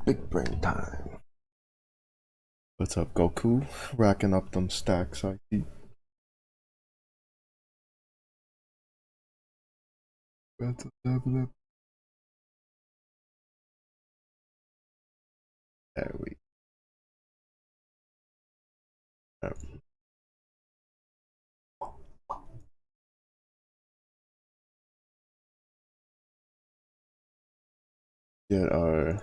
Big brain time. What's up, Goku? Racking up them stacks, I see. There we go. Get our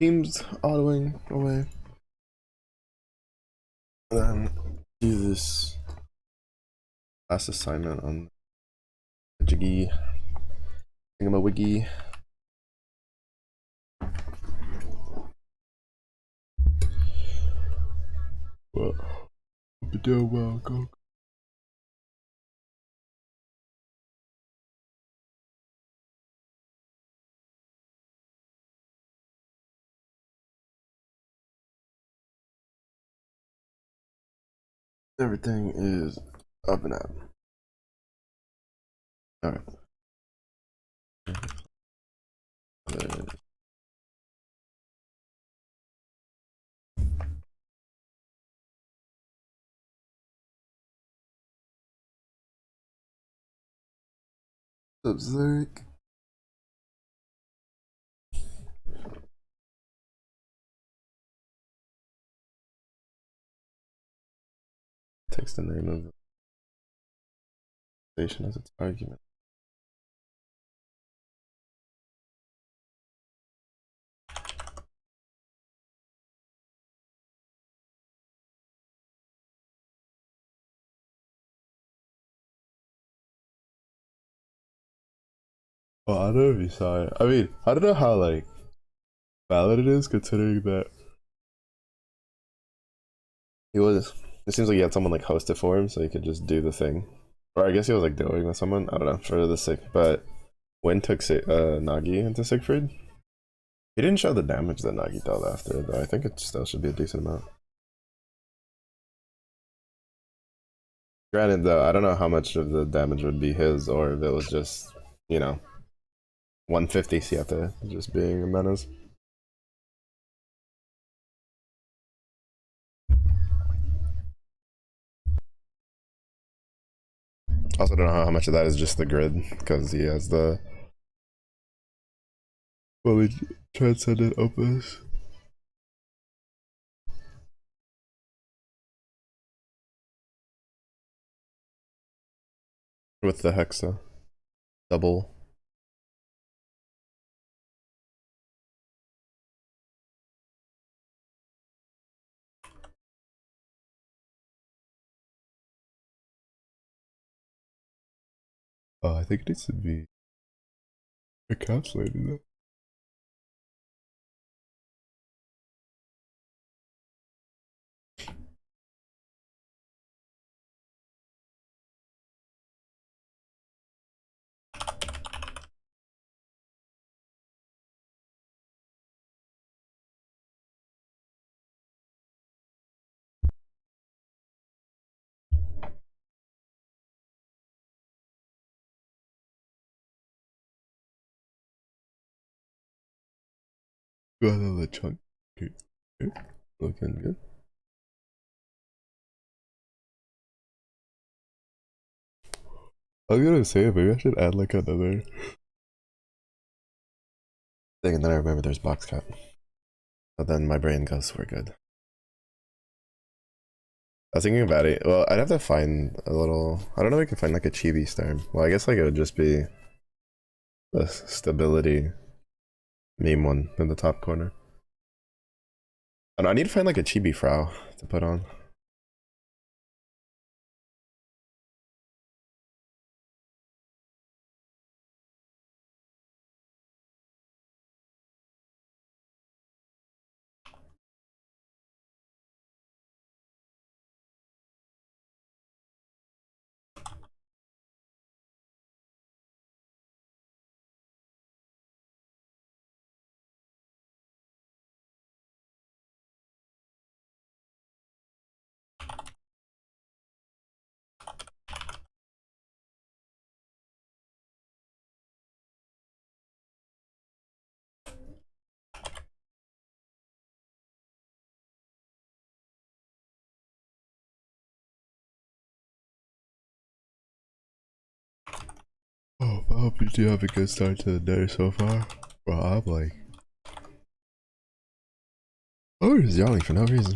teams autoing away. And then do this last assignment on Jiggy Thingamawiggy. Well, hope you do well, Goku. Everything is up and up. Alright. What's up, Zurich? Takes the name of the station as its argument. Well, I don't know if you saw it. I mean, I don't know how like valid it is considering that he was. It seems like he had someone like host it for him, so he could just do the thing. Or I guess he was like doing with someone. I don't know. For the sick, but Win took Nagi into Siegfried. He didn't show the damage that Nagi dealt after, though. I think it still should be a decent amount. Granted, though, I don't know how much of the damage would be his, or if it was just, you know, 150 Siete just being a menace. Also, don't know how much of that is just the grid, because he has the fully transcendent opus. With the Hexa. Double. Oh, I think it needs to be encapsulated though. Got another chunk. Okay. Looking good. I was gonna say maybe I should add like another thing, and then I remember there's box cut. But then my brain goes, we're good. I was thinking about it. Well, I'd have to find a little. I don't know if I can find like a chibi star. Well, I guess like it would just be the stability meme one in the top corner. And I need to find like a chibi frau to put on. Oh, I hope you do have a good start to the day so far. Well, I'm like, oh, just yawning for no reason.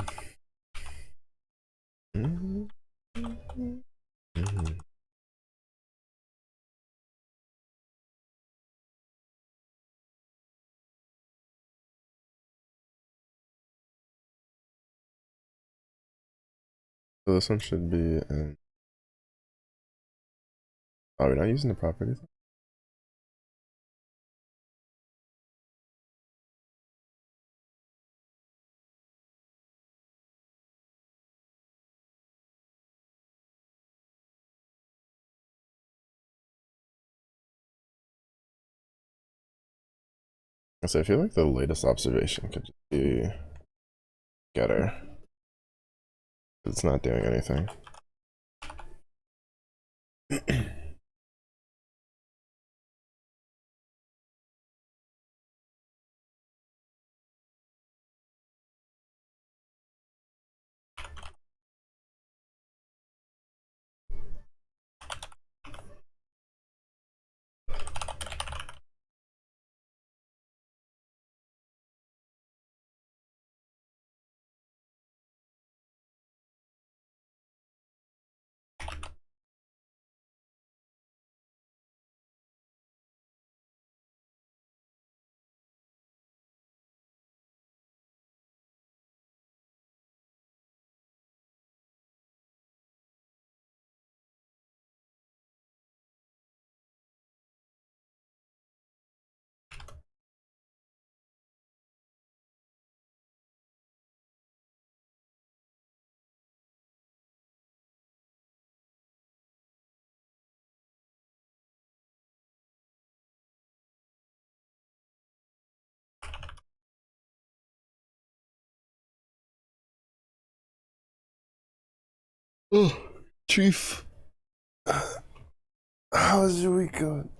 So this one should be in. Oh, we're not using the properties. So I feel like the latest observation could just be getter. It's not doing anything. Oh, Chief, how's your week going?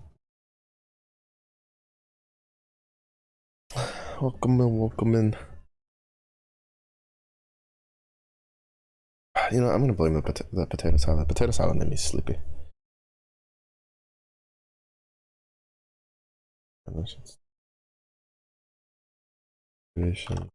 Welcome in, welcome in. You know, I'm gonna blame the potato salad. Potato salad made me sleepy. Creation.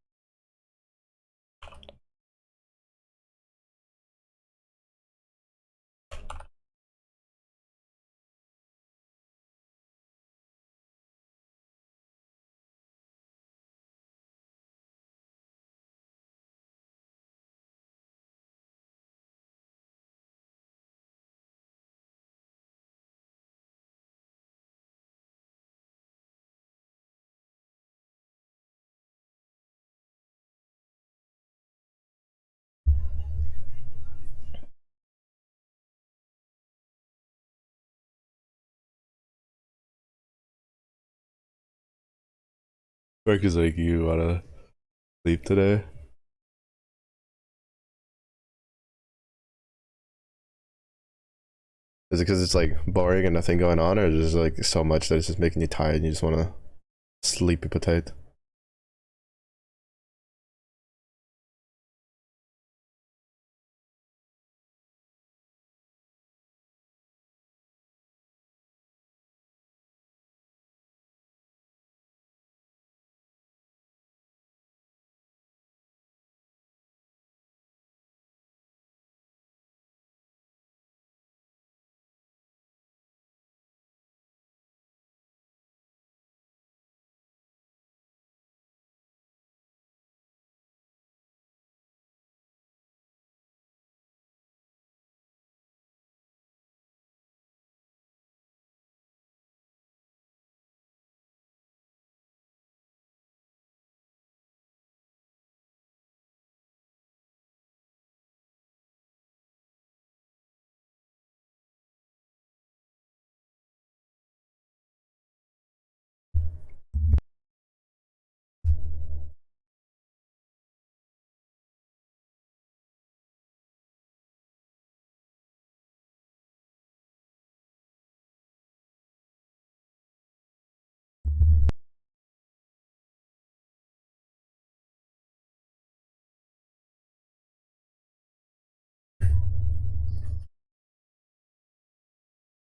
Work is like, you wanna sleep today? Is it because it's like boring and nothing going on, or is it just like so much that it's just making you tired and you just wanna sleepy potato?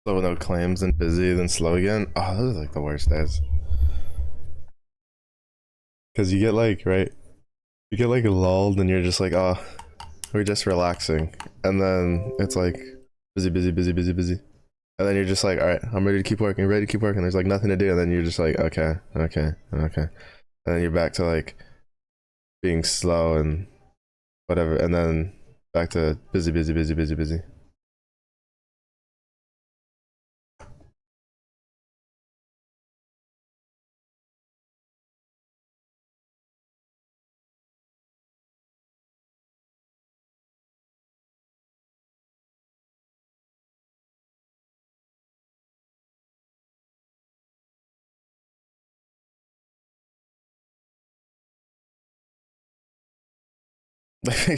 Slow no claims, then busy, then slow again. Oh, those are like the worst days. Cause you get like, right, you get like lulled and you're just like, oh, we're just relaxing. And then it's like busy, busy, busy, busy, busy. And then you're just like, all right, I'm ready to keep working, ready to keep working. There's like nothing to do. And then you're just like, okay, okay, okay. And then you're back to like being slow and whatever. And then back to busy, busy, busy, busy, busy.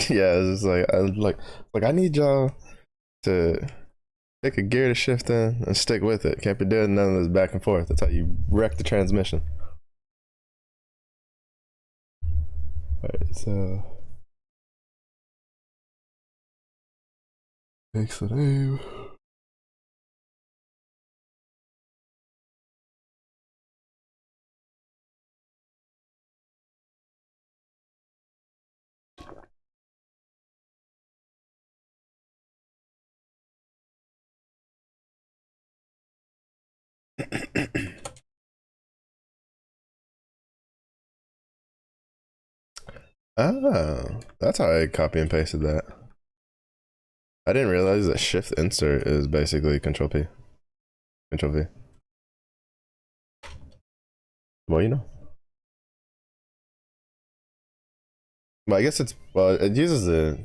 Yeah, it's just like I need y'all to take a gear to shift in and stick with it. Can't be doing none of this back and forth. That's how you wreck the transmission. Alright, so takes the name. Oh, that's how I copy and pasted that. I didn't realize that shift insert is basically control P. Control V. Well, you know. Well, I guess it's, well, it uses the,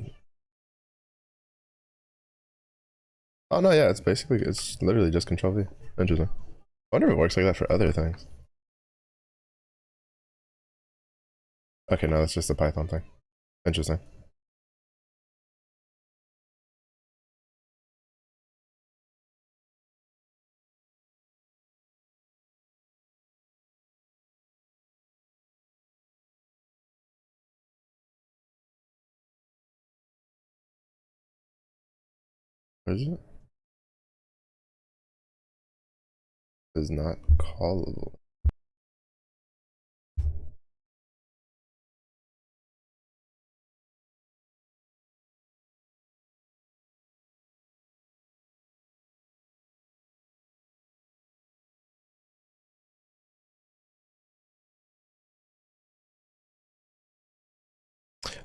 oh no, yeah, it's basically, it's literally just control V. Interesting. I wonder if it works like that for other things. Okay, no, that's just a Python thing. Interesting. Where is it? Is not callable.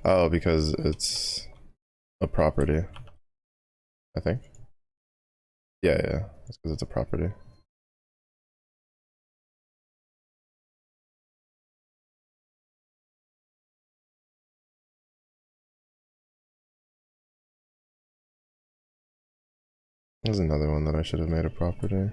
Oh, because it's a property, I think. Yeah, yeah, it's because it's a property. There's another one that I should have made a property.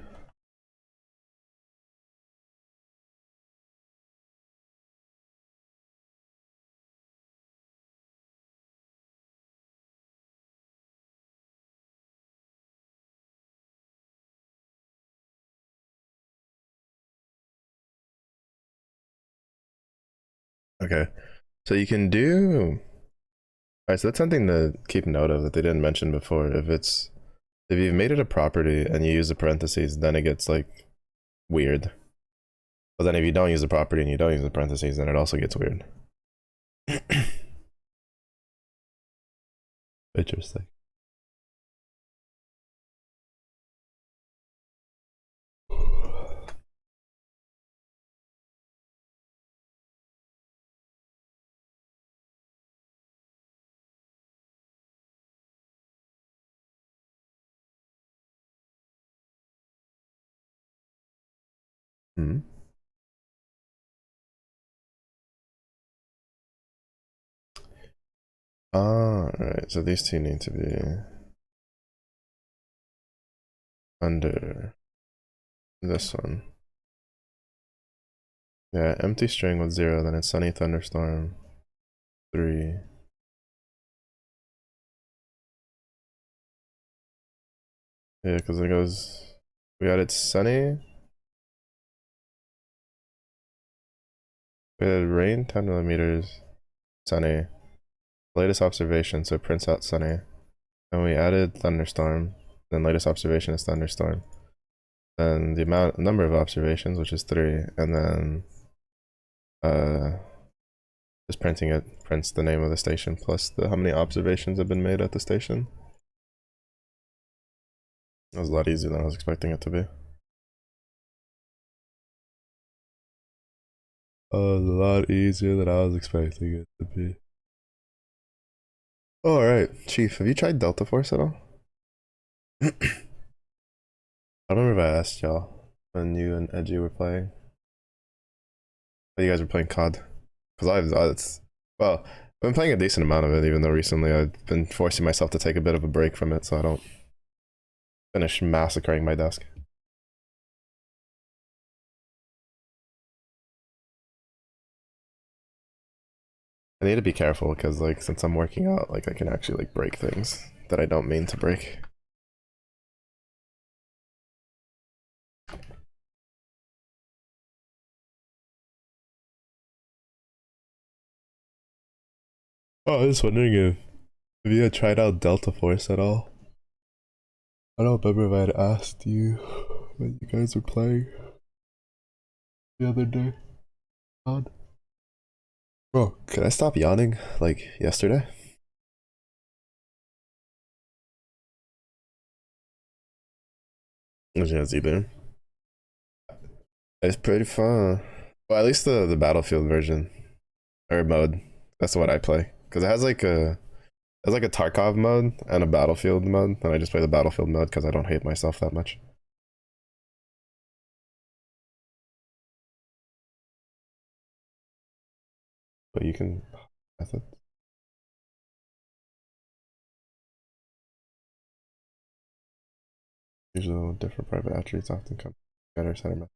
Okay, so you can do. Alright, so that's something to keep note of that they didn't mention before. If you've made it a property and you use the parentheses, then it gets like weird. But then if you don't use the property and you don't use the parentheses, then it also gets weird. Interesting. Hmm. Alright, so these two need to be under this one. Yeah, empty string with 0, then it's sunny thunderstorm 3. Yeah, because it goes, we got it sunny. We had rain 10 millimeters, sunny. Latest observation, so it prints out sunny. And we added thunderstorm, then latest observation is thunderstorm. then the number of observations, which is 3, and then just printing it prints the name of the station plus how many observations have been made at the station. That was a lot easier than I was expecting it to be. A lot easier than I was expecting it to be. Alright, Chief, have you tried Delta Force at all? I don't remember if I asked y'all when you and Edgy were playing. But you guys were playing COD. Because well, I've been playing a decent amount of it, even though recently I've been forcing myself to take a bit of a break from it so I don't finish massacring my desk. I need to be careful because, like, since I'm working out, like, I can actually, like, break things that I don't mean to break. Oh, I was wondering if you had tried out Delta Force at all. I don't remember if I had asked you when you guys were playing the other day. God. Bro, could I stop yawning like yesterday? Yeah, either. It's pretty fun. Well, at least the Battlefield version or mode. That's what I play because it has like a Tarkov mode and a Battlefield mode, and I just play the Battlefield mode because I don't hate myself that much. But you can method. Usually different private attributes often come together. Center method.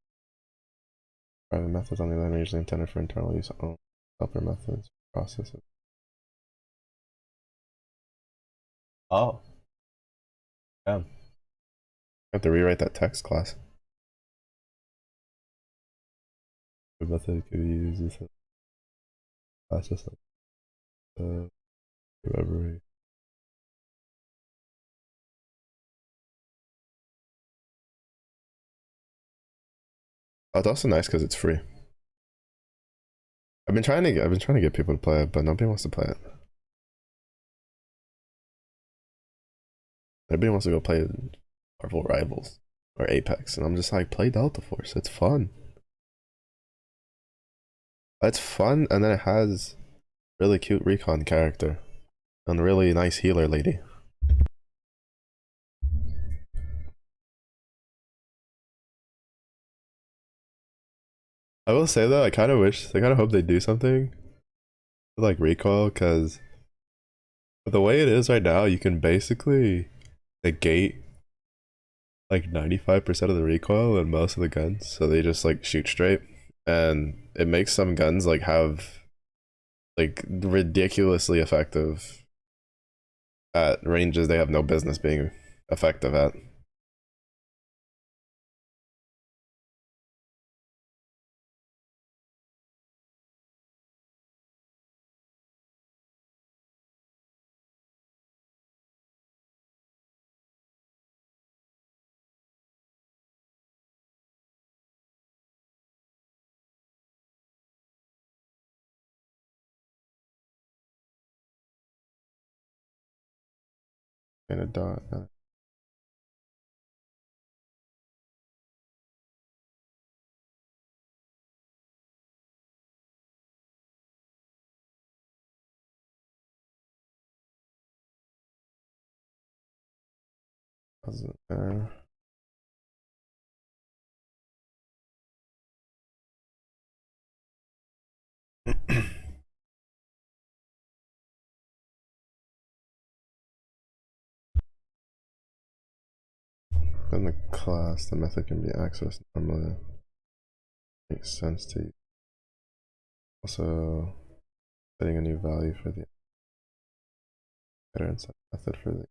Private methods on the other hand are usually intended for internal use. Helper methods processes. Oh, damn. I have to rewrite that text class. The method could be used as a process like regulary. Oh, it's also nice because it's free. I've been trying to get people to play it, but nobody wants to play it. Everybody wants to go play Marvel Rivals or Apex, and I'm just like, play Delta Force. It's fun. It's fun, and then it has really cute recon character and a really nice healer lady. I will say though, I kind of hope they do something with like recoil, because the way it is right now, you can basically negate like 95% of the recoil in most of the guns, so they just like shoot straight, and it makes some guns like have like ridiculously effective at ranges they have no business being effective at. And a dot. Wasn't there. In the class, the method can be accessed normally. Makes sense to you. Also, setting a new value for the header and set method for the.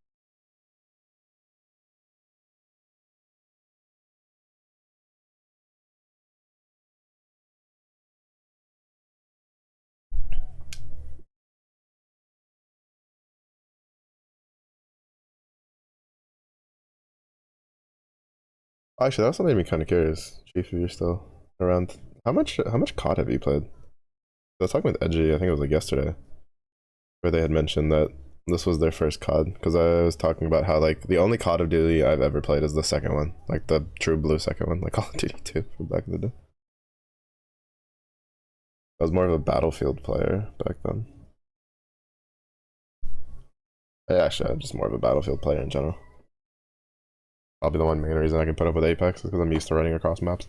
Actually, that also made me kind of curious, Chief, if you're still around. How much COD have you played? I was talking with Edgy, I think it was like yesterday, where they had mentioned that this was their first COD, because I was talking about how like the only COD of Duty I've ever played is the second one, like the true blue second one, like Call of Duty 2 from back in the day. I was more of a Battlefield player back then. Yeah, actually, I'm just more of a Battlefield player in general. I'll be the one main reason I can put up with Apex is because I'm used to running across maps.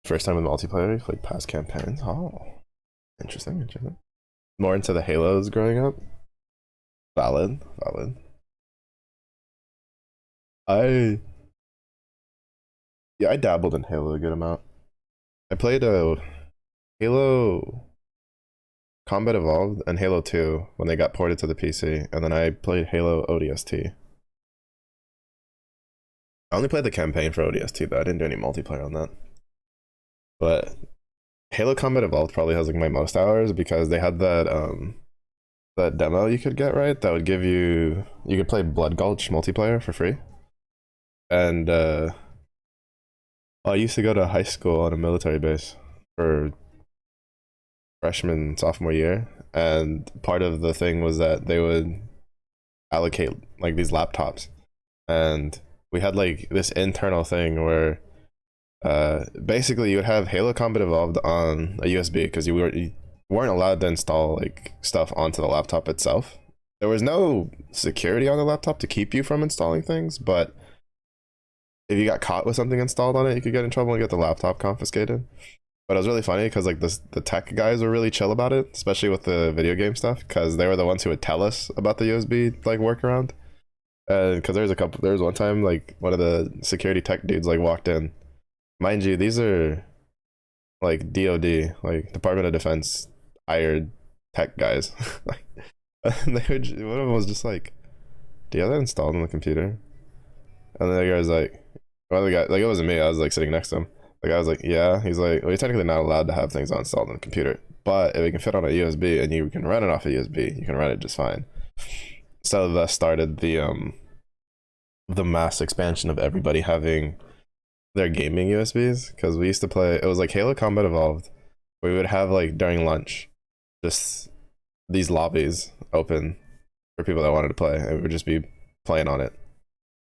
First time in multiplayer, you played past campaigns. Oh, interesting, interesting. More into the Halos growing up. Valid, valid. I Yeah, I dabbled in Halo a good amount. I played Halo Combat Evolved and Halo 2 when they got ported to the PC, and then I played Halo ODST. I only played the campaign for ODST though. I didn't do any multiplayer on that. But Halo Combat Evolved probably has like my most hours because they had that demo you could get, right, that would give you could play Blood Gulch multiplayer for free. And I used to go to high school on a military base for freshman sophomore year, and part of the thing was that they would allocate like these laptops, and we had like this internal thing where basically you would have Halo Combat Evolved on a USB because you weren't allowed to install like stuff onto the laptop itself. There was no security on the laptop to keep you from installing things, but if you got caught with something installed on it, you could get in trouble and get the laptop confiscated. But it was really funny because like the tech guys were really chill about it, especially with the video game stuff, because they were the ones who would tell us about the USB like workaround. And because there was one time like one of the security tech dudes like walked in. Mind you, these are like DOD, like Department of Defense hired tech guys. Like, and one of them was just like, "Do you have that installed on the computer?" And the guy was like, "Well, the guy like it wasn't me. I was like sitting next to him." The guy was like, "Yeah." He's like, "Well, you're technically not allowed to have things installed on the computer, but if it can fit on a USB and you can run it off a USB, you can run it just fine." So thus started the mass expansion of everybody having their gaming USBs, because we used to play. It was like Halo Combat Evolved. We would have like during lunch, just these lobbies open for people that wanted to play, and we would just be playing on it,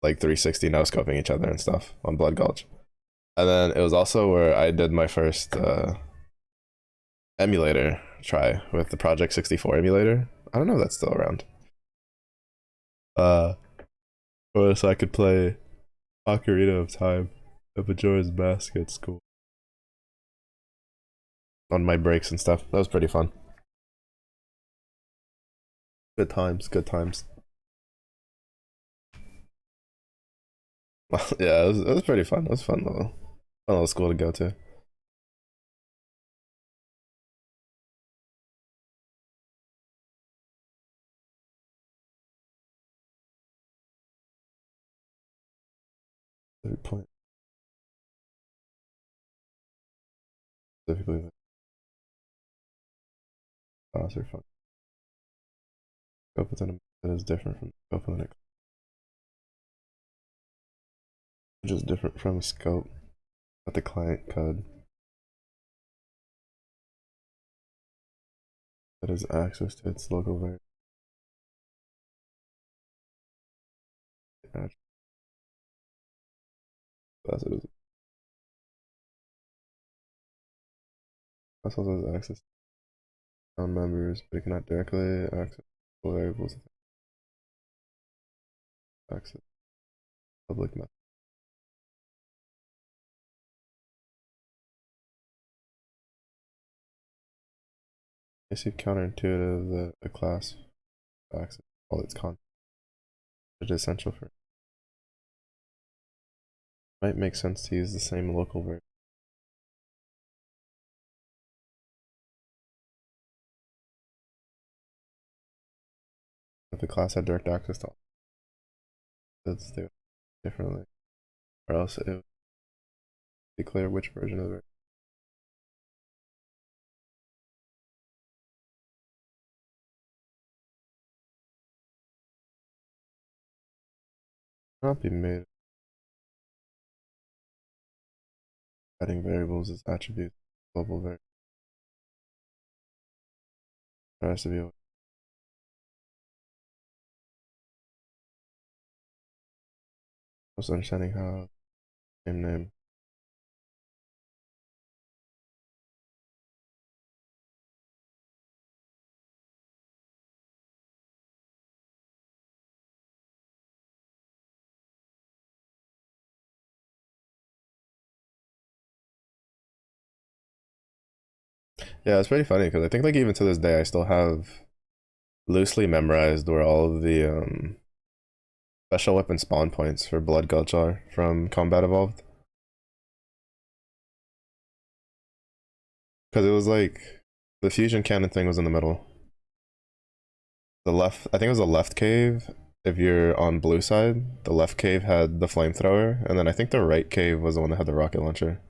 like 360 no scoping each other and stuff on Blood Gulch. And then it was also where I did my first emulator try with the Project 64 emulator. I don't know if that's still around. Uh, so I could play Ocarina of Time at Majora's Mask at school on my breaks and stuff. That was pretty fun. Good times, good times. Yeah, it was pretty fun. It was fun little school to go to. Every point specifically, the class are fun. Scope within a that is different from scope within a, which is different from scope at the client code that has access to its local variable. Class it is. Class also has access to town members, but it cannot directly access variables. Access public method. It seems counterintuitive that a class access all its content. It is essential for. It might make sense to use the same local variable. If the class had direct access to all, it's differently. or else it would declare which version of it. Not be made. Adding variables as attributes. Global variable. There has to be a understanding how same name. Yeah, it's pretty funny because I think like even to this day I still have loosely memorized where all of the special weapon spawn points for Blood Gulch are from Combat Evolved. Because it was like the fusion cannon thing was in the middle. The left, I think it was the left cave. If you're on blue side, the left cave had the flamethrower, and then I think the right cave was the one that had the rocket launcher.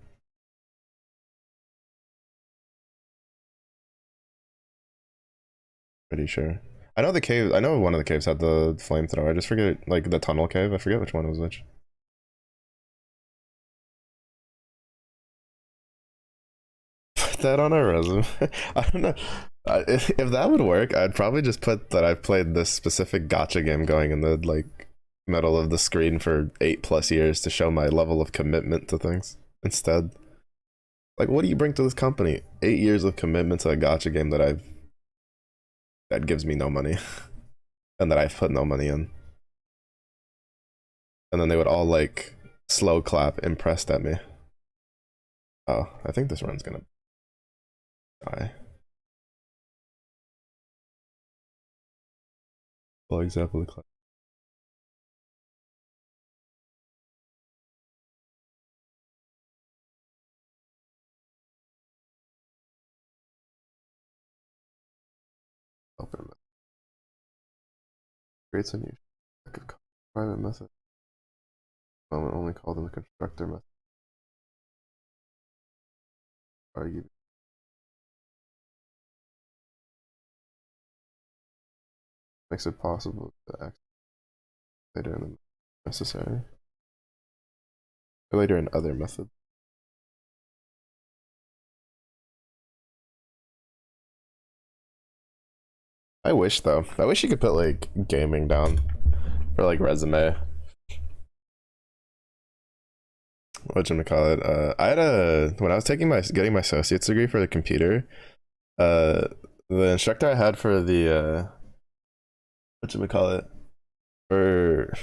Pretty sure. I know the cave. I know one of the caves had the flamethrower. I just forget, like the tunnel cave. I forget which one was which. Put that on our resume. I don't know. If that would work, I'd probably just put that I've played this specific gotcha game going in the like middle of the screen for 8+ years to show my level of commitment to things. Instead, like, what do you bring to this company? 8 years of commitment to a gotcha game that gives me no money and that I've put no money in. And then they would all like slow clap, impressed at me. Oh, I think this run's gonna die. Full example of clap. Open method. Creates a new private method. Moment only called in the constructor method. Argue. Makes it possible to act later in the necessary. Or later in other methods. I wish though. I wish you could put like gaming down for like resume. What you call it? I had a when I was taking my getting my associate's degree for the computer. Uh, the instructor I had for the what you call it for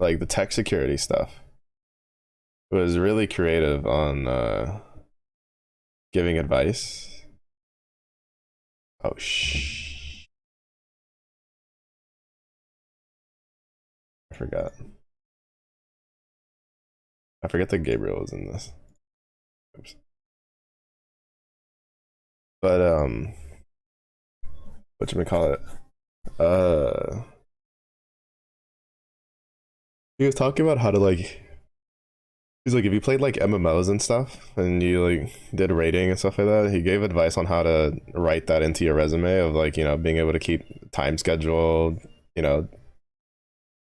like the tech security stuff was really creative on giving advice. Oh shh! I forgot. I forget that Gabriel was in this. Oops. But what you call it? Uh, he was talking about how to like. He's like, if you played like MMOs and stuff, and you like did rating and stuff like that, he gave advice on how to write that into your resume of like being able to keep time scheduled, you know,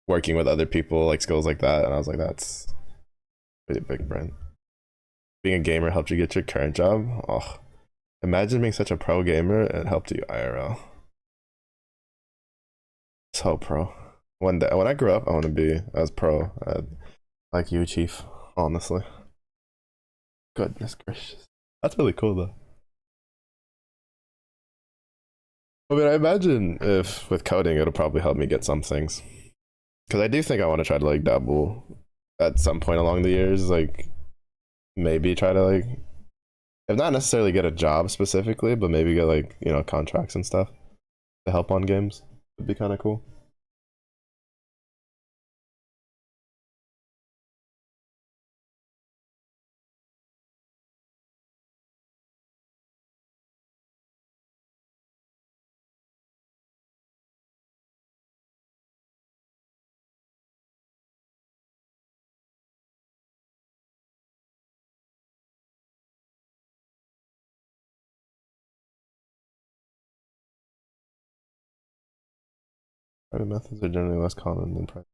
working with other people, like skills like that. And I was like, that's pretty big brain. Being a gamer helped you get your current job. Oh, imagine being such a pro gamer and it helped you IRL. So pro. One day when I grow up, I want to be as pro like you, Chief. Honestly, goodness gracious, that's really cool though. I mean, I imagine if with coding, it'll probably help me get some things. Because I do think I want to try to like dabble at some point along the years, like maybe try to like, if not necessarily get a job specifically, but maybe get like contracts and stuff to help on games. Would be kind of cool. Private methods are generally less common than private.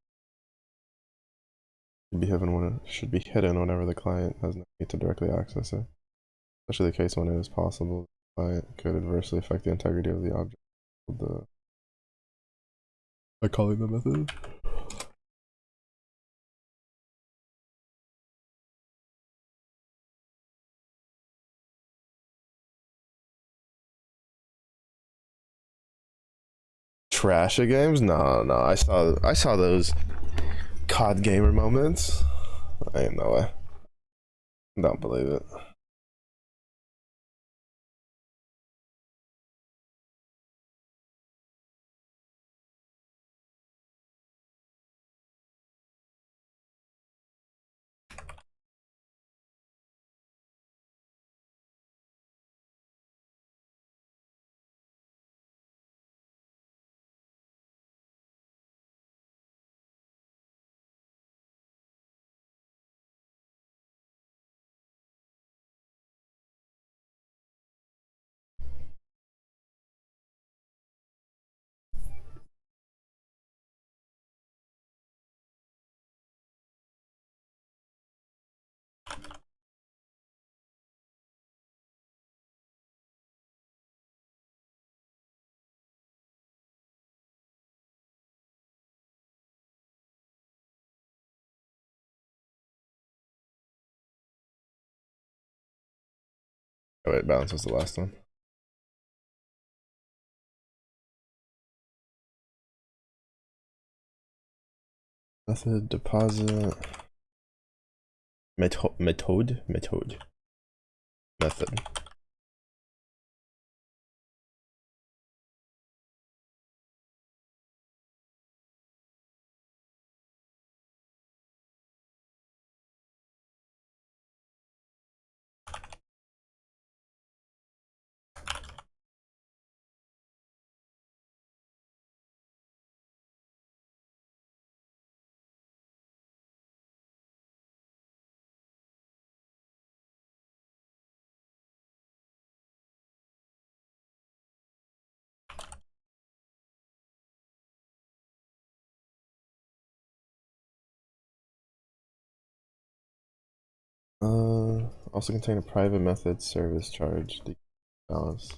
Should be hidden whenever the client has no need to directly access it. Especially the case when it is possible the client could adversely affect the integrity of the object of the by calling the method. Trasha games? No, I saw those COD gamer moments. I ain't no way. Don't believe it. Oh wait, balance was the last one. Method, deposit, method. Method. Also contain a private method service charge. The balance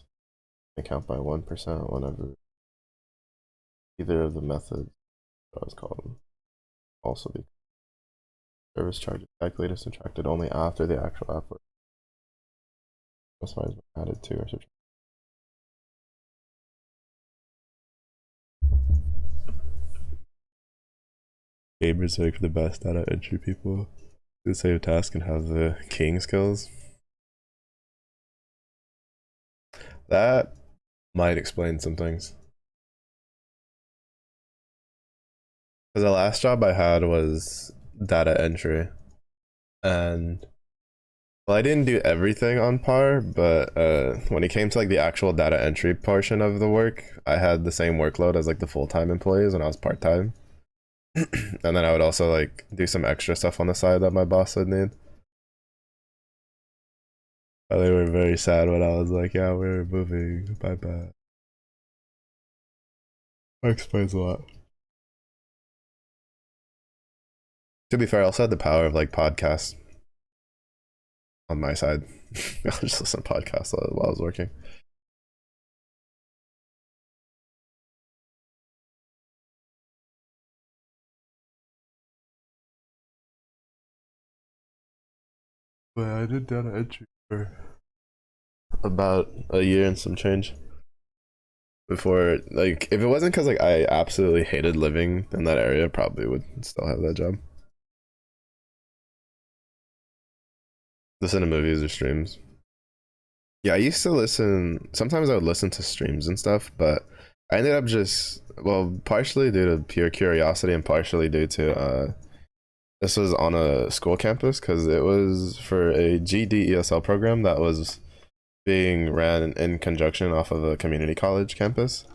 account by 1% whenever either of the methods I was called. Also be service charge is calculated subtracted only after the actual effort. Specifies added to or subtracted. Gamers make the best data entry people who save tasks and have the king skills. That might explain some things. Because the last job I had was data entry, and well, I didn't do everything on par, but when it came to like the actual data entry portion of the work, I had the same workload as like the full-time employees when I was part-time. And then I would also like do some extra stuff on the side that my boss would need. They were very sad when I was like, yeah, we're moving, bye bye. That explains a lot. To be fair, I also had the power of like podcasts on my side. I'll just listen to podcasts while I was working. But I did data entry for about a year and some change. Before, like, if it wasn't because like I absolutely hated living in that area, I probably would still have that job. Listen to movies or streams. Yeah, I used to listen. Sometimes I would listen to streams and stuff, but I ended up just well, partially due to pure curiosity and partially due to this was on a school campus because it was for a GD ESL program that was being ran in conjunction off of a community college campus.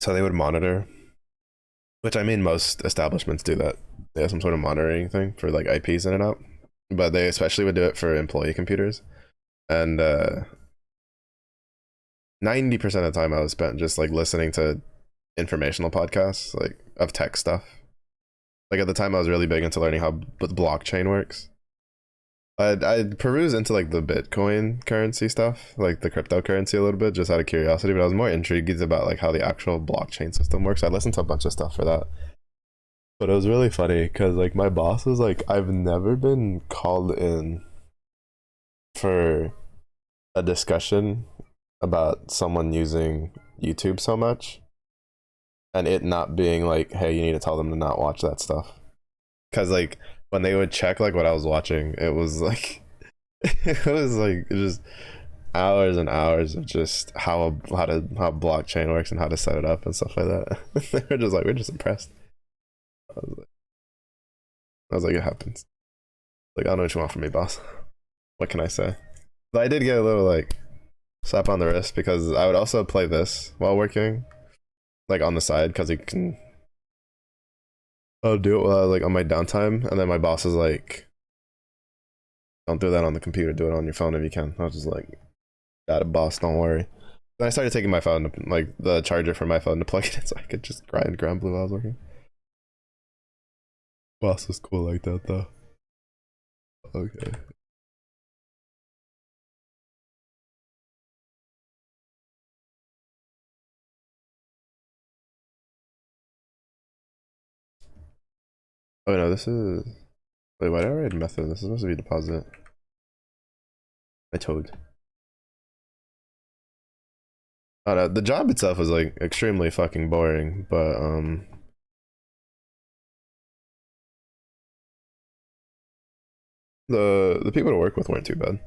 So they would monitor, which I mean most establishments do that. They have some sort of monitoring thing for like IPs in and out, but they especially would do it for employee computers. And 90% of the time I was spent just like listening to informational podcasts, like of tech stuff. Like at the time I was really big into learning how the blockchain works. I'd peruse into like the Bitcoin currency stuff, like the cryptocurrency a little bit, just out of curiosity. But I was more intrigued about like how the actual blockchain system works. I listened to a bunch of stuff for that. But it was really funny because like my boss was like, I've never been called in for a discussion about someone using YouTube so much and it not being like, hey, you need to tell them to not watch that stuff. Because like when they would check like what I was watching, it was like it was like just hours and hours of just how blockchain works and how to set it up and stuff like that. They were just like, we're just impressed. I was like, it happens. Like, I don't know what you want from me, boss. What can I say? But I did get a little like slap on the wrist because I would also play this while working, like on the side, because you can. I'll do it like on my downtime, and then my boss is like, "Don't do that on the computer. Do it on your phone if you can." I was just like, "Got it, boss. Don't worry." Then I started taking my phone, like the charger for my phone, to plug it in, so I could just grind ground blue while I was working. Boss was cool like that, though. Okay. Oh no, this is. Wait, why did I write method? This is supposed to be deposit. I told. Oh no, the job itself was like extremely fucking boring, but the people to work with weren't too bad.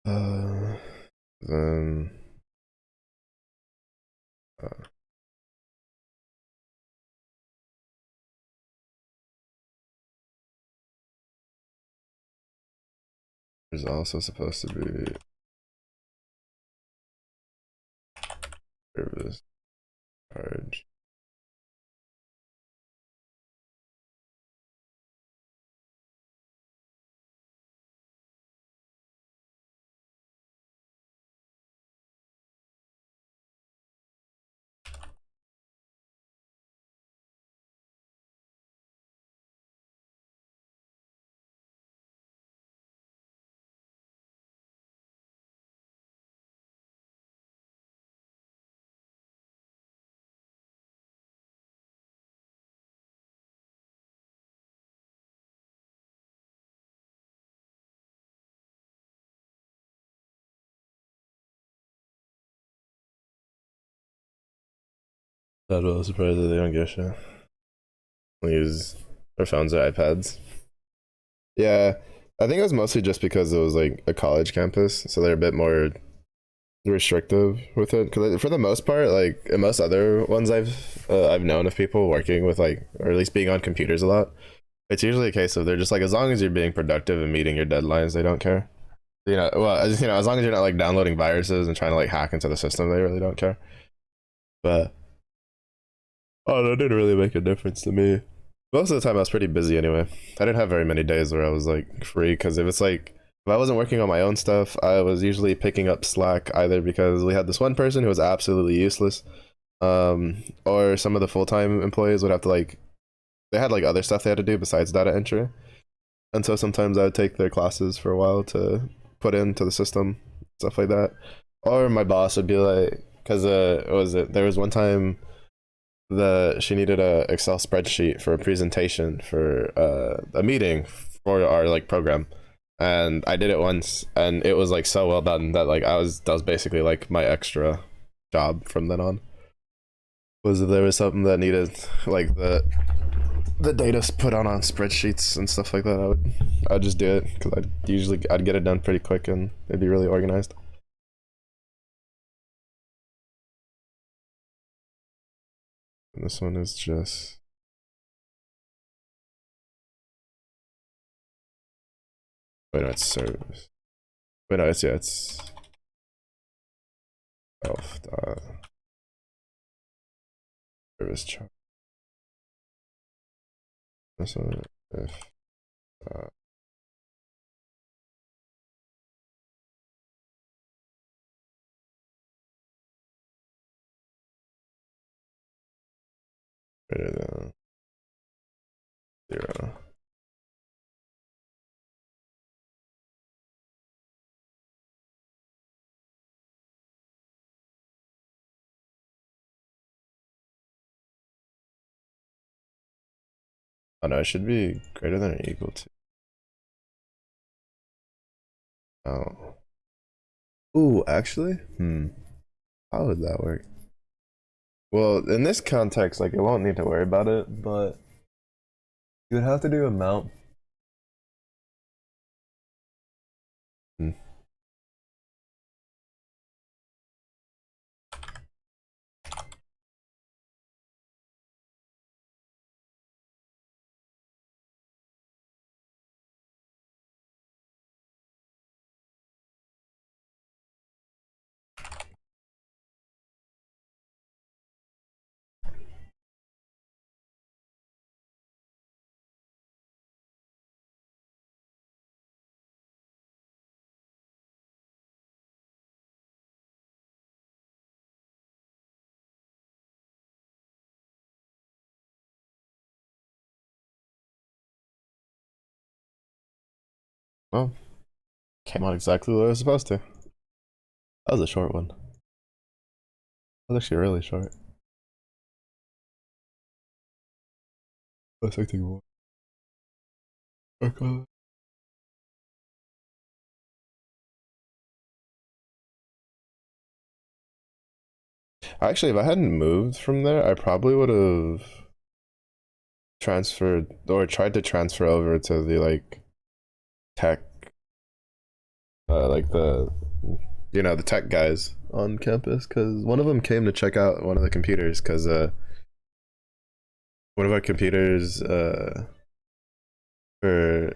Uh, then uh, there's also supposed to be service charge. Not really surprised that they don't give a shit. We use their phones or iPads. Yeah, I think it was mostly just because it was like a college campus, so they're a bit more restrictive with it. Because for the most part, like in most other ones I've known of people working with like, or at least being on computers a lot, it's usually a case of they're just like, as long as you're being productive and meeting your deadlines, they don't care. Well, as long as you're not like downloading viruses and trying to like hack into the system, they really don't care. But oh, that didn't really make a difference to me. Most of the time, I was pretty busy anyway. I didn't have very many days where I was like free because if I wasn't working on my own stuff, I was usually picking up slack either because we had this one person who was absolutely useless, or some of the full time employees would have to like they had like other stuff they had to do besides data entry, and so sometimes I would take their classes for a while to put into the system, stuff like that. Or my boss would be like, because there was one time she needed a Excel spreadsheet for a presentation for a meeting for our like program, and I did it once, and it was like so well done that like that was basically like my extra job from then on. Was if there was something that needed like the data put on spreadsheets and stuff like that, I'd just do it because I'd get it done pretty quick and it'd be really organized. And this one is just Wait, no, it's service. Wait, no, it's self dot service chart. So if greater than 0. Oh no, it should be greater than or equal to. Oh. Ooh, actually? How would that work? Well, in this context, like, I won't need to worry about it, but you would have to do a mount. Hmm. Well, came out exactly what I was supposed to. That was a short one. That was actually really short. I was expecting more. Okay. Actually, if I hadn't moved from there, I probably would have transferred or tried to transfer over to the like tech, like the tech guys on campus, because one of them came to check out one of the computers, because one of our computers for the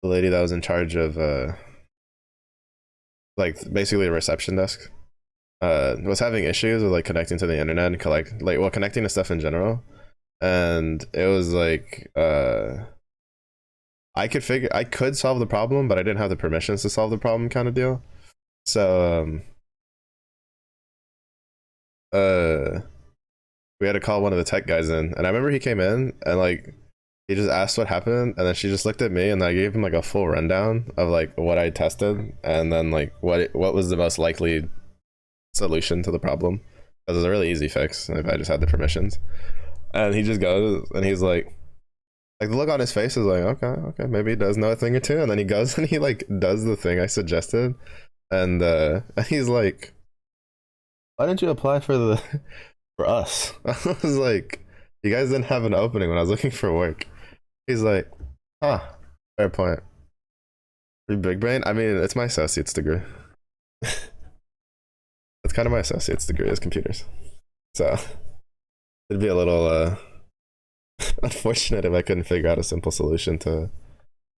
lady that was in charge of like basically a reception desk was having issues with like connecting to the internet and connecting to stuff in general, and it was like I could solve the problem, but I didn't have the permissions to solve the problem, kind of deal. So we had to call one of the tech guys in, and I remember he came in and like he just asked what happened, and then she just looked at me, and I gave him like a full rundown of like what I tested, and then like what was the most likely solution to the problem. It was a really easy fix if I just had the permissions. And he just goes and he's like the look on his face is like, okay, maybe he does know a thing or two, and then he goes and he like does the thing I suggested, and he's like, why didn't you apply for the for us? I was like, you guys didn't have an opening when I was looking for work. He's like, huh, fair point. Pretty big brain. I mean, it's my associate's degree. It's kind of my associate's degree is computers, so it'd be a little unfortunate if I couldn't figure out a simple solution to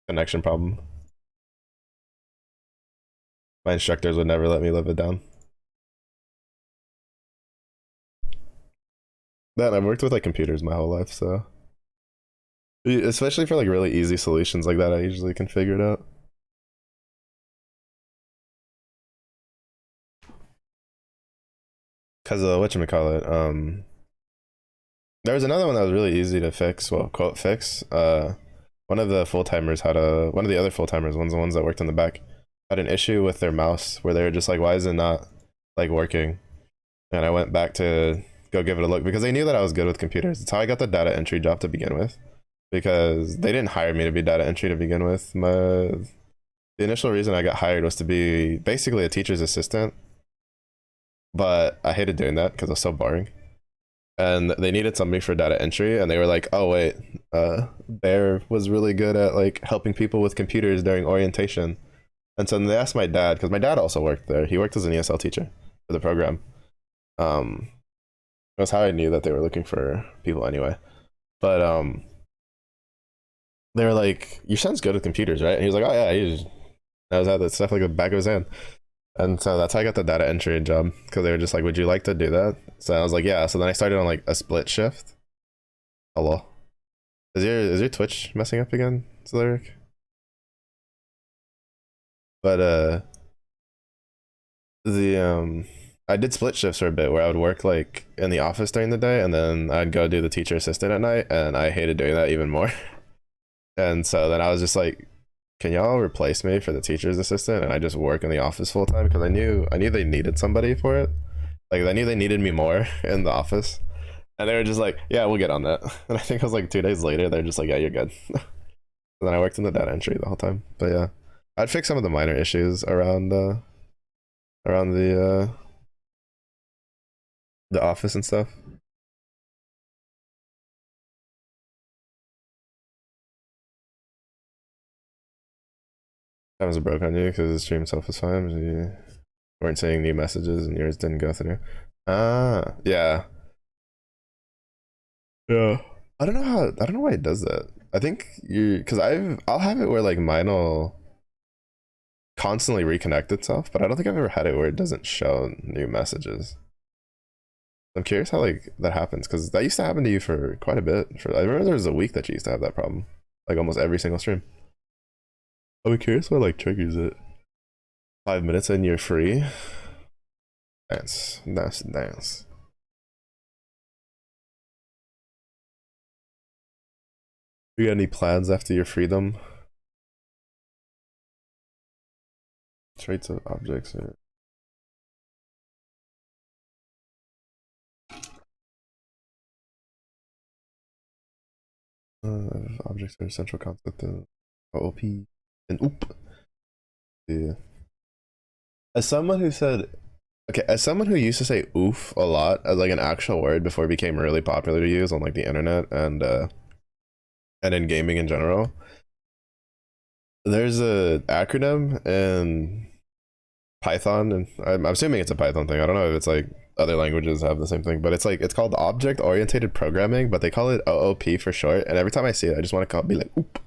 connection problem. My instructors would never let me live it down. Then I've worked with like computers my whole life, so especially for like really easy solutions like that, I usually can figure it out. Cause whatchamacallit, there was another one that was really easy to fix. Well, quote fix. One of the full timers one of the other full timers, the ones that worked in the back, had an issue with their mouse where they were just like, why is it not like working? And I went back to go give it a look because they knew that I was good with computers. It's how I got the data entry job to begin with, because they didn't hire me to be data entry to begin with. The initial reason I got hired was to be basically a teacher's assistant, but I hated doing that because it was so boring. And they needed somebody for data entry, and they were like, oh wait, Bear was really good at like helping people with computers during orientation. And so they asked my dad, because my dad also worked there. He worked as an ESL teacher for the program. That's how I knew that they were looking for people anyway. But they were like, "Your son's good with computers, right?" And he was like, "Oh yeah, he just knows how that stuff like the back of his hand." And so that's how I got the data entry job because they were just like, "Would you like to do that?" So I was like, "Yeah." So then I started on like a split shift. Hello, is your Twitch messing up again, Lyric? But the I did split shifts for a bit where I would work like in the office during the day and then I'd go do the teacher assistant at night, and I hated doing that even more. And so then I was just like, can y'all replace me for the teacher's assistant and I just work in the office full time, because I knew they needed somebody for it. Like I knew they needed me more in the office. And they were just like, yeah, we'll get on that. And I think it was like 2 days later, they're just like, yeah, you're good. And then I worked in the data entry the whole time. But yeah, I'd fix some of the minor issues around the office and stuff. Times it broke on you because the stream itself was fine. You weren't seeing new messages and yours didn't go through. Ah, yeah, yeah. I don't know why it does that. I think because I'll have it where like mine'll constantly reconnect itself, but I don't think I've ever had it where it doesn't show new messages. I'm curious how like that happens, because that used to happen to you for quite a bit. I remember there was a week that you used to have that problem, like almost every single stream. I'm curious what like triggers it. 5 minutes and you're free. Dance. You got any plans after your freedom? Traits of objects or objects are central concept in OOP and OOP. Yeah. As someone who said, okay, as someone who used to say oof a lot as like an actual word before it became really popular to use on like the internet and in gaming in general, there's a acronym in Python, and I'm assuming it's a Python thing. I don't know if it's like other languages have the same thing, but it's called object oriented programming, but they call it OOP for short. And every time I see it, I just want to be like oop,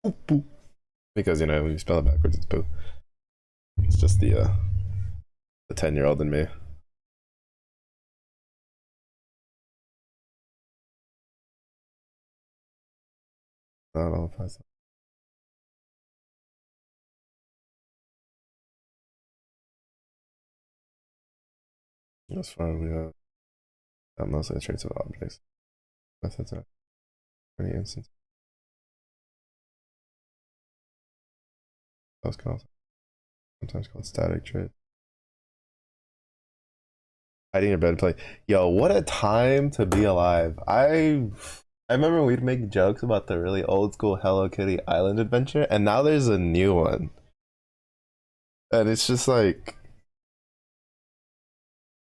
oop, oop, because you know when you spell it backwards, it's poo. It's just the 10-year-old in me. I don't know if I. As far as we have mostly the traits of objects. Methods of any instance. Those can also sometimes called static trait. Hiding in your bed play. Yo, what a time to be alive. I remember we'd make jokes about the really old school Hello Kitty Island adventure, and now there's a new one. And it's just like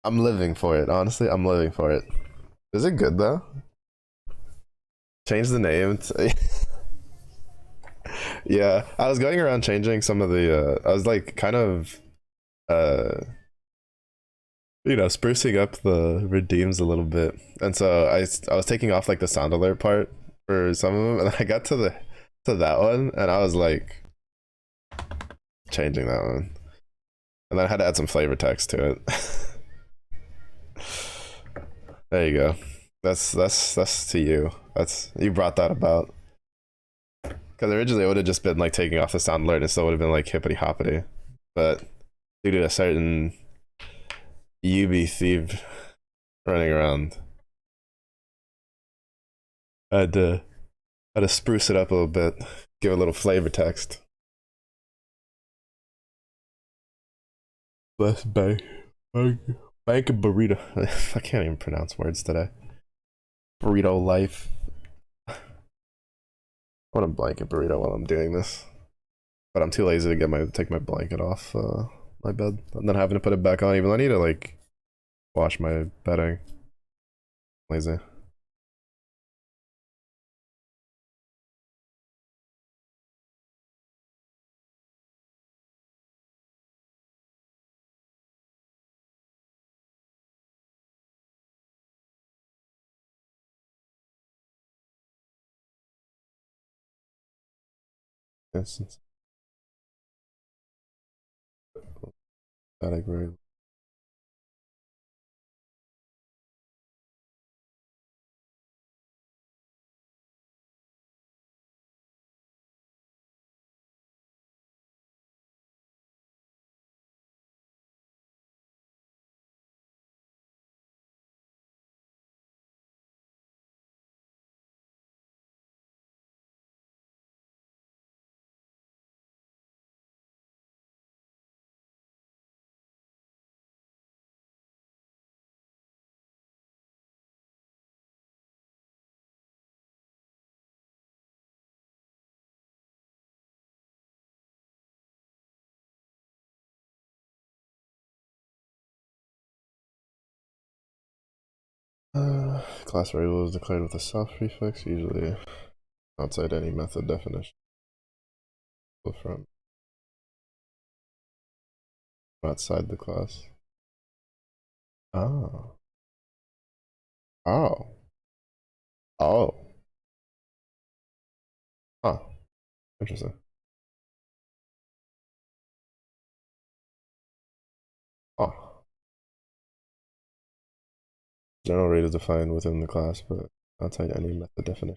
I'm living for it, honestly. I'm living for it. Is it good though? Change the name. Yeah, I was going around changing some of the I was like kind of uh sprucing up the redeems a little bit. And so I was taking off like the sound alert part for some of them, and I got to that one, and I was like changing that one, and then I had to add some flavor text to it. There you go. That's to you. That's you brought that about. Because originally it would have just been like taking off the sound alert, and it still would have been like hippity hoppity, but due to a certain UB thief running around, I had to spruce it up a little bit, give it a little flavor text. Bless bank of burrito. I can't even pronounce words today. Burrito life. I want a blanket burrito while I'm doing this, but I'm too lazy to take my blanket off my bed and then having to put it back on. Even though I need to like wash my bedding. Lazy. instance static variable. Class variable is declared with a soft prefix, usually outside any method definition. From outside the class. Oh. Oh. Oh. Huh. Interesting. Oh. General rate is defined within the class, but outside any method definition.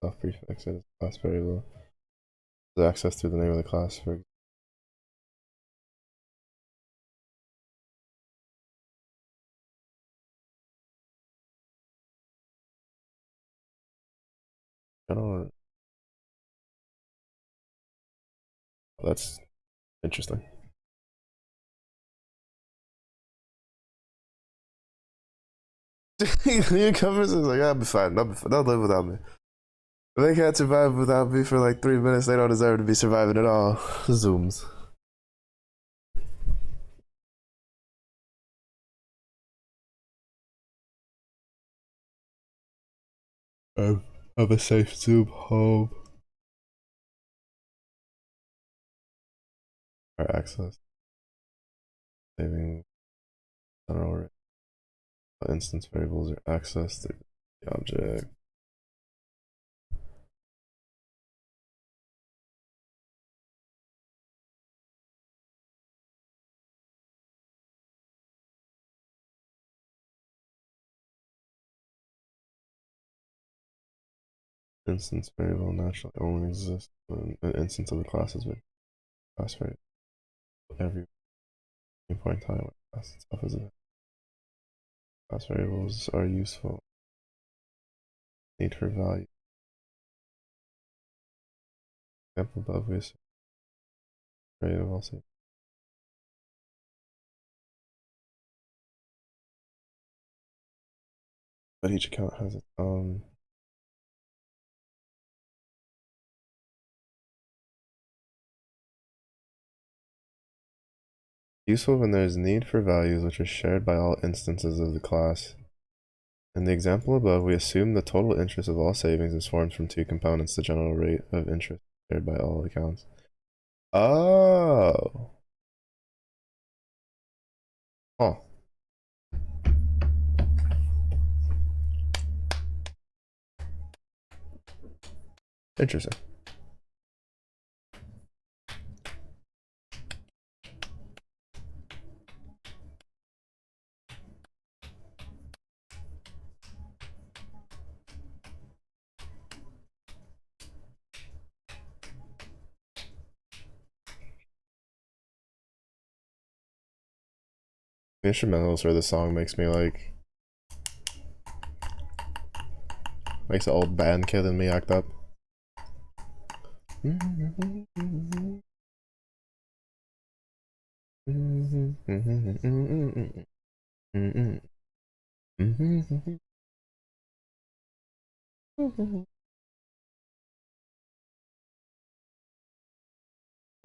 Soft prefix is class variable. The access through the name of the class for general. That's interesting. Newcomers is like, I'll be fine. They'll live without me. If they can't survive without me for like 3 minutes, they don't deserve to be surviving at all. Zooms. Have a safe Zoom home. Our access. Saving general instance variables are accessed through the object. Instance variable naturally only exists when an instance of the class has been class variable. Every point in time when class itself is a class variables are useful. Need for value. Example above we assume rate of also. But each account has its own useful when there is need for values which are shared by all instances of the class. In the example above, we assume the total interest of all savings is formed from two components, the general rate of interest shared by all accounts. Oh. Oh. Interesting. The instrumentals for the song makes me like makes the old band kid in me act up.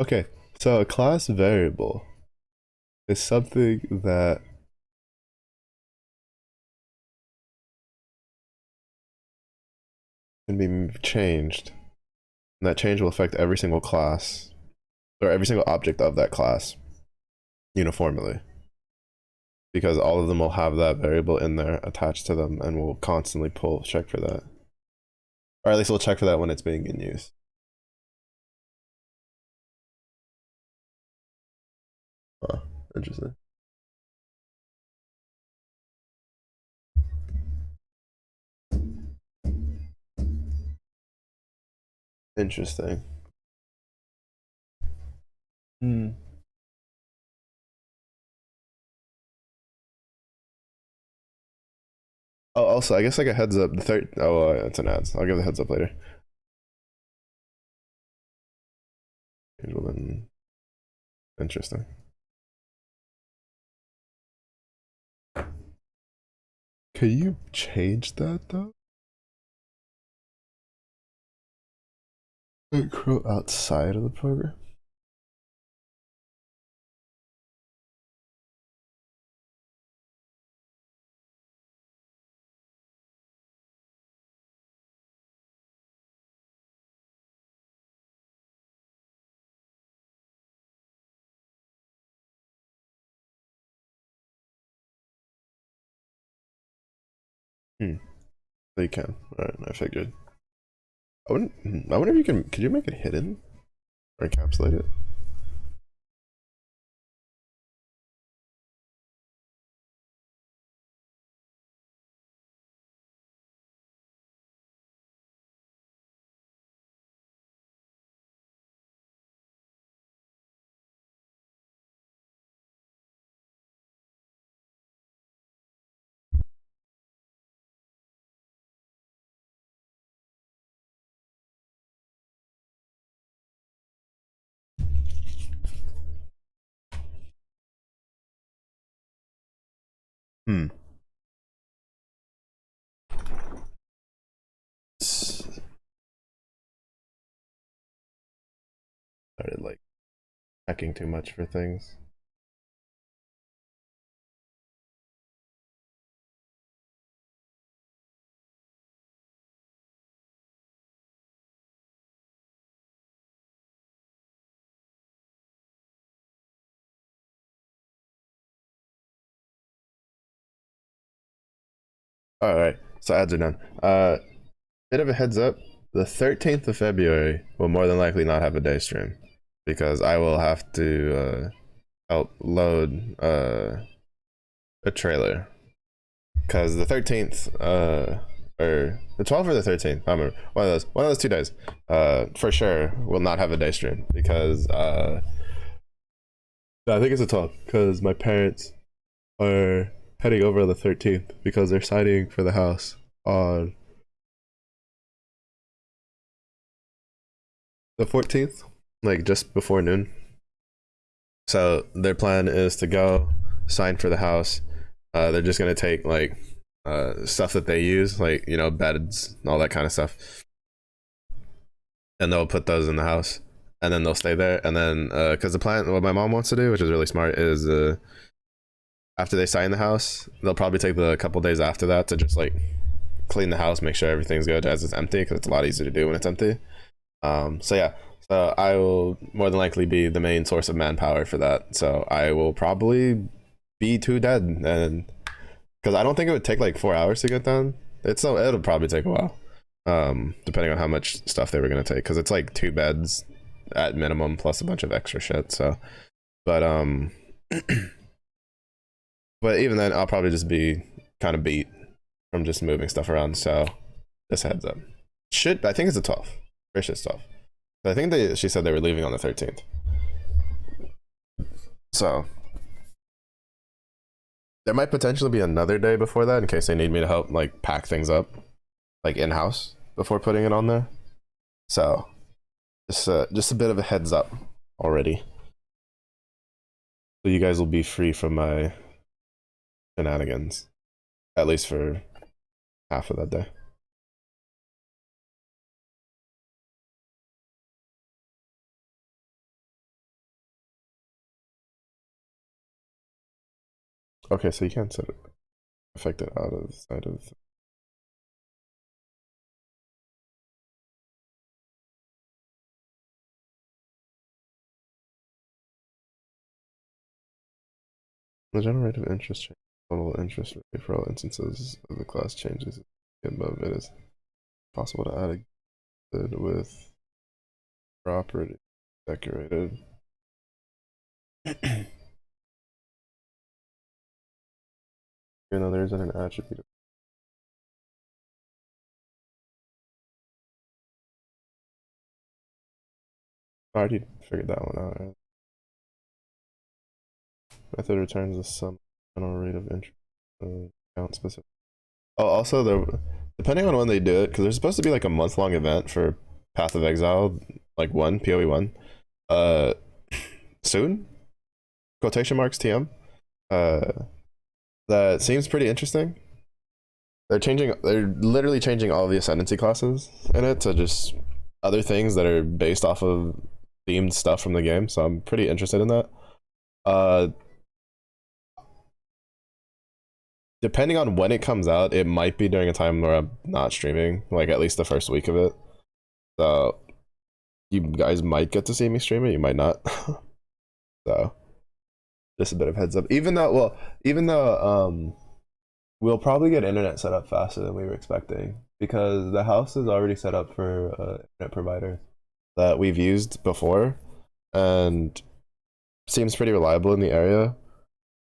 Okay, so a class variable is something that can be changed, and that change will affect every single class or every single object of that class uniformly, because all of them will have that variable in there attached to them, and we'll constantly check for that, or at least we'll check for that when it's being in use. Interesting. Interesting. Hmm. Oh, also, I guess like a heads up. The third. Oh, it's an ads. I'll give the heads up later. Interesting. Can you change that though? Crow outside of the program. Hmm. So you can. All right, I figured. I wonder if you can. Could you make it hidden or encapsulate it? Hmm. Started like checking too much for things. All right, so ads are done. Bit of a heads up: the 13th of February will more than likely not have a day stream because I will have to help load a trailer. Because the 13th, or the 12th or the 13th, I don't remember. One of those 2 days, for sure will not have a day stream because I think it's a 12th because my parents are heading over on the 13th because they're signing for the house on the 14th, like just before noon. So their plan is to go sign for the house. They're just gonna take like stuff that they use, like beds, and all that kind of stuff, and they'll put those in the house, and then they'll stay there. And then because the plan, what my mom wants to do, which is really smart, is after they sign the house, they'll probably take the couple days after that to just like clean the house, make sure everything's good as it's empty, because it's a lot easier to do when it's empty. So yeah, so I will more than likely be the main source of manpower for that. So I will probably be too dead, and because I don't think it would take like 4 hours to get done. It'll probably take a while, depending on how much stuff they were gonna take, because it's like 2 beds at minimum plus a bunch of extra shit. So, but but even then, I'll probably just be kind of beat from just moving stuff around. So, just a heads up. I think it's a 12. Very sure it's 12. I think she said they were leaving on the 13th. So there might potentially be another day before that in case they need me to help like pack things up, like in house before putting it on there. So just a bit of a heads up already. So you guys will be free from my shenanigans, at least for half of that day. Okay, so you can't set it affected out of the side of the general rate of interest change. Total interest rate for all instances of the class changes above it is possible to add a good with property decorated. You know, there isn't an attribute. I already figured that one out. Right? Method returns the sum final rate of interest count specific. Oh, also, depending on when they do it, because there's supposed to be like a month-long event for Path of Exile, like one PoE one. Uh, soon? Quotation marks TM. That seems pretty interesting. They're literally changing all the ascendancy classes in it to just other things that are based off of themed stuff from the game. So I'm pretty interested in that. Uh, depending on when it comes out, it might be during a time where I'm not streaming, like at least the first week of it. So you guys might get to see me stream it, you might not. So just a bit of heads up. Even though we'll probably get internet set up faster than we were expecting because the house is already set up for an internet provider that we've used before and seems pretty reliable in the area.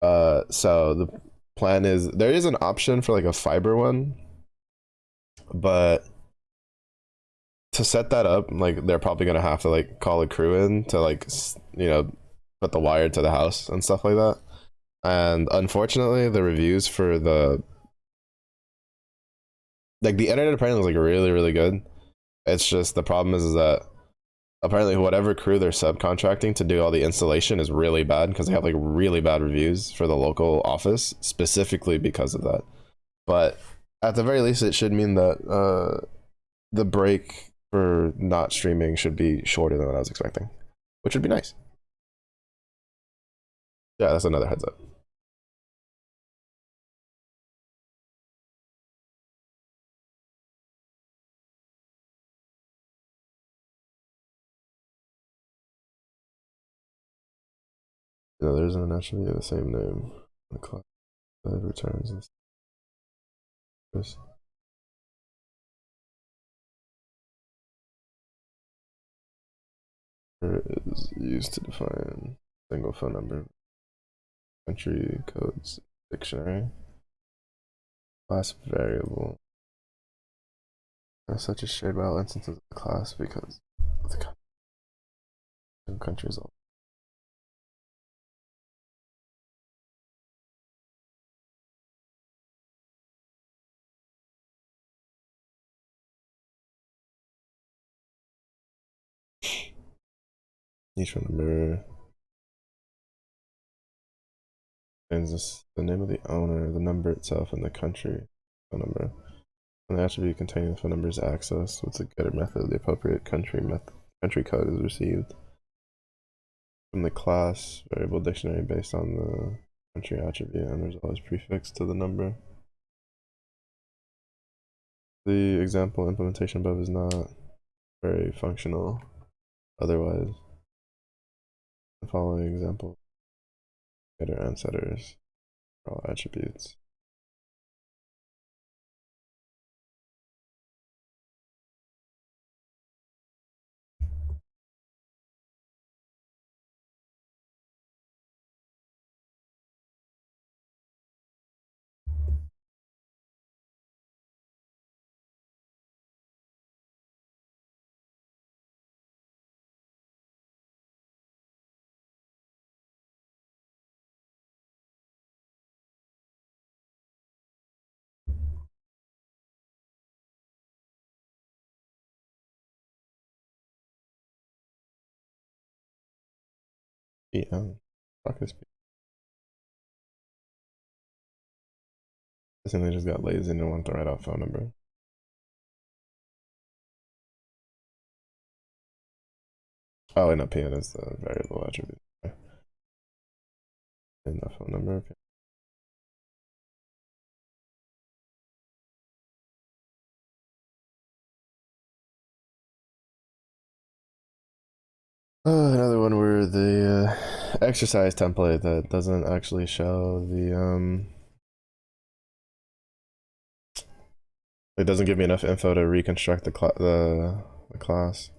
So the plan is there is an option for like a fiber one, but to set that up, like they're probably gonna have to like call a crew in to like put the wire to the house and stuff like that. And unfortunately, the reviews for the internet apparently is like really really good. It's just the problem is that apparently whatever crew they're subcontracting to do all the installation is really bad because they have like really bad reviews for the local office specifically because of that. But at the very least, it should mean that the break for not streaming should be shorter than what I was expecting, which would be nice. Yeah, that's another heads up. No, there isn't actually the same name. The class that returns this. Is used to define single phone number, country codes, dictionary, class variable. There's such a shared by all instances of the class because the country is all. Each phone number contains the name of the owner, the number itself, and the country phone number. And the attribute containing the phone number is accessed with the getter method. The appropriate country code is received from the class variable dictionary based on the country attribute, and there's always prefix to the number. The example implementation above is not very functional. Otherwise, the following example getter and setters are all attributes. Yeah, fuck this. I think they just got lazy and didn't want to write out phone number. Oh, and a PN is the variable attribute. And the phone number. Okay. Another one where the exercise template that doesn't actually show the it doesn't give me enough info to reconstruct the class.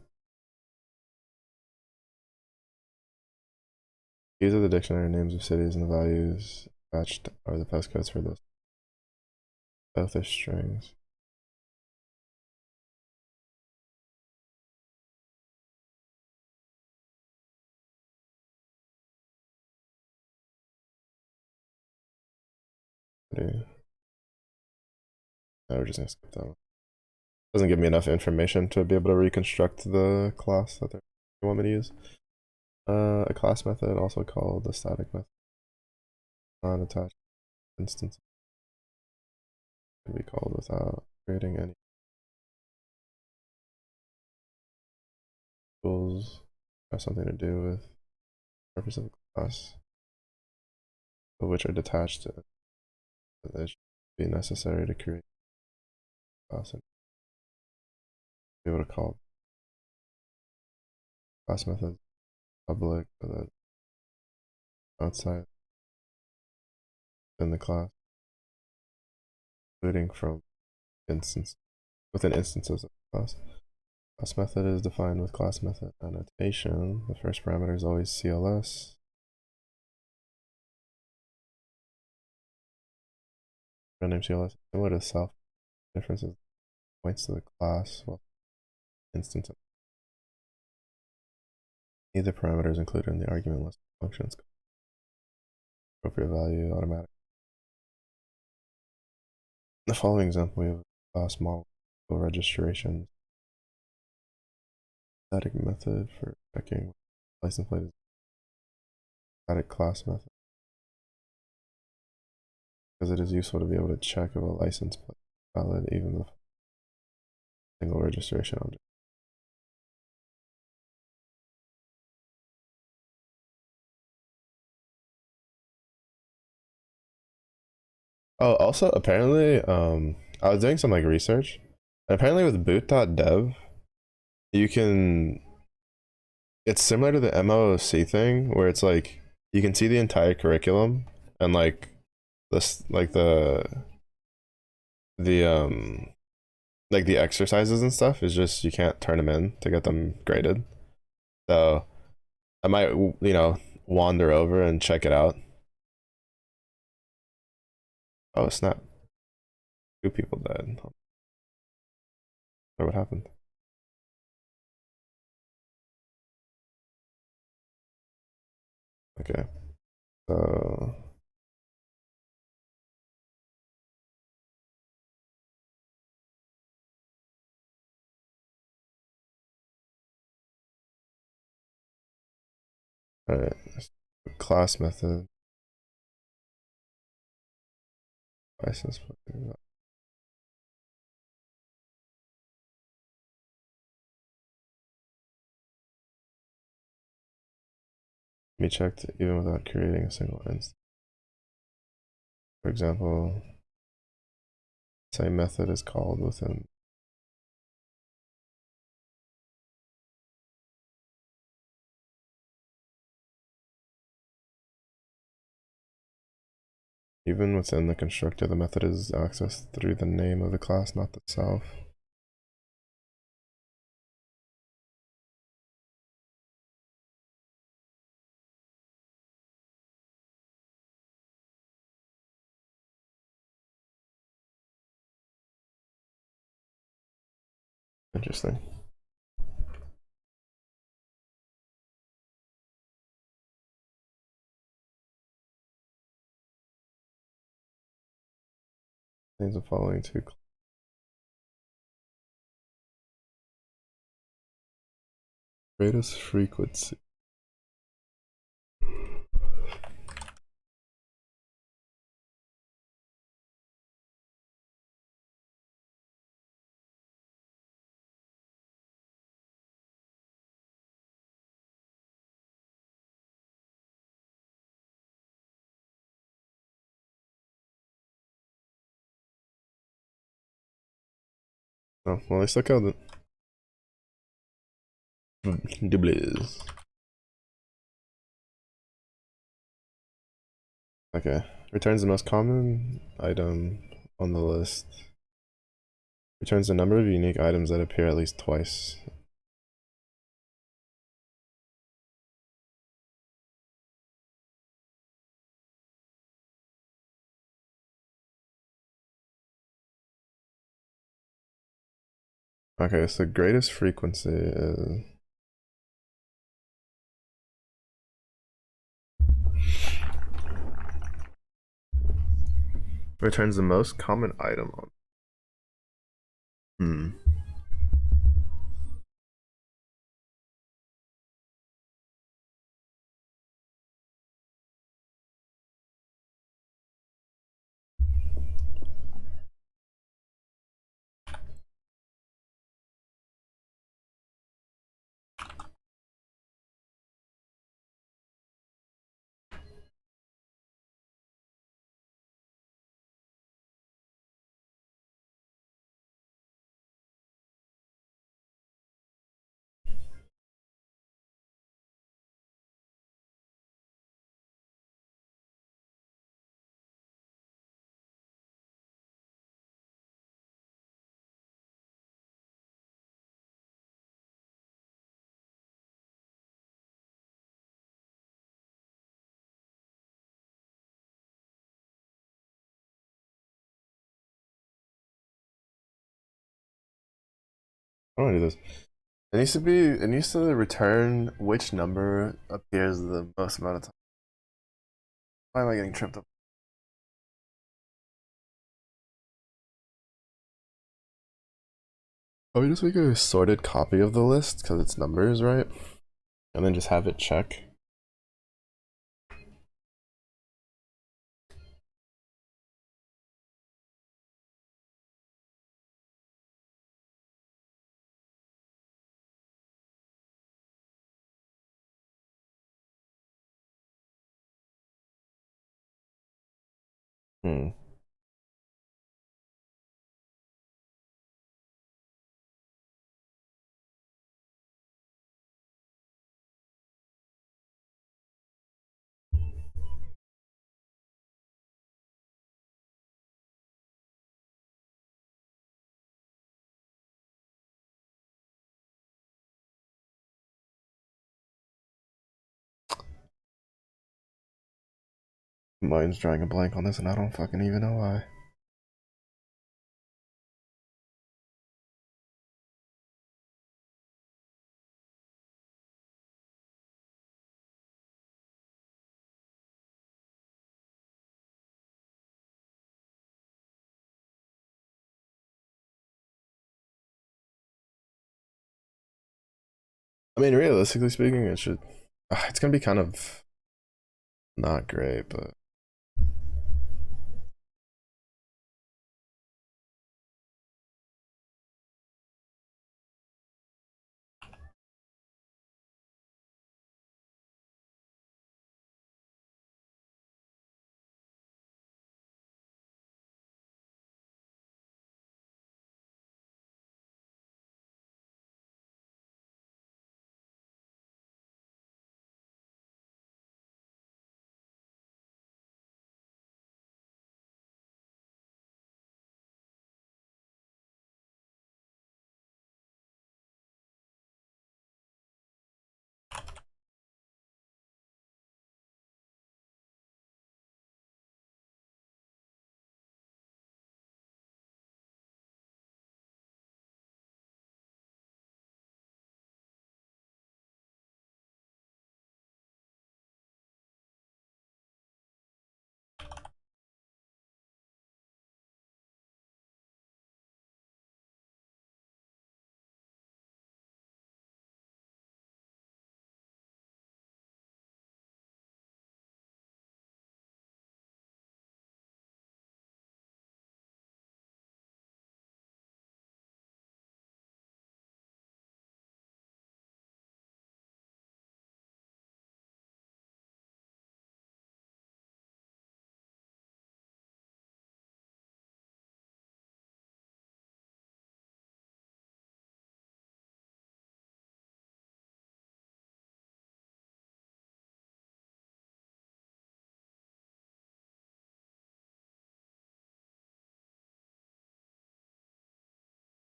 These are the dictionary names of cities and the values attached are the passcodes for those. Both are strings. Now we're just gonna skip that one. Doesn't give me enough information to be able to reconstruct the class that they want me to use. A class method, also called the static method, non-attached instance, can be called without creating any tools. Have something to do with the purpose of the class, but which are detached. It should be necessary to create a class and be able to call class methods public, and then outside in the class, including from instance within instances of the class. Class method is defined with class method annotation. The first parameter is always CLS. Name CLS similar to self. Differences points to the class. Well, instance. Neither parameter is included in the argument list of functions. Appropriate value automatic. In the following example, we have a class model registration. Static method for checking license plate is static class method, because it is useful to be able to check if a license plate is valid even with single registration object. Oh, also apparently, I was doing some like research, and apparently with boot.dev, you can. It's similar to the MOOC thing, where it's like you can see the entire curriculum and like this, like the like the exercises and stuff is just you can't turn them in to get them graded. So I might wander over and check it out. Oh snap! Two people died. I wonder what happened. Okay, so all right, class method license. Let me check even without creating a single instance. For example, same method is called within. Even within the constructor, the method is accessed through the name of the class, not the self. Interesting. Names the following two. Greatest frequency. Oh, well, I still killed it. Doubles. Okay. Returns the most common item on the list. Returns the number of unique items that appear at least twice. Okay, so greatest frequency is returns the most common item on. Hmm. I don't want to do this. It needs to be. It needs to return which number appears the most amount of time. Why am I getting tripped up? Oh, we just make a sorted copy of the list because it's numbers, right? And then just have it check. Hmm. Mine's drawing a blank on this, and I don't fucking even know why. I mean, realistically speaking, it should. It's gonna be kind of not great, but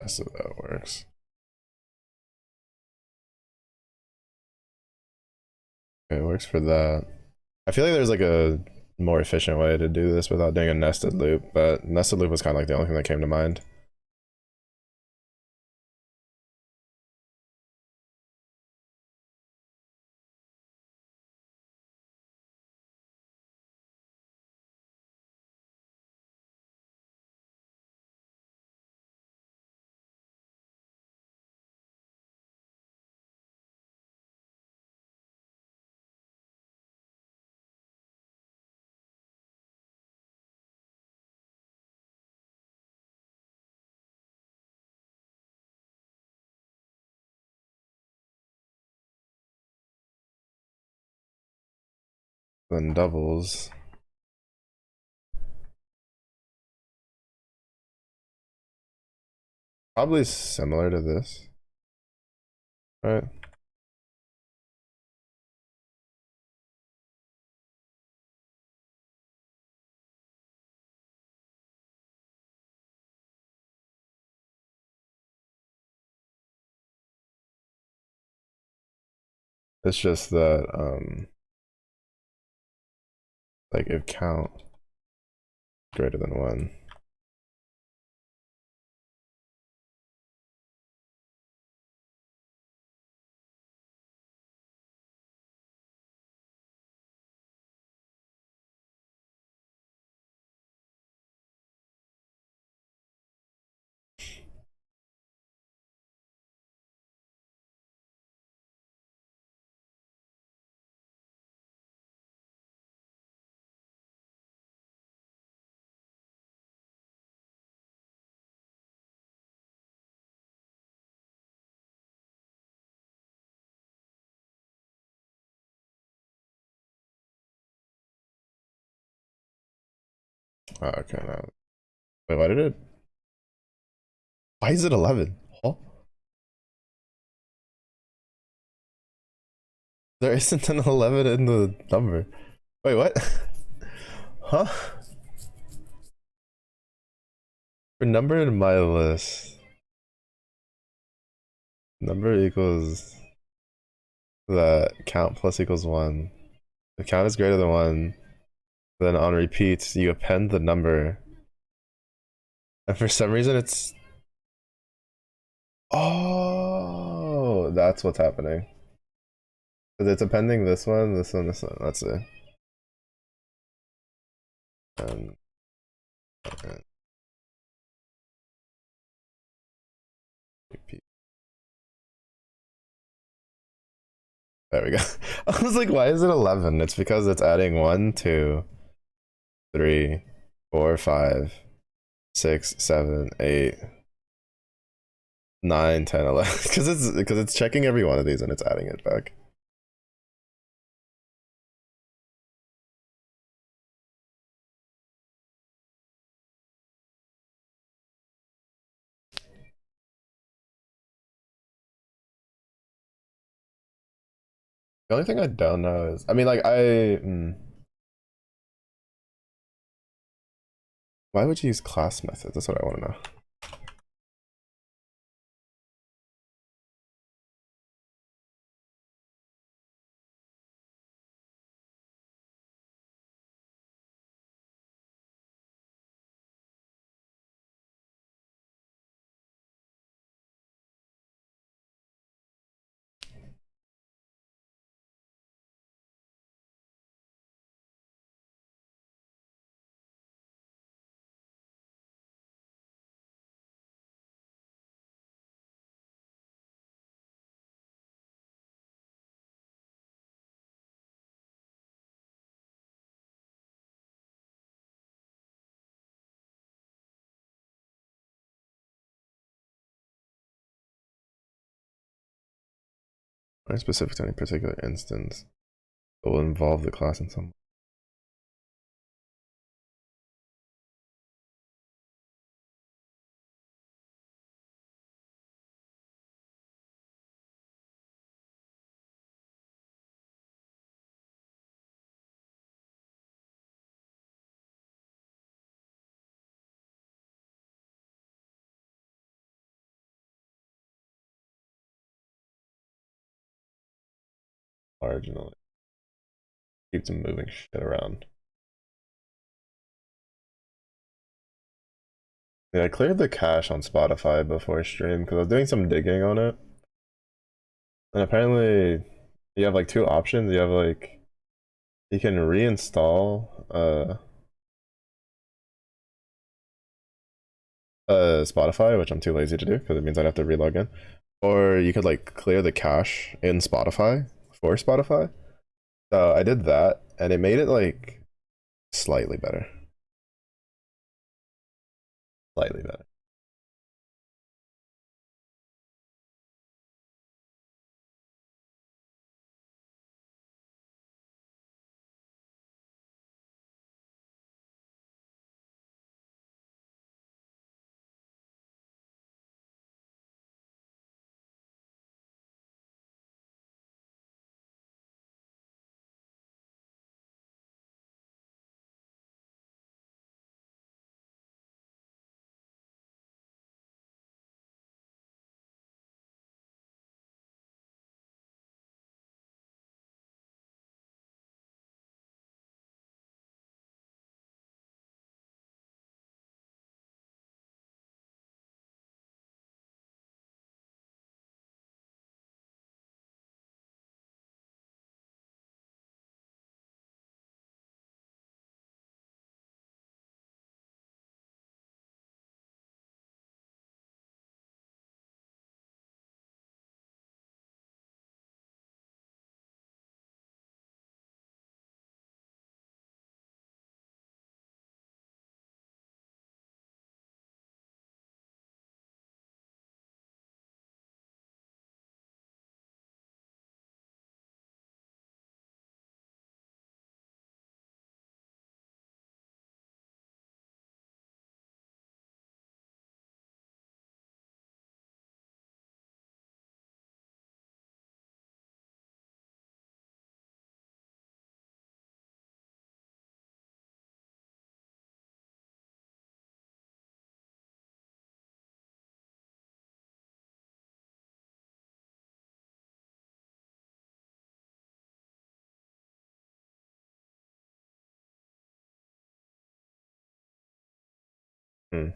that's how that works. Okay, it works for that. I feel like there's like a more efficient way to do this without doing a nested loop, but nested loop was kind of like the only thing that came to mind. then doubles. Probably similar to this, right? It's just that like if count greater than 1. Oh, okay, now. Wait, why did it? Why is it 11? Huh? There isn't an 11 in the number. Wait, what? Huh? For number in my list, number equals that count plus equals 1. If count is greater than 1, then on repeats, you append the number. And for some reason, it's. Oh, that's what's happening. Because it's appending this one, this one, this one. That's it. And, and repeat. There we go. I was like, why is it 11? It's because it's adding 1, 2, 3, 4, 5, 6, 7, 8, 9, 10, 11. Because it's checking every one of these and it's adding it back. The only thing I don't know is, I mean, like why would you use class methods? That's what I want to know. Not specific to any particular instance, but will involve the class in some. Marginally. Keeps them moving shit around. Yeah, I cleared the cache on Spotify before stream because I was doing some digging on it. And apparently you have like two options. You have like you can reinstall Spotify, which I'm too lazy to do because it means I'd have to relog in. Or you could like clear the cache in Spotify for Spotify. So I did that and it made it like slightly better. Slightly better. Hmm.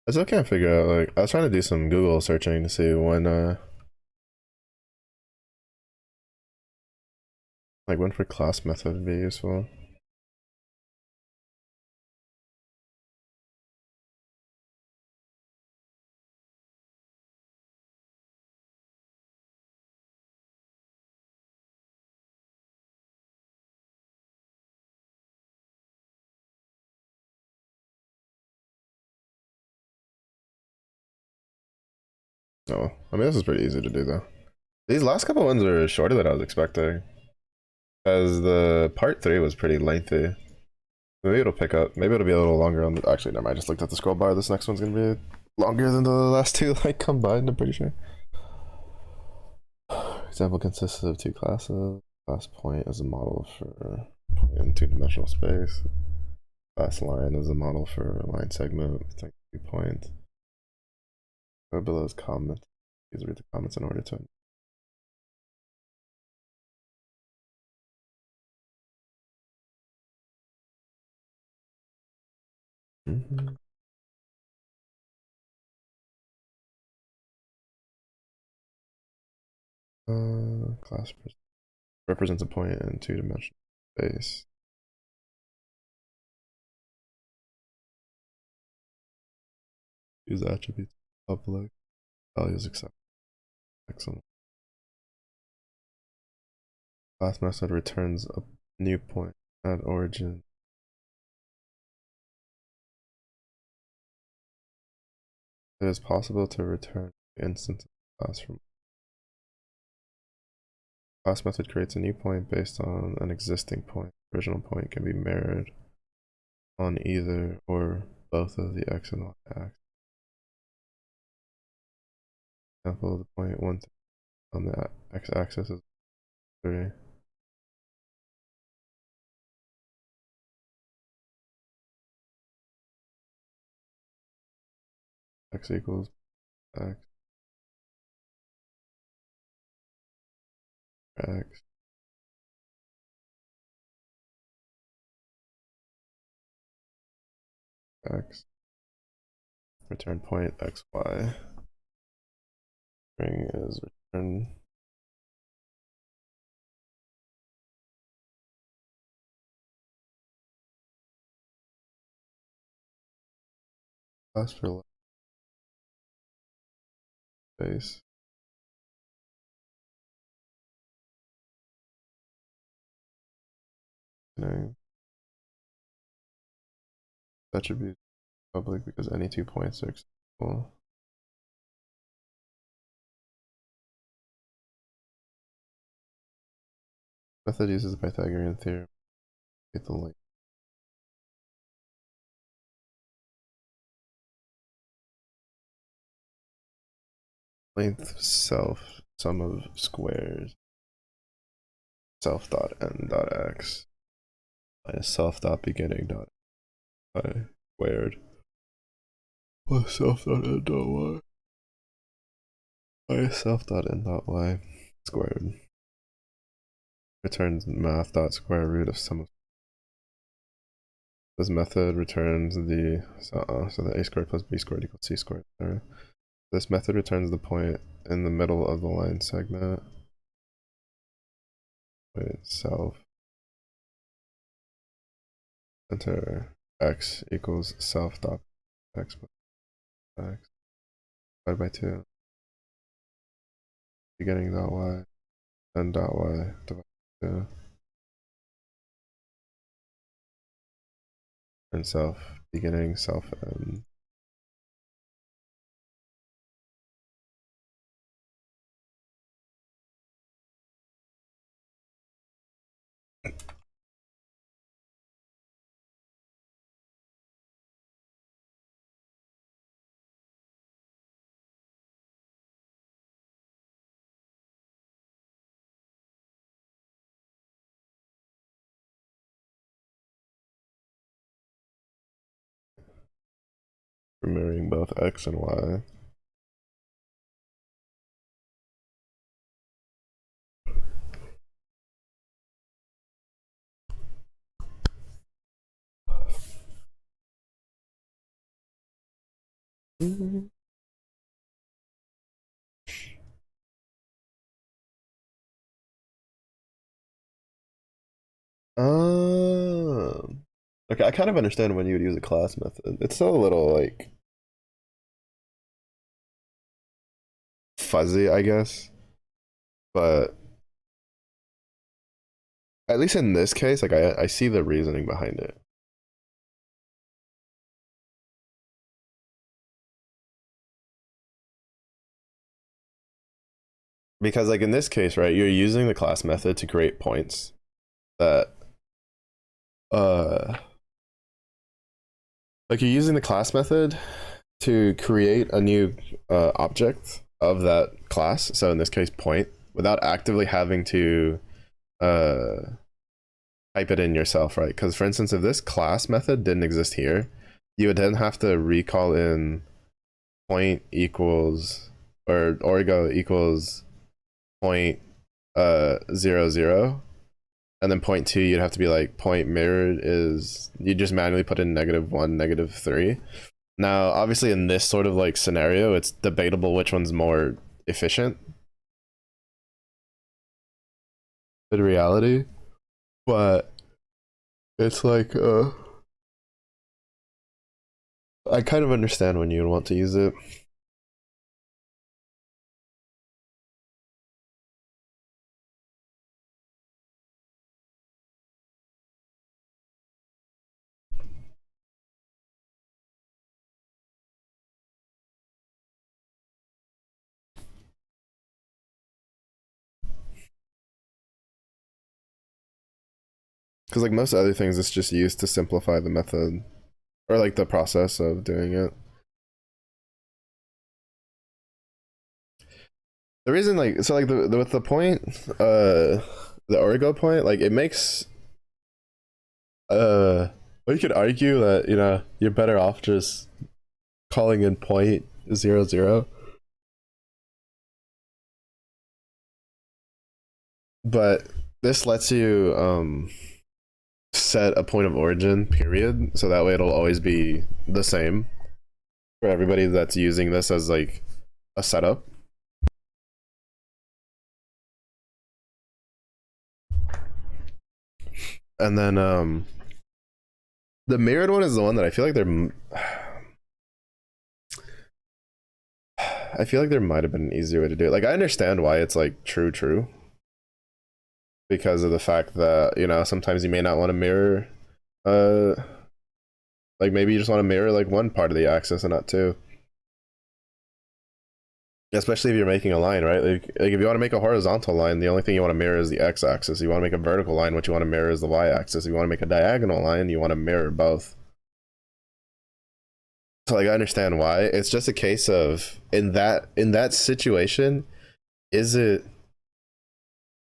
I still can't figure out, like, I was trying to do some Google searching to see when, like, when for class method would be useful. No, I mean, this is pretty easy to do, though. These last couple ones are shorter than I was expecting. As the part 3 was pretty lengthy. Maybe it'll pick up. Maybe it'll be a little longer on the. Actually, never mind. I just looked at the scroll bar. This next one's gonna be longer than the last two, like, combined, I'm pretty sure. Example consists of two classes. Class point is a model for point in two-dimensional space. Class line is a model for a line segment with like 2 points. Go below is comment. Please read the comments in order to. Class represents a point in two-dimensional space. Use attributes public values accept. Excellent. Class method returns a new point at origin. It is possible to return instance of class from class method creates a new point based on an existing point. The original point can be mirrored on either or both of the x and y axes. Example, the point 1 on the x-axis is 3. X equals x, x, x. Return point xy. String is return. Class for space. That should be public because any 2 points are acceptable. Method uses the Pythagorean theorem. Get the length. Length self sum of squares self dot n dot x minus self dot beginning dot y squared plus self dot n dot y minus self dot n dot y squared returns math dot square root of sum of. This method returns the so the a squared plus b squared equals c squared. This method returns the point in the middle of the line segment. Wait, self. Enter x equals self dot x plus x divided by 2. Beginning dot y and dot y divided by 2. And self beginning self n. Mirroring both x and y. Okay, I kind of understand when you would use a class method. It's still a little like fuzzy, I guess, but at least in this case, like I see the reasoning behind it. Because like in this case, right, you're using the class method to create points that uh like you're using the class method to create a new object of that class. So in this case, point, without actively having to uh type it in yourself, right? Because for instance, if this class method didn't exist here, you would then have to recall in point equals or origo equals point 00, and then point two you'd have to be like point mirrored is, you just manually put in -1 -3. Now obviously in this sort of like scenario it's debatable which one's more efficient in reality, but it's like I kind of understand when you want to use it. Because like most other things, it's just used to simplify the method or like the process of doing it. The reason, like, so like with the point, the origo point, like it makes, well, you could argue that you're better off just calling in point 00, but this lets you set a point of origin period, so that way it'll always be the same for everybody that's using this as like a setup. And then the mirrored one is the one that I feel like I feel like there might have been an easier way to do it. Like I understand why it's like true because of the fact that sometimes you may not want to mirror uh like maybe you just want to mirror like one part of the axis and not two, especially if you're making a line, right? Like if you want to make a horizontal line, the only thing you want to mirror is the x-axis. You want to make a vertical line, what you want to mirror is the y-axis. If you want to make a diagonal line, you want to mirror both. So like I understand why. It's just a case of in that situation, is it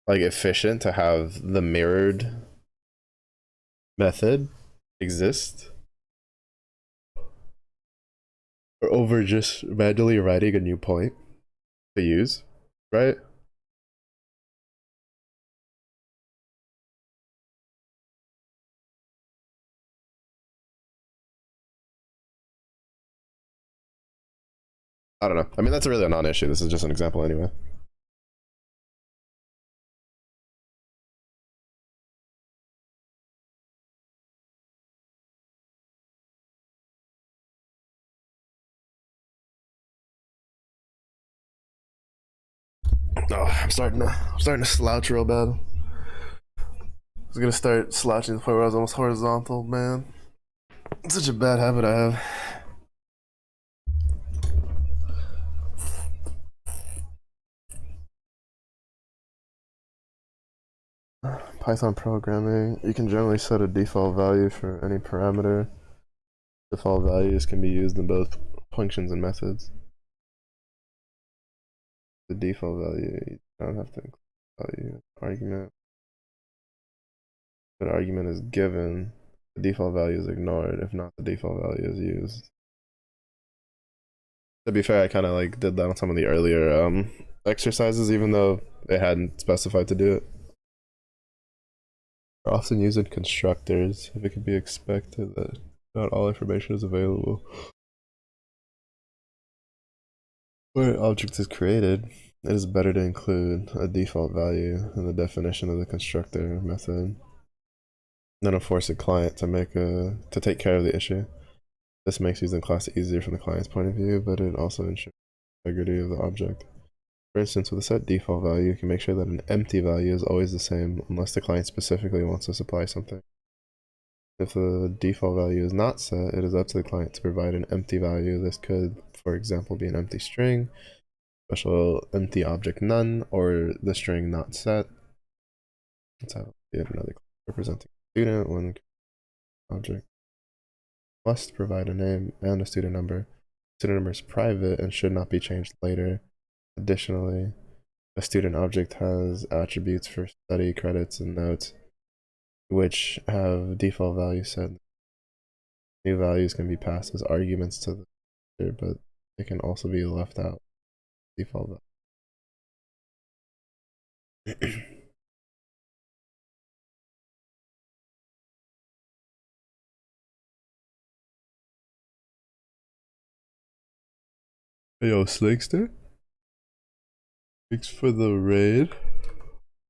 like efficient to have the mirrored method exist or over just manually writing a new point to use, right? I don't know. I mean, that's really a non-issue. This is just an example anyway. Oh, I'm starting to slouch real bad. I was gonna start slouching to the point where I was almost horizontal, man. It's such a bad habit I have. Python programming, you can generally set a default value for any parameter. Default values can be used in both functions and methods. The default value, you don't have to include value argument. If an argument is given, the default value is ignored. If not, the default value is used. To be fair, I kind of like did that on some of the earlier exercises, even though they hadn't specified to do it. Are often used in constructors if it can be expected that not all information is available. When an object is created, it is better to include a default value in the definition of the constructor method than to force a client to take care of the issue. This makes using class easier from the client's point of view, but it also ensures the integrity of the object. For instance, with a set default value, you can make sure that an empty value is always the same unless the client specifically wants to supply something. If the default value is not set, it is up to the client to provide an empty value. This could, for example, be an empty string, special empty object none, or the string not set. Let's have another representing student. One object must provide a name and a student number. Student number is private and should not be changed later. Additionally, a student object has attributes for study credits and notes, which have default values set. New values can be passed as arguments to the user, but they can also be left out. Default value. Yo, Slinkster? Thanks for the raid.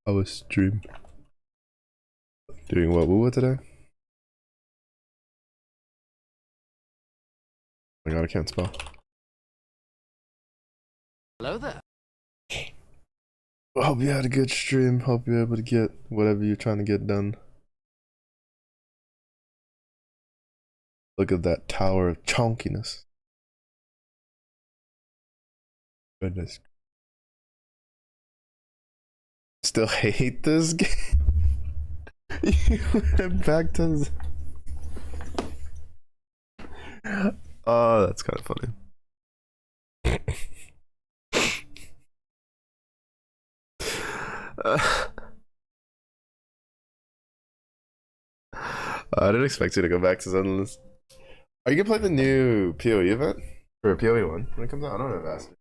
I was stream. Doing what woo today? Oh my god, I can't spell. Hello there. Hope you had a good stream. Hope you're able to get whatever you're trying to get done. Look at that tower of chonkiness. Goodness. Still hate this game? You went back to... Oh, that's kind of funny. I didn't expect you to go back to Zenless. Are you gonna play the new PoE event? Or PoE 1 when it comes out? I don't know if I asked you.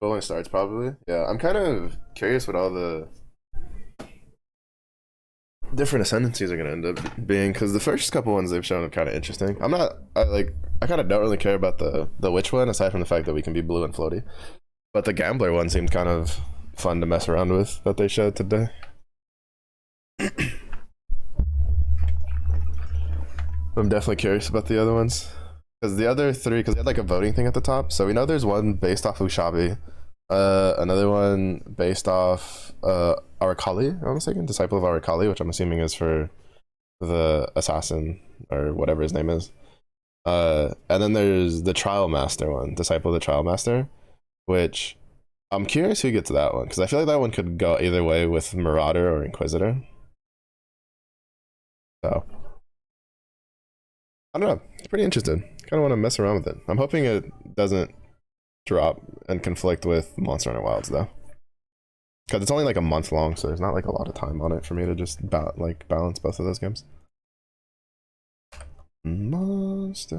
But when it starts, probably. Yeah, I'm kind of curious what all the different ascendancies are gonna end up being, because the first couple ones they've shown are kind of interesting. I kind of don't really care about the witch one, aside from the fact that we can be blue and floaty. But the gambler one seemed kind of fun to mess around with that they showed today. I'm definitely curious about the other ones, because the other three, because they had like a voting thing at the top. So we know there's one based off Ushabi, another one based off Arakali, I'm mistaken, disciple of Arakali, which I'm assuming is for the assassin or whatever his name is. And then there's the trial master one, disciple of the trial master, which I'm curious who gets that one, because I feel like that one could go either way with Marauder or Inquisitor. So I don't know. It's pretty interesting. Kind of want to mess around with it. I'm hoping it doesn't drop and conflict with Monster Hunter Wilds though, because it's only like a month long, so there's not like a lot of time on it for me to just balance both of those games. Monster.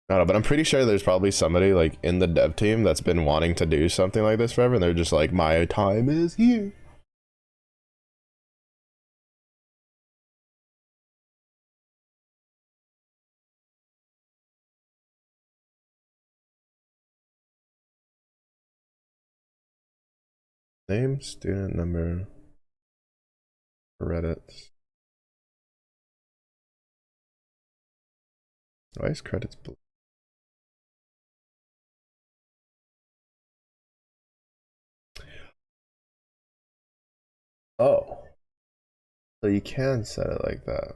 I don't know, but I'm pretty sure there's probably somebody like in the dev team that's been wanting to do something like this forever, and they're just like, my time is here. Name, student number, Reddit. Why is credits blue? Oh, so you can set it like that.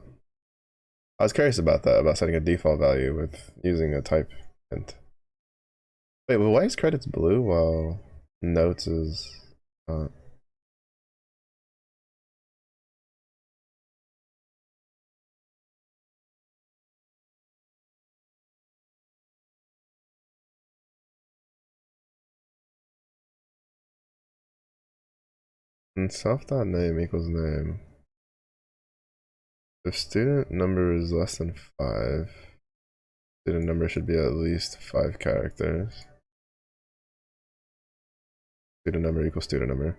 I was curious about that, about setting a default value with using a type hint. Wait, well, why is credits blue while notes is not? And self.name equals name. If student number is less than 5, student number should be at least 5 characters. Student number equals student number.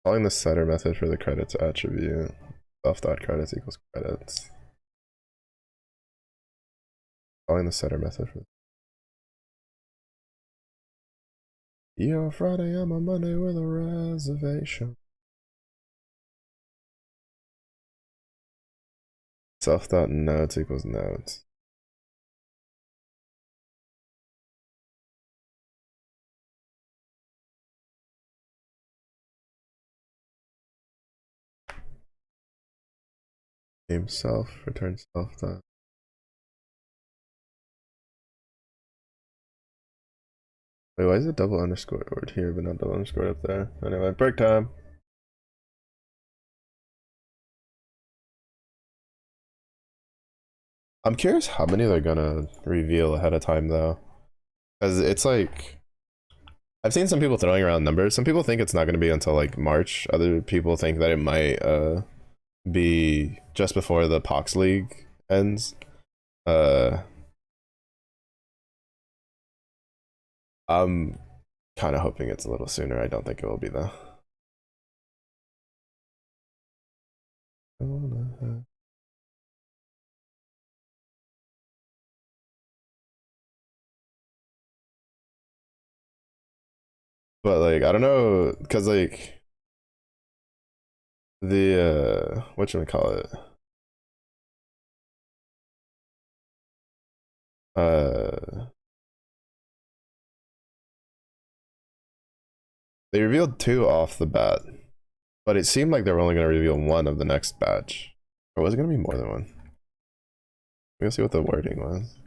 Calling the setter method for the credits attribute. Self.credits equals credits. Calling the setter method for. You're Friday, I'm on Monday with a reservation. Self.notes equals notes. Name self, return self dot. Wait, why is it double underscored here but not double underscored up there? Anyway, break time. I'm curious how many they're gonna reveal ahead of time though. Because it's like, I've seen some people throwing around numbers. Some people think it's not gonna be until like March. Other people think that it might be just before the POX League ends. I'm kind of hoping it's a little sooner. I don't think it will be though. But like, I don't know, cause like the what should we call it? They revealed 2 off the bat, but it seemed like they were only gonna reveal 1 of the next batch. Or was it gonna be more than 1? We'll see what the wording was.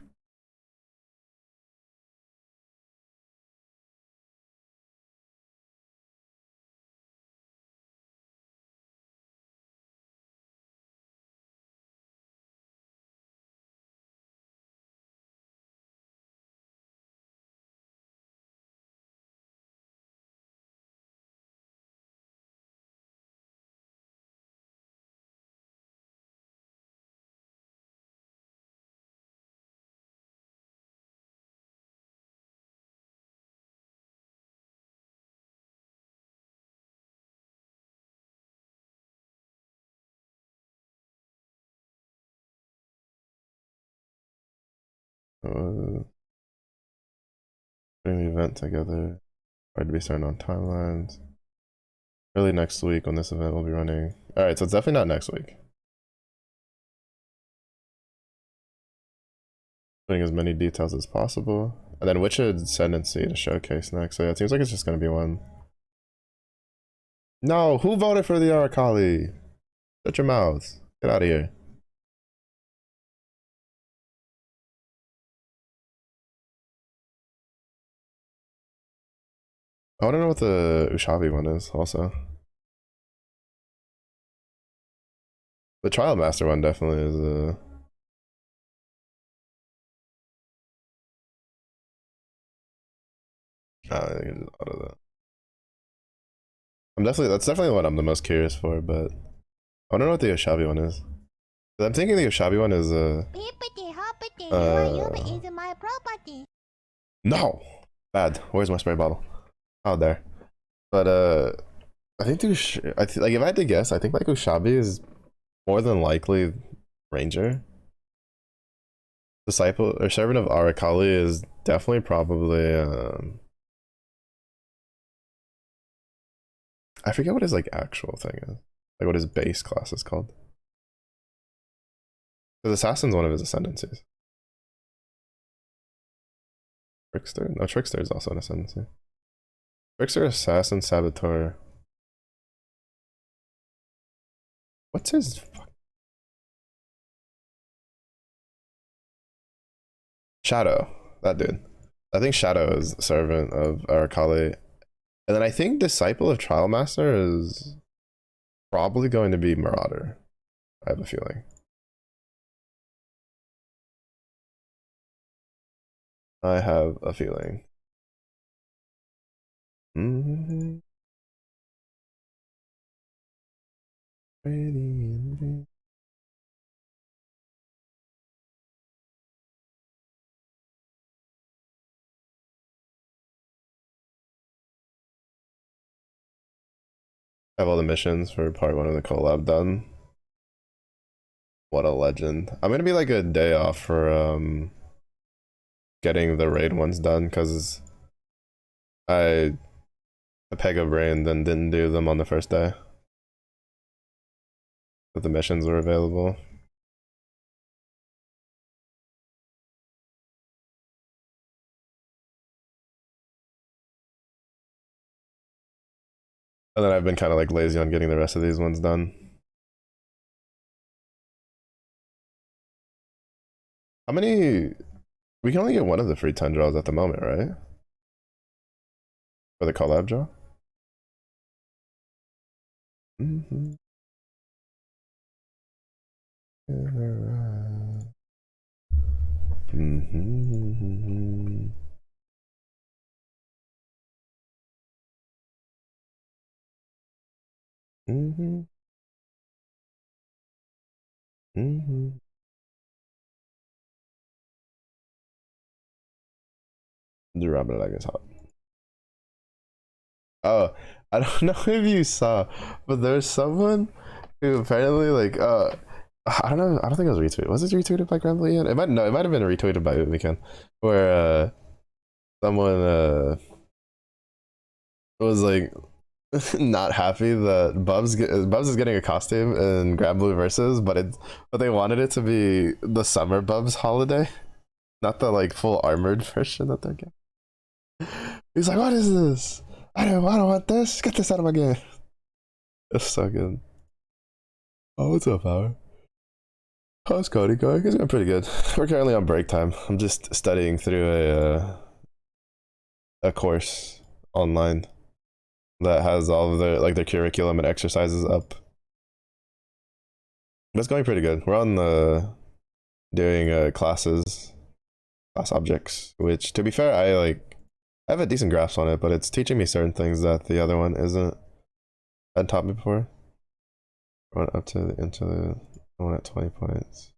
Putting the event together. Hard to be certain on timelines. Early next week when this event will be running. Alright, so it's definitely not next week. Putting as many details as possible. And then which ascendancy to showcase next? So yeah, it seems like it's just gonna be 1. No, who voted for the Arakali? Shut your mouths. Get out of here. I wanna know what the Ushabi one is also. The Trial Master one definitely is I think it's out of that. That's definitely what I'm the most curious for, but I don't know what the Ushabi one is. I'm thinking the Ushabi one is is my property. No! Bad. Where's my spray bottle? Out there. But I think like if I had to guess, I think like Ushabi is more than likely Ranger. Disciple or servant of Arakali is definitely probably I forget what his like actual thing is. Like what his base class is called. Because Assassin's one of his ascendancies. Trickster? No, Trickster is also an ascendancy. Trickster, Assassin, Saboteur. What's his Shadow? That dude. I think Shadow is servant of Arakali. And then I think Disciple of Trial Master is probably going to be Marauder. I have a feeling. I have a feeling. Mm-hmm. I have all the missions for part one of the collab done. What a legend. I'm gonna be like a day off for getting the raid ones done because I peg a brain then didn't do them on the first day. But the missions were available. And then I've been kind of like lazy on getting the rest of these ones done. How many? We can only get one of the free 10 draws at the moment, right? For the collab draw? Mm-hmm. Mm-hmm. Mm-hmm. Mm-hmm. The rabbit leg is hot. Oh, I don't know if you saw, but there's someone who apparently like I don't know, I don't think it was retweeted. Was it retweeted by Grambly yet? It might no, it might have been retweeted by Weekend, where someone was like not happy that Bubs is getting a costume in Granblue versus, but they wanted it to be the summer Bubs holiday, not the like full armored version that they're getting. He's like, what is this? I don't want this. Get this out of my game. It's so good. Oh, what's up, Howard? How's Cody going? He's going pretty good. We're currently on break time. I'm just studying through a course online that has all of their curriculum and exercises up. But it's going pretty good. We're on the doing class objects, which to be fair, I have a decent grasp on it, but it's teaching me certain things that the other one isn't had taught me before. I went up to the interlude. I went at 20 points.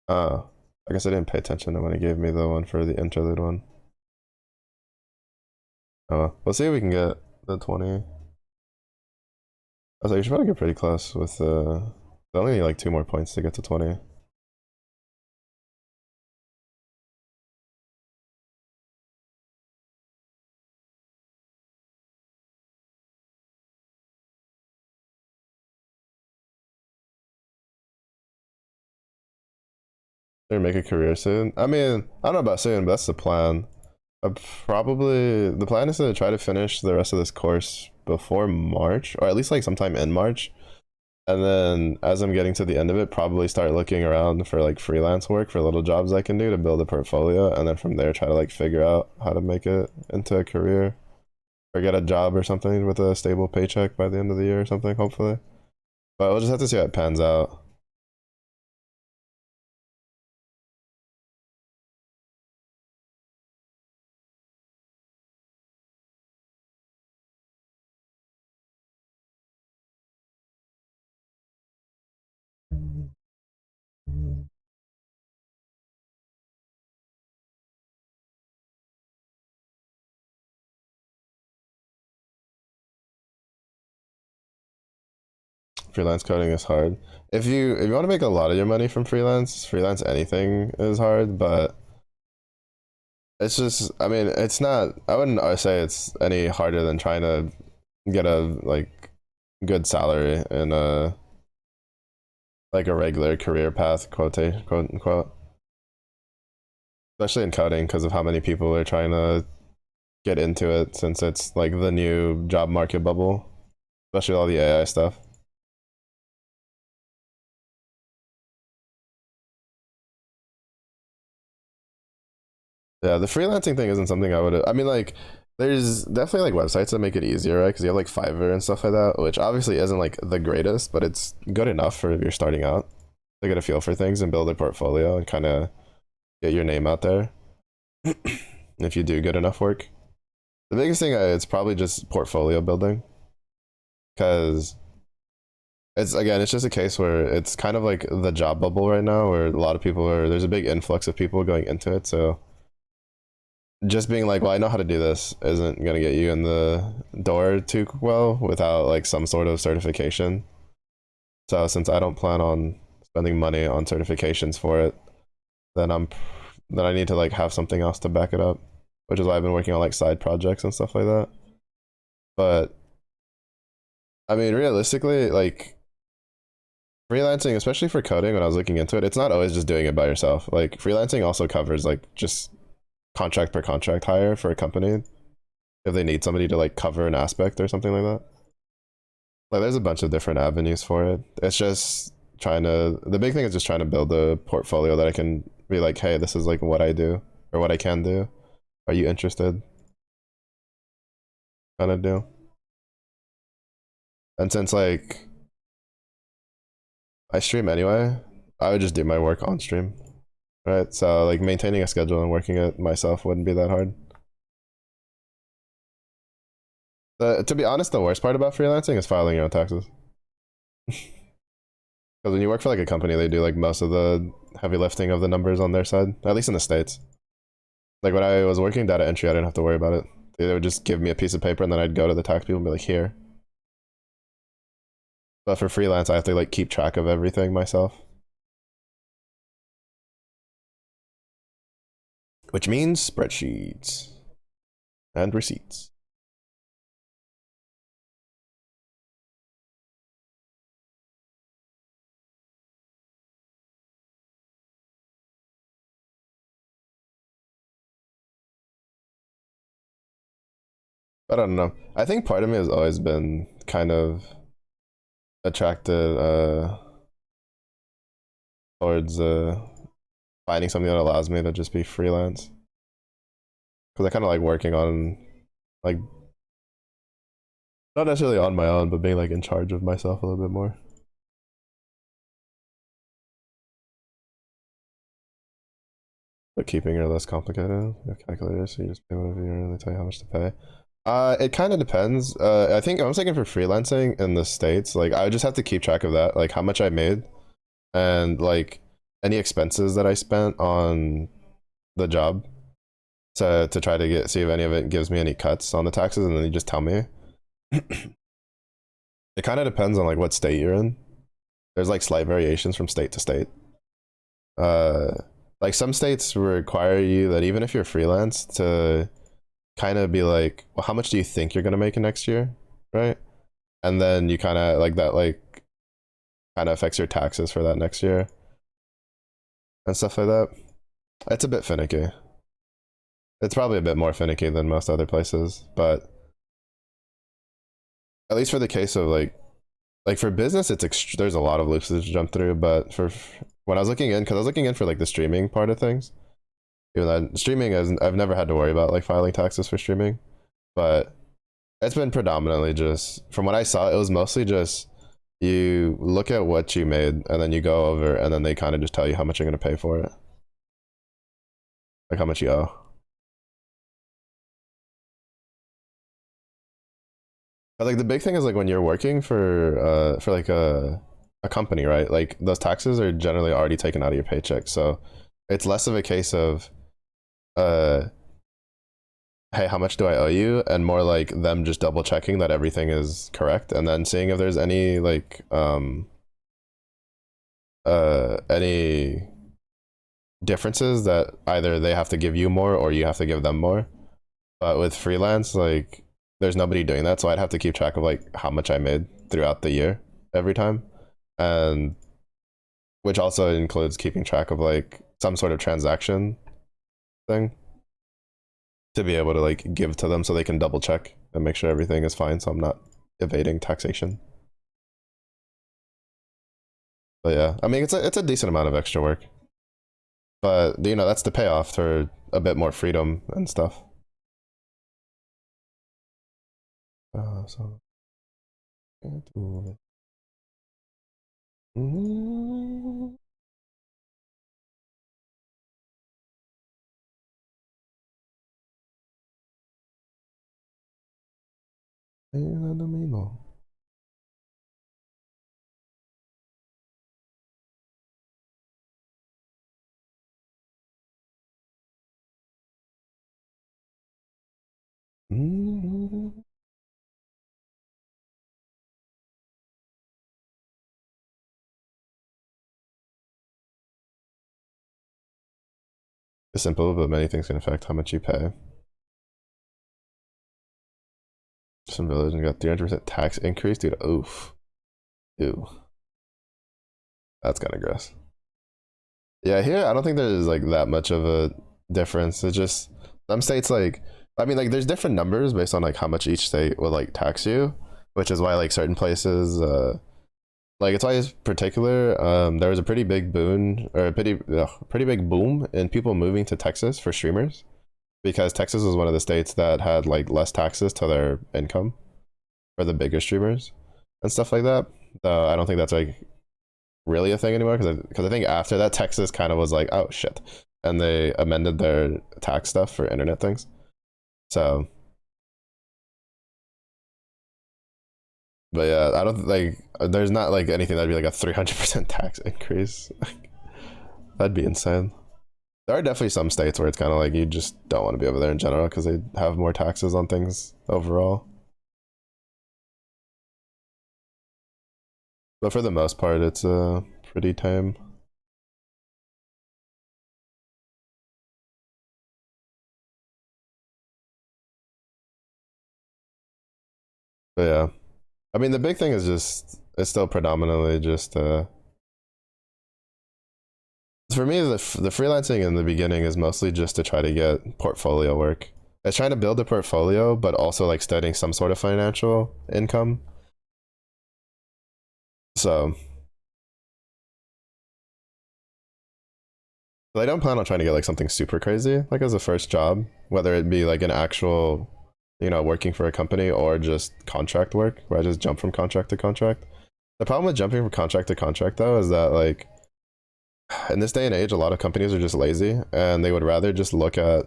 Oh, I guess I didn't pay attention to when he gave me the one for the interlude one. Oh, well. We'll see if we can get the 20. I was like, you should probably get pretty close with I only need like 2 more points to get to 20. Or make a career soon. I mean, I don't know about soon, but that's the plan. Probably the plan is to try to finish the rest of this course before March, or at least like sometime in March. And then as I'm getting to the end of it, probably start looking around for like freelance work for little jobs I can do to build a portfolio. And then from there, try to like figure out how to make it into a career or get a job or something with a stable paycheck by the end of the year or something, hopefully. But we'll just have to see how it pans out. Freelance coding is hard. If you want to make a lot of your money from freelance anything is hard, but it's just I mean, it's not I wouldn't say it's any harder than trying to get a like good salary in a like a regular career path, quote unquote. Especially in coding because of how many people are trying to get into it since it's like the new job market bubble, especially all the AI stuff. Yeah, the freelancing thing isn't something I would. I mean, like, there's definitely like websites that make it easier, right? Because you have like Fiverr and stuff like that, which obviously isn't like the greatest, but it's good enough for if you're starting out to get a feel for things and build a portfolio and kind of get your name out there. If you do good enough work, the biggest thing it's probably just portfolio building, because it's just a case where it's kind of like the job bubble right now, where a lot of people are there's a big influx of people going into it, so just being like, well, I know how to do this isn't gonna get you in the door too well without like some sort of certification. So since I don't plan on spending money on certifications for it, then then I need to like have something else to back it up, which is why I've been working on like side projects and stuff like that. But I mean, realistically, like freelancing, especially for coding, when I was looking into it, it's not always just doing it by yourself. Like freelancing also covers like just contract per contract hire for a company if they need somebody to like cover an aspect or something like that. Like there's a bunch of different avenues for it. It's just trying to the big thing is just trying to build a portfolio that I can be like, hey, this is like what I do or what I can do. Are you interested? Kind of deal. And since like I stream anyway, I would just do my work on stream. Right? So like maintaining a schedule and working it myself wouldn't be that hard. To be honest, the worst part about freelancing is filing your own taxes. Because when you work for like a company, they do like most of the heavy lifting of the numbers on their side, at least in the States. Like when I was working data entry, I didn't have to worry about it. They would just give me a piece of paper and then I'd go to the tax people and be like, here. But for freelance, I have to like keep track of everything myself. Which means spreadsheets and receipts. But I don't know. I think part of me has always been kind of attracted towards finding something that allows me to just be freelance. Because I kind of like working on like not necessarily on my own, but being like in charge of myself a little bit more. But keeping it less complicated. You have calculators, so you just pay whatever you earn and they tell you how much to pay. It kind of depends. I think I'm thinking for freelancing in the States, like I would just have to keep track of that, like how much I made and like any expenses that I spent on the job to try to get see if any of it gives me any cuts on the taxes, and then you just tell me. It kind of depends on like what state you're in. There's like slight variations from state to state. Uh, like some states require you that even if you're freelance to kind of be like, well, how much do you think you're gonna make in next year, right? And then you kind of like that, like kind of affects your taxes for that next year and stuff like that. It's a bit finicky. It's probably a bit more finicky than most other places, but at least for the case of like for business, there's a lot of loops to jump through. But for when I was looking in, because I was looking in for like the streaming part of things, even though streaming is I've never had to worry about like filing taxes for streaming, but it's been predominantly just from what I saw, it was mostly just you look at what you made and then you go over and then they kind of just tell you how much you're going to pay for it, like how much you owe. But like the big thing is like when you're working for like a company, right? Like those taxes are generally already taken out of your paycheck. So it's less of a case of uh hey, how much do I owe you? And more like them just double checking that everything is correct and then seeing if there's any like any differences that either they have to give you more or you have to give them more. But with freelance, like there's nobody doing that, so I'd have to keep track of like how much I made throughout the year every time, and which also includes keeping track of like some sort of transaction thing to be able to like give to them so they can double check and make sure everything is fine, so I'm not evading taxation. But yeah, I mean it's a decent amount of extra work, but you know that's the payoff for a bit more freedom and stuff. So. It's simple, but many things can affect how much you pay. Some village and got 300% tax increase, dude. Oof. Ew. That's kind of gross. Yeah, here I don't think there's like that much of a difference. It's just some states like I mean like there's different numbers based on like how much each state will like tax you, which is why like certain places like it's always particular. There was a pretty big boon or a pretty big boom in people moving to Texas for streamers because Texas was one of the states that had like less taxes to their income for the bigger streamers and stuff like that. Though I don't think that's like really a thing anymore because I think after that Texas kind of was like oh shit, and they amended their tax stuff for internet things. So, but yeah, I don't like there's not like anything that'd be like a 300% tax increase. That'd be insane. There are definitely some states where it's kind of like you just don't want to be over there in general because they have more taxes on things overall. But for the most part, it's pretty tame. But yeah, I mean the big thing is just it's still predominantly just for me the freelancing in the beginning is mostly just to try to get portfolio work. It's trying to build a portfolio, but also like studying some sort of financial income. So I don't plan on trying to get like something super crazy, like as a first job, whether it be like an actual, working for a company or just contract work, where I just jump from contract to contract. The problem with jumping from contract to contract though is that like in this day and age, a lot of companies are just lazy and they would rather just look at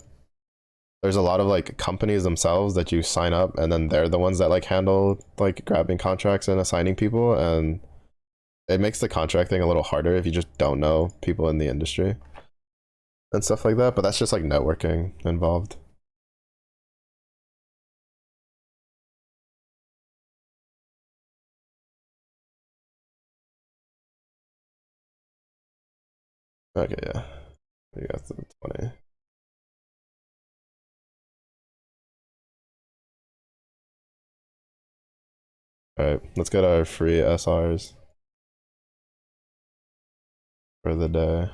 there's a lot of like companies themselves that you sign up and then they're the ones that like handle like grabbing contracts and assigning people, and it makes the contract thing a little harder if you just don't know people in the industry and stuff like that. But that's just like networking involved. Okay, yeah. We got the 20. Alright, let's get our free SRs for the day.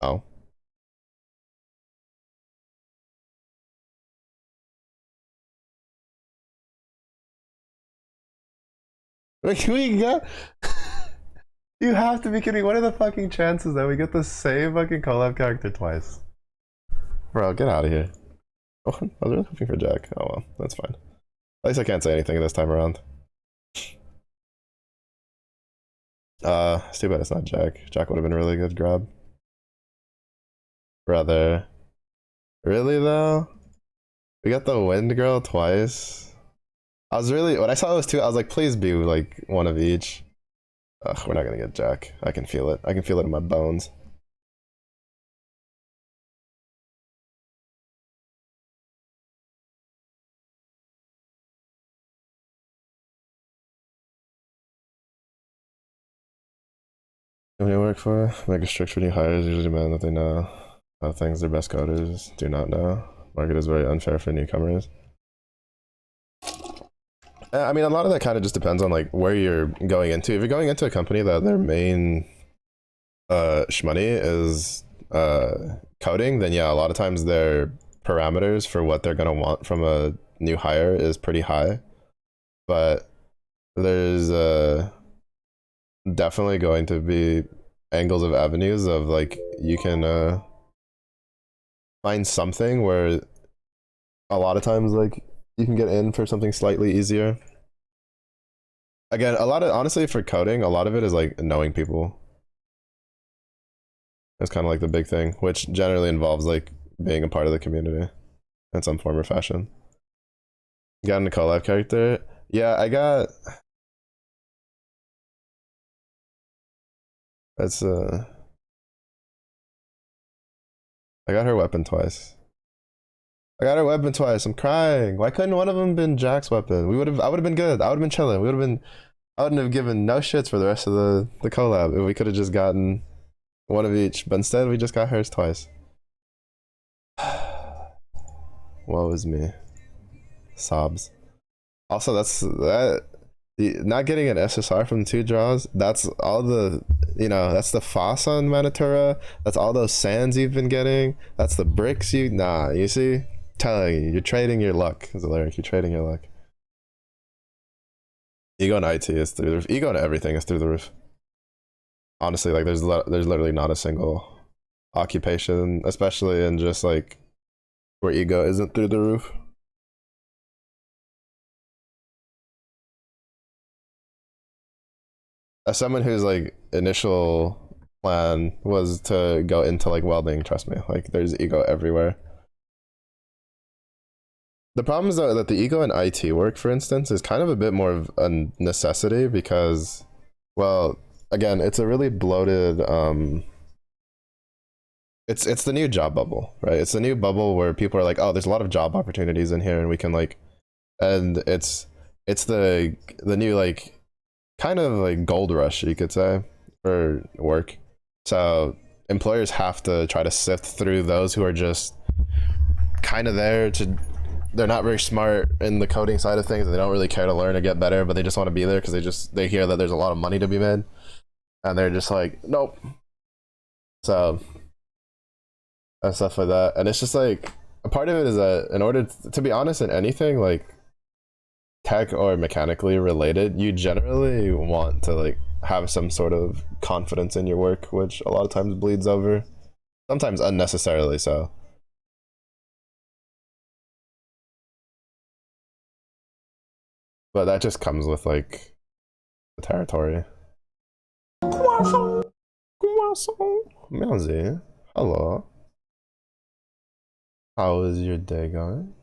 Oh. We got. You have to be kidding. What are the fucking chances that we get the same fucking collab character twice? Bro, get out of here. Oh, I was really hoping for Jack. Oh well, that's fine. At least I can't say anything this time around. It's too bad it's not Jack. Jack would have been a really good grab. Brother. Really though? We got the Wind Girl twice. I was really when I saw those two, I was like, please be like one of each. Ugh, we're not gonna get Jack. I can feel it. I can feel it in my bones. When you work for, make a strict for new hires, usually demand that they know how things their best coders do not know. Market is very unfair for newcomers. I mean, a lot of that kind of just depends on like where you're going into. If you're going into a company that their main shmoney is coding, then yeah, a lot of times their parameters for what they're gonna want from a new hire is pretty high. But there's definitely going to be angles of avenues of like you can find something where a lot of times like you can get in for something slightly easier. Again, a lot of honestly for coding, a lot of it is like knowing people. It's kind of like the big thing, which generally involves like being a part of the community in some form or fashion. Got a collab character? Yeah, I got It's I got her weapon twice. I got her weapon twice. I'm crying. Why couldn't one of them been Jack's weapon? We would have. I would have been good. I would have been chilling. We would have been. I wouldn't have given no shits for the rest of the collab if we could have just gotten one of each. But instead, we just got hers twice. Woe is me. Sobs. Also, that's that. Not getting an SSR from 2 draws. That's all the. That's the Foss on Manatura. That's all those sands you've been getting. That's the bricks you. Nah, you see? Telling you, you're trading your luck. Is a lyric. You're trading your luck. Ego and IT is through the roof. Ego and everything is through the roof. Honestly, like there's literally not a single occupation, especially in just like where ego isn't through the roof. As someone whose like initial plan was to go into like welding, trust me, like there's ego everywhere. The problem is that the ego in IT work, for instance, is kind of a bit more of a necessity because, well, again, it's a really bloated. It's the new job bubble, right? It's the new bubble where people are like, oh, there's a lot of job opportunities in here, and we can like, and it's the new like kind of like gold rush, you could say, for work. So employers have to try to sift through those who are just kind of there to. They're not very smart in the coding side of things. They don't really care to learn or get better, but they just want to be there because they hear that there's a lot of money to be made, and they're just like, nope. So and stuff like that, and it's just like a part of it is that in order to be honest in anything like tech or mechanically related, you generally want to like have some sort of confidence in your work, which a lot of times bleeds over, sometimes unnecessarily so. But that just comes with like the territory. Croissant, croissant. Melzy, hello. How is your day going?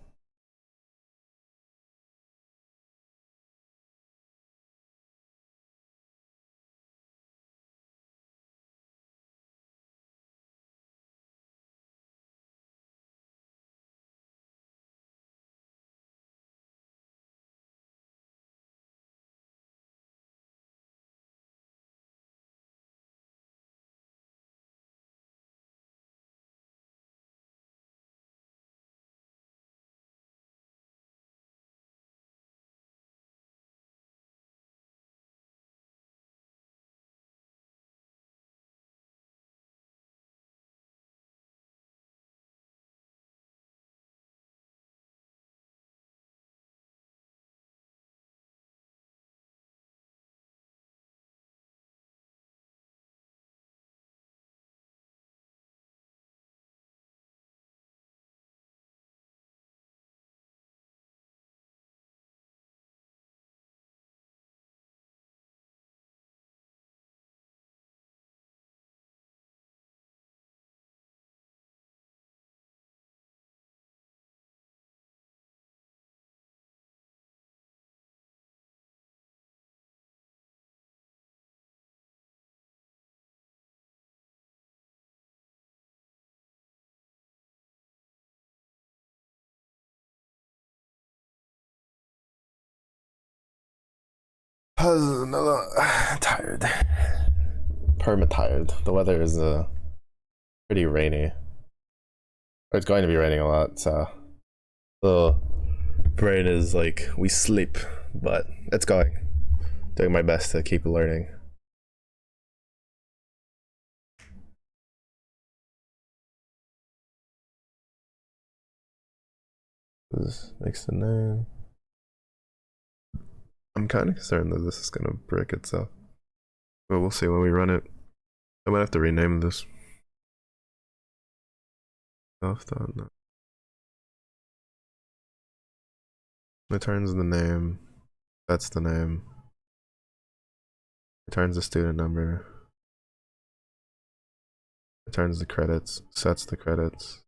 Tired. Perma tired. The weather is pretty rainy. Or it's going to be raining a lot, so the brain is like we sleep, but it's going. Doing my best to keep learning. This makes the name. I'm kind of concerned that this is gonna brick itself, but we'll see when we run it. I might have to rename this. Returns the name. That's the name. Returns the student number. Returns the credits. Sets the credits.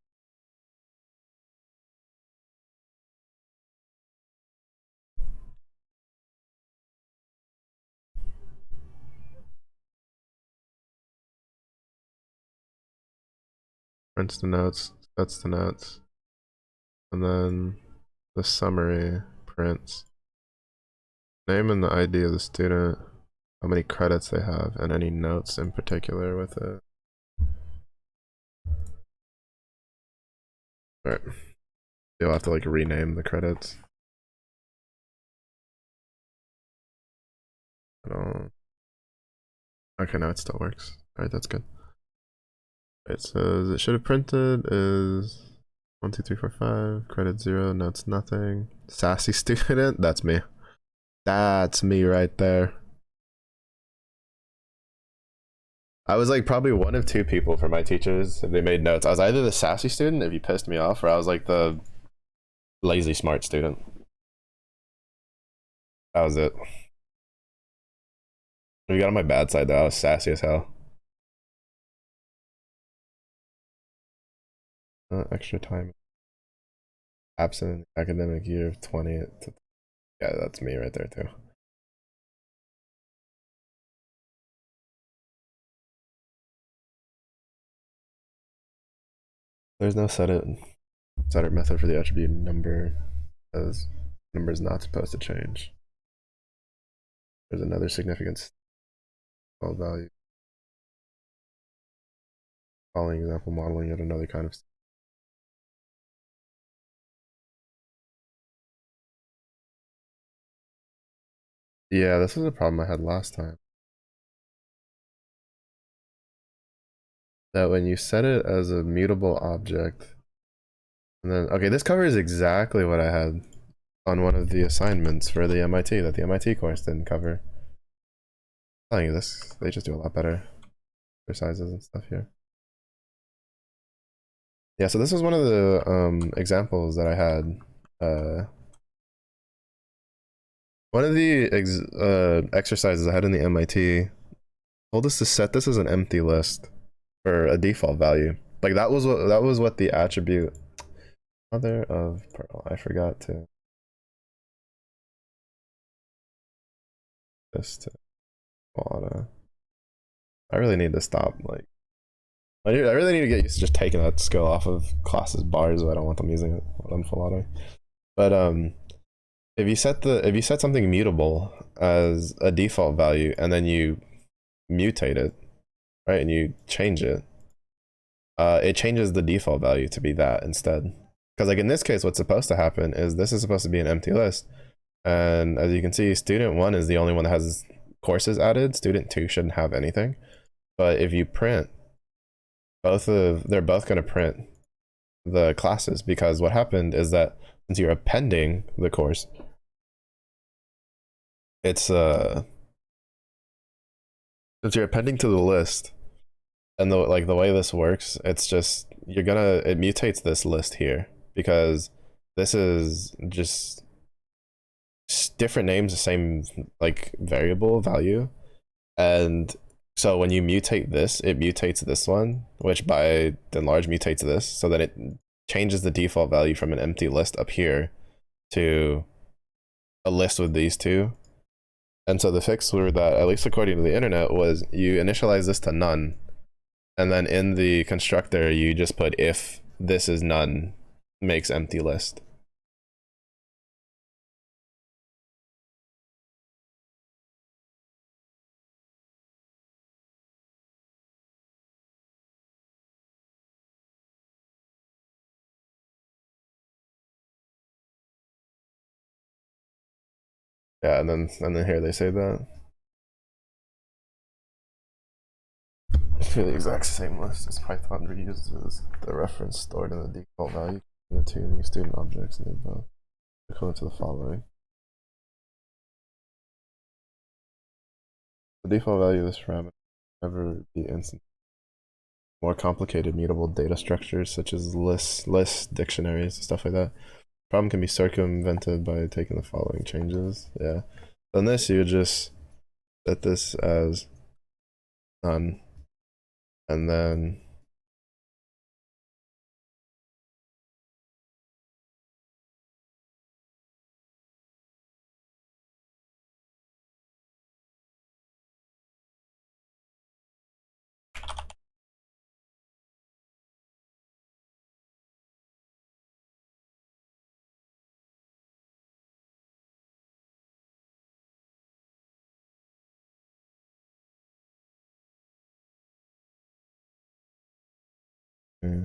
prints the notes, sets the notes, and then the summary prints name and the ID of the student, how many credits they have, and any notes in particular with it. Alright. You'll have to like rename the credits. Okay, now it still works. Alright, that's good. It says it should have printed is 1, 2, 3, 4, 5, credit 0, notes nothing. Sassy student, that's me. That's me right there. I was like probably one of two people for my teachers if they made notes. I was either the sassy student if you pissed me off, or I was like the lazy smart student. That was it. If you got on my bad side though, I was sassy as hell. Extra time absent academic year of 20 to, yeah, that's me right there too. There's no set it method for the attribute number, as number is not supposed to change. There's another significance value. Following example, modeling yet another kind of. Yeah, this was a problem I had last time. That when you set it as a mutable object, and then, okay, this covers exactly what I had on one of the assignments for the MIT that the MIT course didn't cover. I'm telling you this, they just do a lot better exercises and stuff here. Yeah, so this was one of the examples that I had. One of the exercises I had in the MIT told us to set this as an empty list for a default value. Like that was what the attribute mother of pearl. I forgot to this to auto. I really need to stop. Like I really need to get used to just taking that skill off of classes bars. So I don't want them using it on full auto. But if you set something mutable as a default value and then you mutate it, right, and you change it, it changes the default value to be that instead. Because like in this case, what's supposed to happen is this is supposed to be an empty list, and as you can see, student 1 is the only one that has courses added. Student 2 shouldn't have anything. But if you print they're both going to print the classes, because what happened is that since you're appending the course, it's since you're appending to the list, and the way this works, it's just it mutates this list here, because this is just different names, the same like variable value, and so when you mutate this, it mutates this one, which by and large mutates this, so that it changes the default value from an empty list up here to a list with these two. And so the fix were that, at least according to the internet, was you initialize this to none, and then in the constructor you just put if this is none makes empty list. Yeah, and then here they say that for the exact same list as Python reuses the reference stored in the default value in the two new student objects and they both equivalent to the following. The default value of this parameter will never be instant. More complicated mutable data structures such as lists, dictionaries, stuff like that. Problem can be circumvented by taking the following changes. Yeah. On this, you just set this as none, and then Yeah.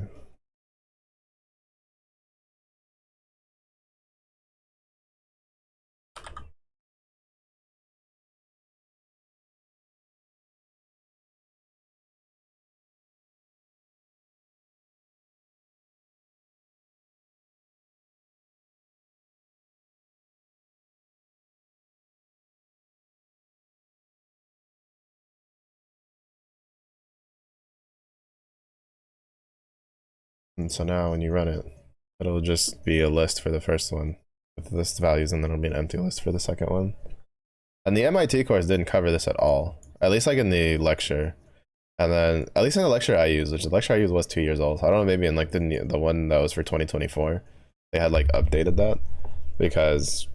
And so now when you run it, it'll just be a list for the first one with list values, and then it'll be an empty list for the second one. And the MIT course didn't cover this at all, at least like in the lecture. And then at least in the lecture I used, which the lecture I used was 2 years old. So I don't know, maybe in like the one that was for 2024, they had like updated that because.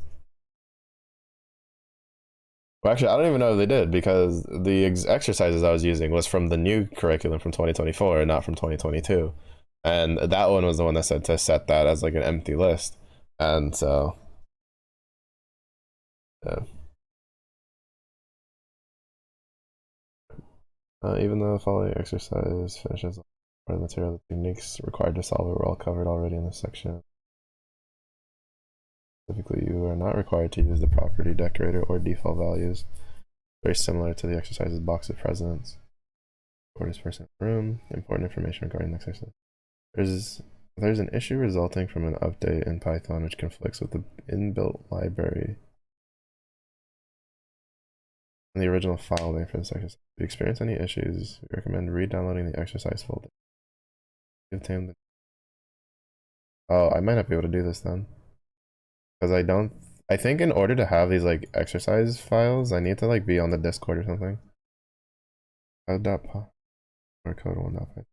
Well, actually, I don't even know if they did because the exercises I was using was from the new curriculum from 2024 and not from 2022. And that one was the one that said to set that as like an empty list. And so, yeah. Even though the following exercise finishes part of the material, the techniques required to solve it were all covered already in this section. Specifically, you are not required to use the property decorator or default values. Very similar to the exercise's box of presents. Shortest person in the room. Important information regarding the exercise. There's an issue resulting from an update in Python which conflicts with the inbuilt library and the original file name for this exercise. If you experience any issues, we recommend re-downloading the exercise folder. Give Tam the. Oh, I might not be able to do this then. Because I don't. I think in order to have these like exercise files, I need to like be on the Discord or something. Code.py or code 1.5.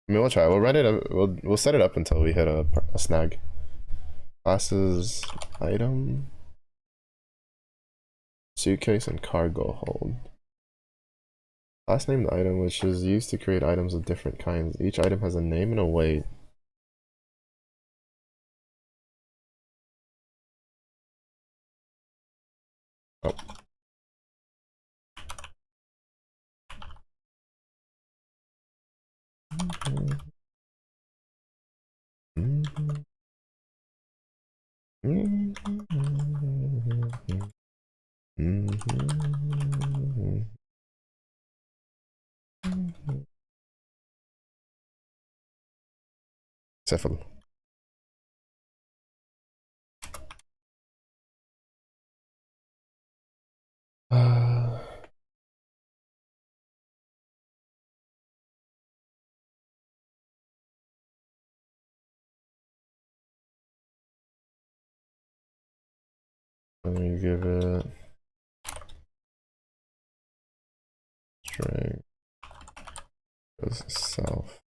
I mean, we'll try. We'll write it up. We'll set it up until we hit a snag. Classes, item, suitcase, and cargo hold. Last named item, which is used to create items of different kinds. Each item has a name and a weight. Oh. Cephal. Let me give it string self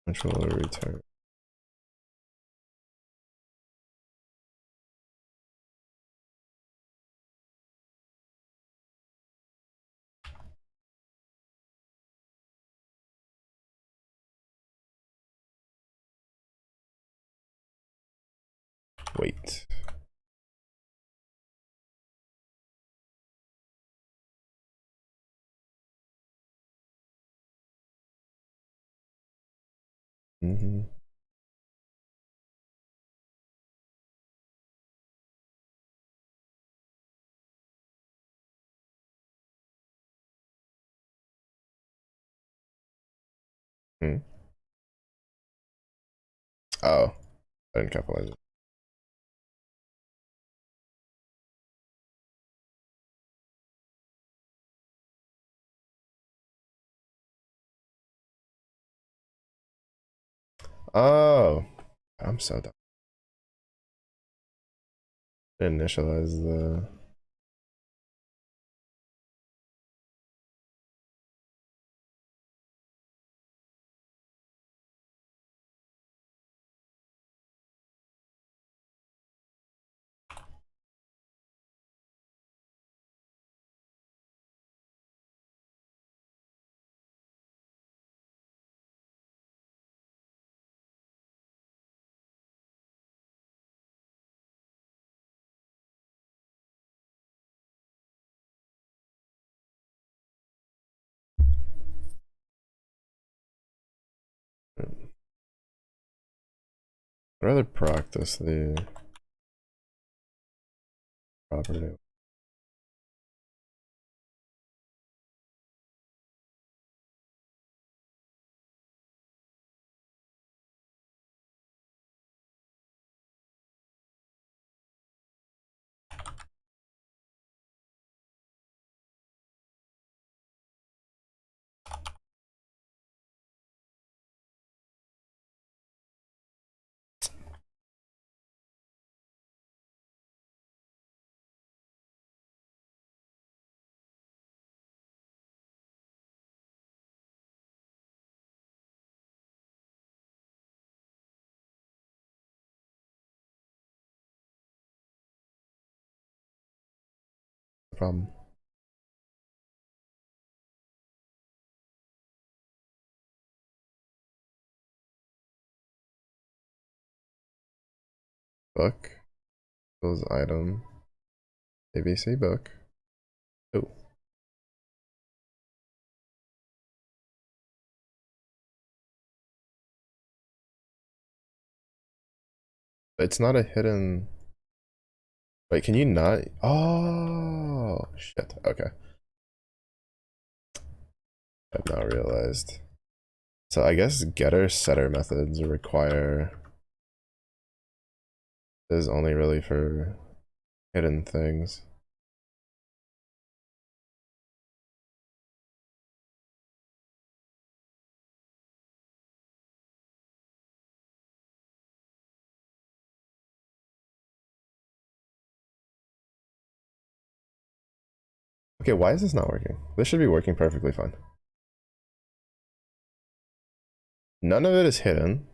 controller return. Wait. Oh, I didn't capitalize it. Oh, I'm so dumb. Initialize the. I'd rather practice the property. Problem. Book. Goes item. ABC book. Oh. It's not a hidden. Wait, can you not? Oh, shit. Okay. I've now realized. So I guess getter setter methods require is only really for hidden things. Okay, why is this not working? This should be working perfectly fine. None of it is hidden.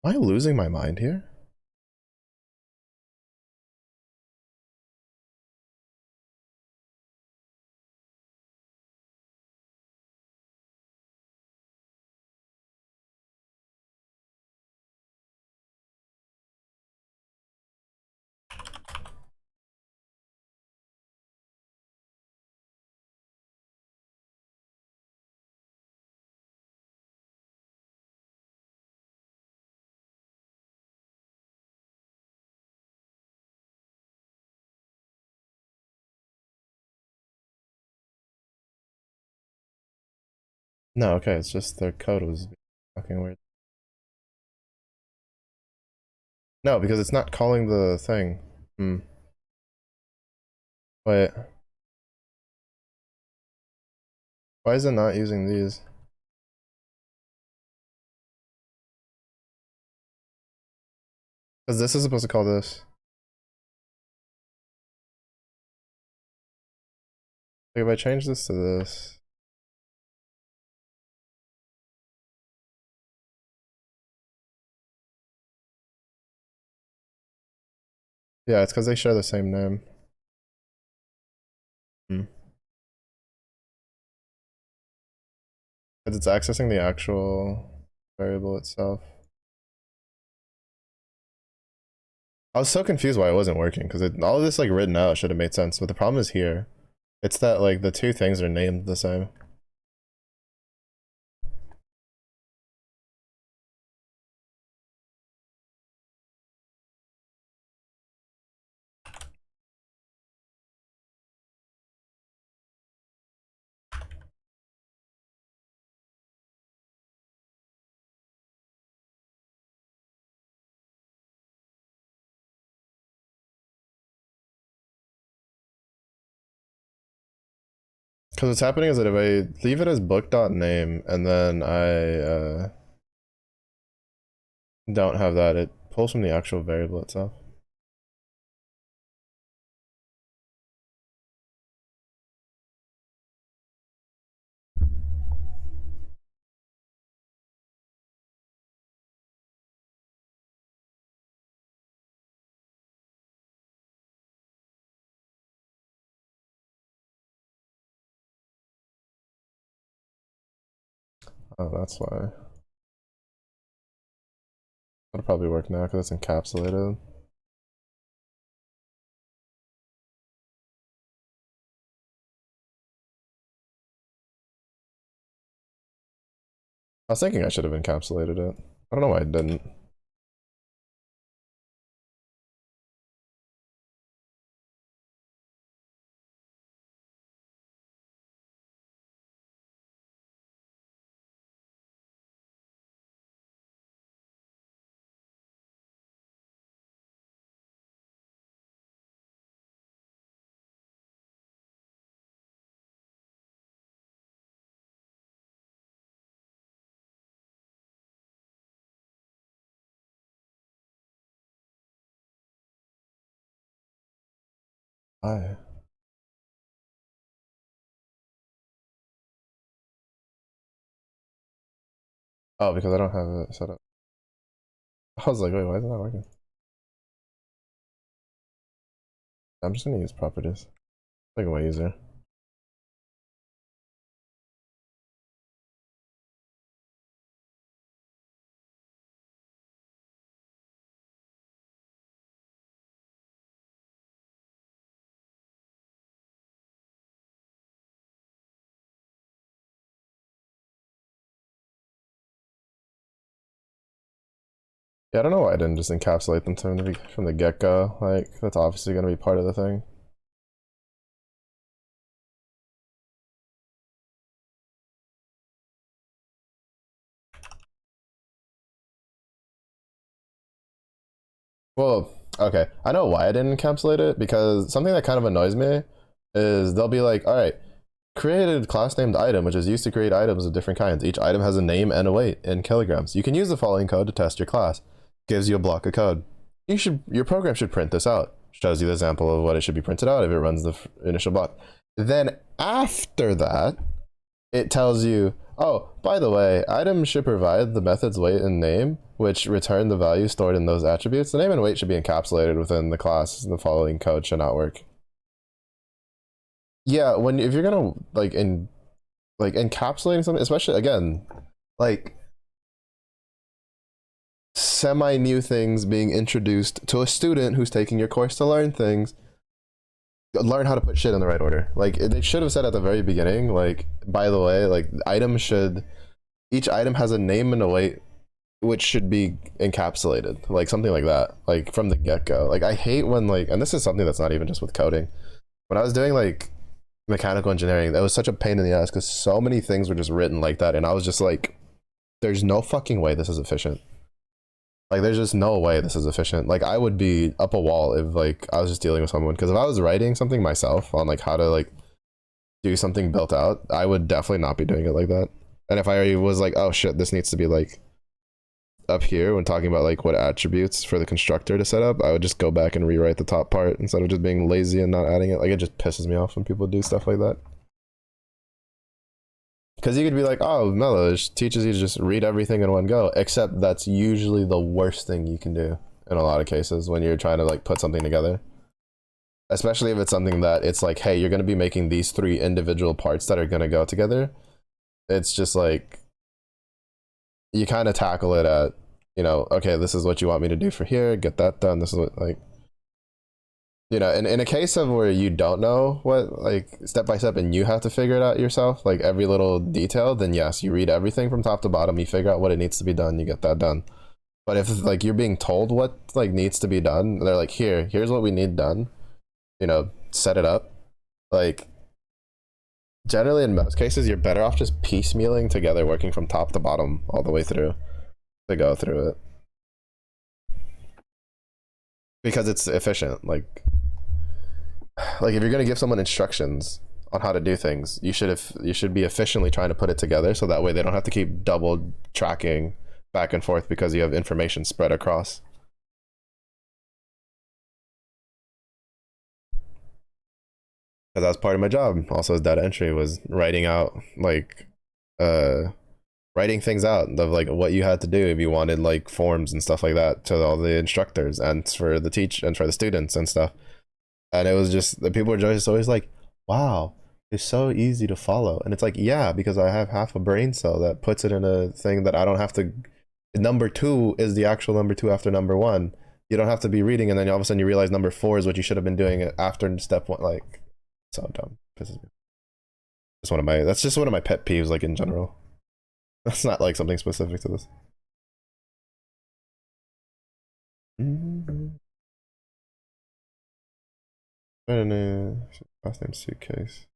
Am I losing my mind here? No, okay, it's just their code was fucking weird. No, because it's not calling the thing. Hmm. Wait. Why is it not using these? Because this is supposed to call this. Like if I change this to this. Yeah, it's because they share the same name. Hmm. Because it's accessing the actual variable itself. I was so confused why it wasn't working because all of this like written out should have made sense, but the problem is here. It's that like the two things are named the same. Because what's happening is that if I leave it as book.name and then I don't have that, it pulls from the actual variable itself. Oh, that's why. That'll probably work now because it's encapsulated. I was thinking I should have encapsulated it. I don't know why I didn't. Why? Oh, because I don't have it set up. I was like, wait, why is it not working? I'm just gonna use properties. Like way easier. Yeah, I don't know why I didn't just encapsulate them from the get-go. Like, that's obviously gonna be part of the thing. Well, okay. I know why I didn't encapsulate it, because something that kind of annoys me is they'll be like, all right, created a class named item, which is used to create items of different kinds. Each item has a name and a weight in kilograms. You can use the following code to test your class. Gives you a block of code. Your program should print this out. Shows you the example of what it should be printed out if it runs the initial block. Then after that, it tells you, oh, by the way, items should provide the method's weight and name, which return the value stored in those attributes. The name and weight should be encapsulated within the class. The following code should not work. Yeah, if you're gonna like encapsulating something, especially again, like semi new things being introduced to a student who's taking your course to learn things, learn how to put shit in the right order. Like they should have said at the very beginning, like, by the way, like each item has a name and a weight, which should be encapsulated, like something like that, like from the get-go. Like I hate when, like, and this is something that's not even just with coding, when I was doing like mechanical engineering, that was such a pain in the ass because so many things were just written like that, and I was just like, there's no fucking way this is efficient. Like there's just no way this is efficient. Like I would be up a wall if like I was just dealing with someone, because if I was writing something myself on like how to like do something built out, I would definitely not be doing it like that. And if I was like, oh shit, this needs to be like up here when talking about like what attributes for the constructor to set up, I would just go back and rewrite the top part instead of just being lazy and not adding it. Like it just pisses me off when people do stuff like that. Because you could be like, oh, Mello teaches you to just read everything in one go, except that's usually the worst thing you can do in a lot of cases when you're trying to like put something together. Especially if it's something that it's like, hey, you're going to be making these 3 individual parts that are going to go together. It's just like, you kind of tackle it at, you know, okay, this is what you want me to do for here, get that done. This is what, like, you know, in a case of where you don't know what, like, step by step and you have to figure it out yourself, like every little detail, then yes, you read everything from top to bottom, you figure out what it needs to be done, you get that done. But if like you're being told what like needs to be done, they're like, here's what we need done, you know, set it up. Like generally in most cases, you're better off just piecemealing together, working from top to bottom all the way through to go through it. Because it's efficient. Like if you're gonna give someone instructions on how to do things, you should be efficiently trying to put it together so that way they don't have to keep double tracking back and forth because you have information spread across. Because that's part of my job also as data entry, was writing out like writing things out of like what you had to do if you wanted like forms and stuff like that to all the instructors and for the for the students and stuff. And it was just the people were just always like, wow, is so easy to follow. And it's like, yeah, because I have half a brain cell that puts it in a thing that I don't have to. Number two is the actual number two after number one. You don't have to be reading, and then all of a sudden you realize number four is what you should have been doing after step one. Like, so dumb. Pisses me. That's just one of my pet peeves, like in general. That's not like something specific to this. Last name suitcase.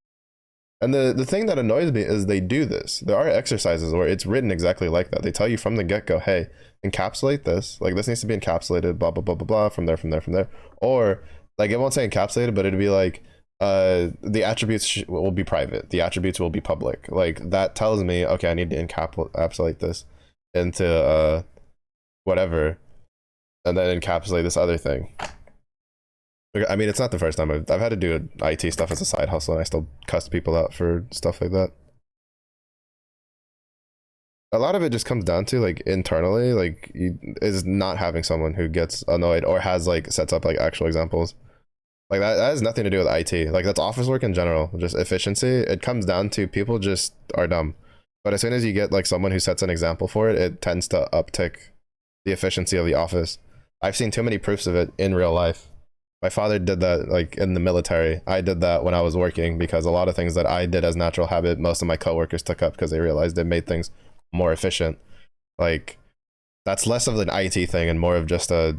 And the thing that annoys me is they do this. There are exercises where it's written exactly like that. They tell you from the get go, hey, encapsulate this. Like this needs to be encapsulated, blah blah blah blah blah, from there, from there, from there. Or like it won't say encapsulated, but it'd be like the attributes will be private. The attributes will be public. Like that tells me, okay, I need to encapsulate this into whatever, and then encapsulate this other thing. I mean, it's not the first time I've had to do IT stuff as a side hustle, and I still cuss people out for stuff like that. A lot of it just comes down to like internally, like is not having someone who gets annoyed or has like sets up like actual examples. Like that has nothing to do with IT. Like that's office work in general, just efficiency. It comes down to people just are dumb. But as soon as you get like someone who sets an example for it, it tends to uptick the efficiency of the office. I've seen too many proofs of it in real life. My father did that like in the military. I did that when I was working because a lot of things that I did as natural habit, most of my coworkers took up because they realized it made things more efficient. Like that's less of an IT thing and more of just a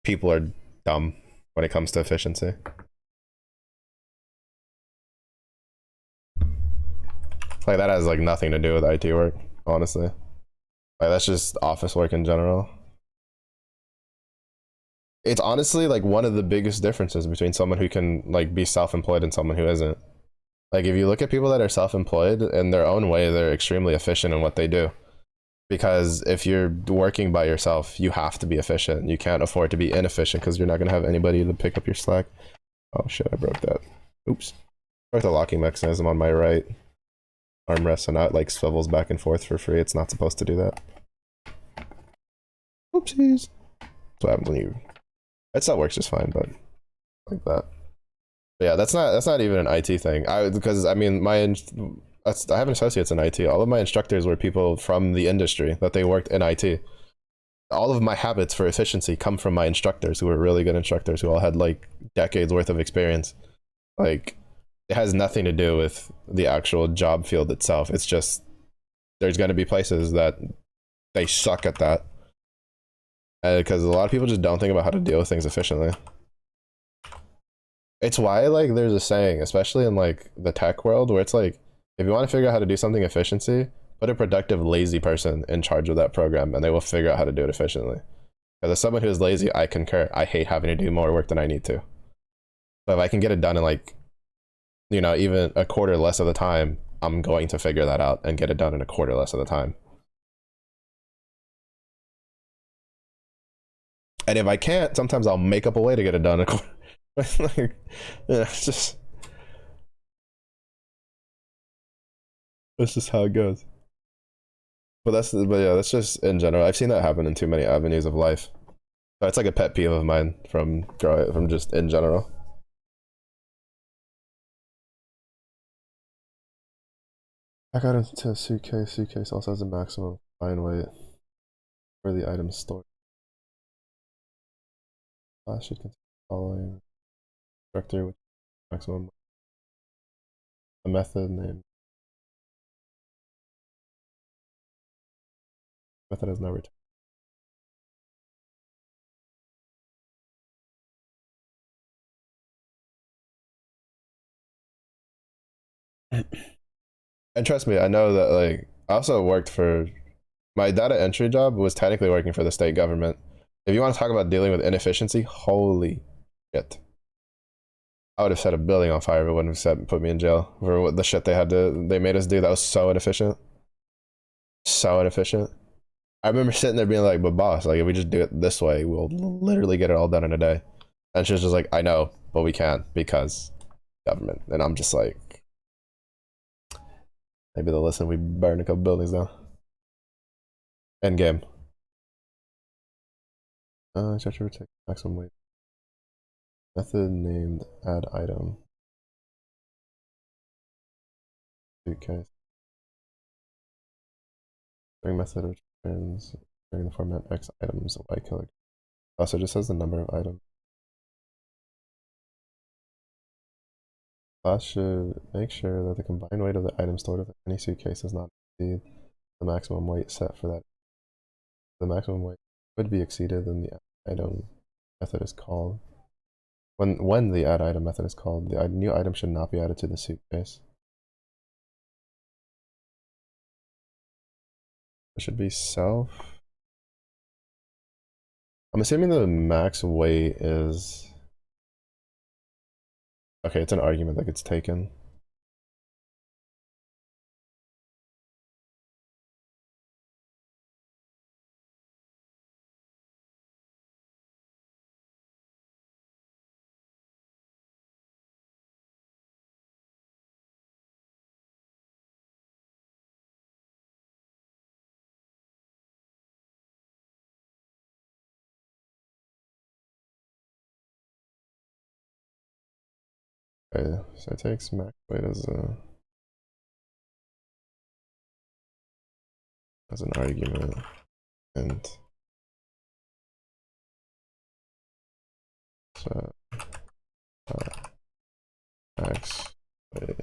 people are dumb when it comes to efficiency. Like that has like nothing to do with IT work, honestly. Like that's just office work in general. It's honestly like one of the biggest differences between someone who can like be self-employed and someone who isn't. Like if you look at people that are self-employed in their own way, they're extremely efficient in what they do. Because if you're working by yourself, you have to be efficient. You can't afford to be inefficient because you're not gonna have anybody to pick up your slack. Oh shit, I broke that. Oops. I broke the locking mechanism on my right armrest, so now it like swivels back and forth for free. It's not supposed to do that. Oopsies. That's what happens when you. It still works just fine, but like that. But yeah, that's not even an IT thing. Because I mean I have an associates in IT. All of my instructors were people from the industry that they worked in IT. All of my habits for efficiency come from my instructors who were really good instructors who all had like decades worth of experience. Like it has nothing to do with the actual job field itself. It's just there's going to be places that they suck at that. Because a lot of people just don't think about how to deal with things efficiently. It's why like there's a saying, especially in like the tech world, where it's like if you want to figure out how to do something efficiency, put a productive lazy person in charge of that program and they will figure out how to do it efficiently. Because as someone who is lazy, I concur. I hate having to do more work than I need to. But if I can get it done in like, you know, even a quarter less of the time, I'm going to figure that out and get it done in a quarter less of the time. And if I can't, sometimes I'll make up a way to get it done in a quarter. Like, yeah, it's just how it goes. But yeah, that's just in general. I've seen that happen in too many avenues of life. That's like a pet peeve of mine from just in general. I got into a suitcase. Suitcase also has a maximum fine weight for the item stored. Class should contain the following structure with maximum. A method name. Method has no return. And trust me, I know that like I also worked for my data entry job was technically working for the state government. If you want to talk about dealing with inefficiency, holy shit. I would have set a building on fire if it wouldn't have put me in jail for what the shit they made us do. That was so inefficient. So inefficient. I remember sitting there being like, but boss, like if we just do it this way, we'll literally get it all done in a day. And she was just like, I know, but we can't because government. And I'm just like, maybe they'll listen. We burn a couple buildings down. End game. Structure protect maximum weight. Method named add item. suitcase. String method which returns during the format X items Y kilogram. Also, it just says the number of items. Class should make sure that the combined weight of the items stored within any suitcase does not exceed the maximum weight set for that. The maximum weight would be exceeded, then the item method is called. When the add item method is called, the new item should not be added to the suitcase. It should be self. I'm assuming the max weight is. Okay, it's an argument that gets taken. Okay, so it takes max weight as an argument, and so max weight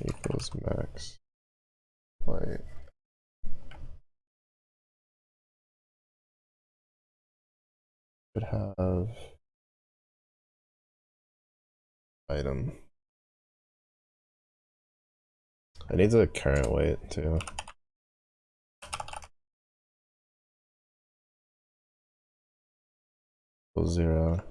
equals max weight. Should have item. I need the current weight too. Equals 0.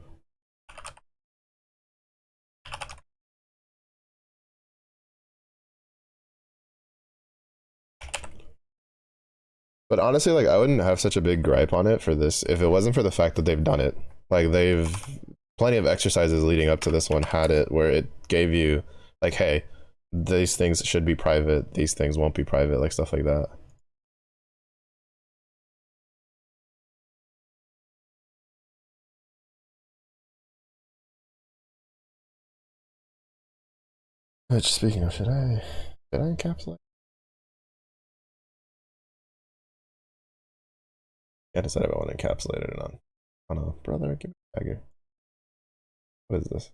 But honestly, like, I wouldn't have such a big gripe on it for this if it wasn't for the fact that they've done it. Like, they've plenty of exercises leading up to this one had it where it gave you like, hey, these things should be private, these things won't be private, like stuff like that. Which, speaking of, should I encapsulate? Yeah, I decided if I want to encapsulate it or not. Oh no, brother, give me a dagger. What is this?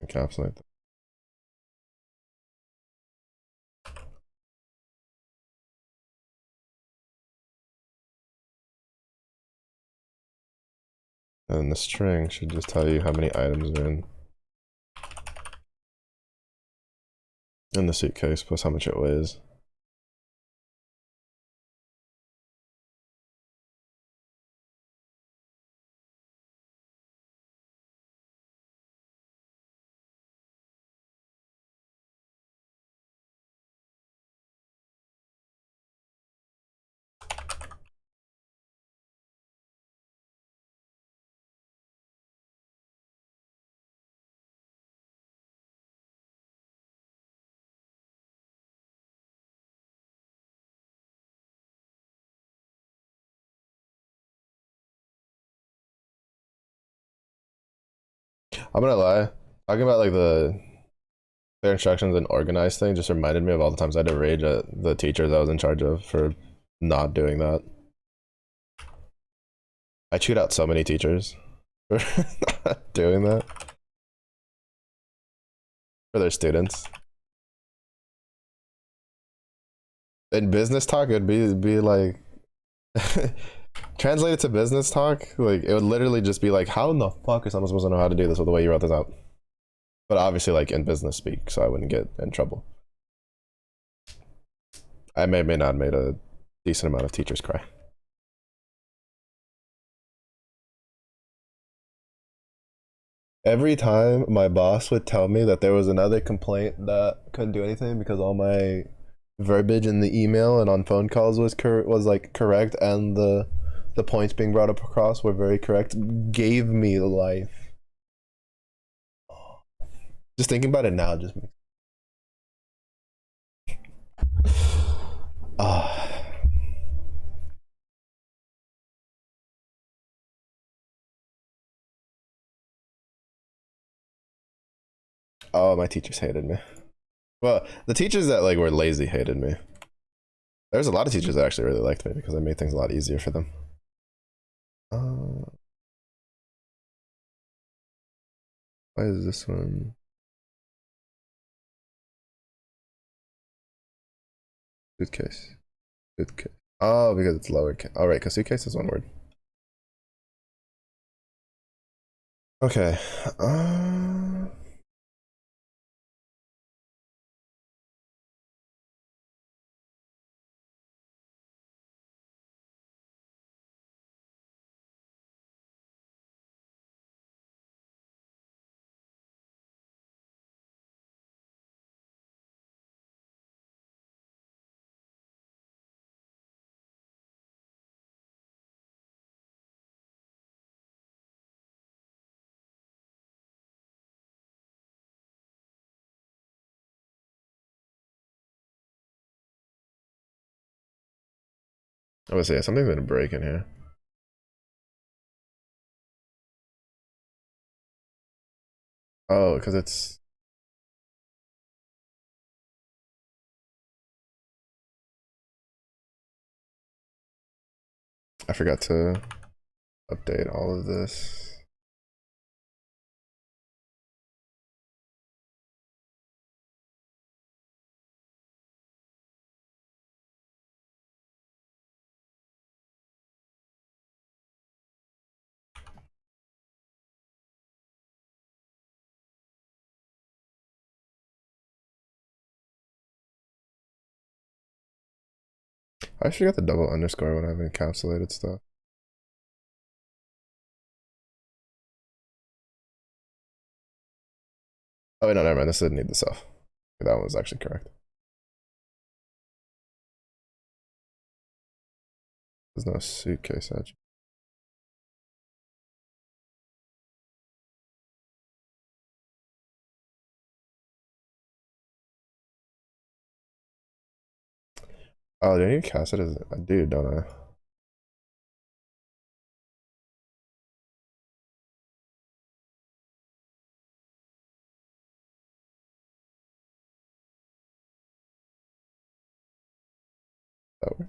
Encapsulate. And the string should just tell you how many items are in the suitcase plus how much it weighs. I'm gonna lie. Talking about like the clear instructions and organized thing just reminded me of all the times I had to rage at the teachers I was in charge of for not doing that. I chewed out so many teachers for not doing that for their students. In business talk, it'd be like translated to business talk, like it would literally just be like, how in the fuck is someone supposed to know how to do this with the way you wrote this out? But obviously, like in business speak, so I wouldn't get in trouble. I may not have made a decent amount of teachers cry. Every time my boss would tell me that there was another complaint that couldn't do anything because all my verbiage in the email and on phone calls was like correct, and the points being brought up across were very correct, gave me life. Just thinking about it now just makes ah. Oh, my teachers hated me. Well, the teachers that like were lazy hated me. There was a lot of teachers that actually really liked me because I made things a lot easier for them. Uh, why is this one? Suitcase. Suitcase. Oh, because it's lowercase. All right, because suitcase is one word. Okay. I would say something's gonna break in here. Oh, because it's. I forgot to update all of this. I actually got the double underscore when I've encapsulated stuff. Oh wait, no, never mind. This didn't need the self. That one was actually correct. There's no suitcase edge. Oh, do I need to cast it as I do, don't I? That way.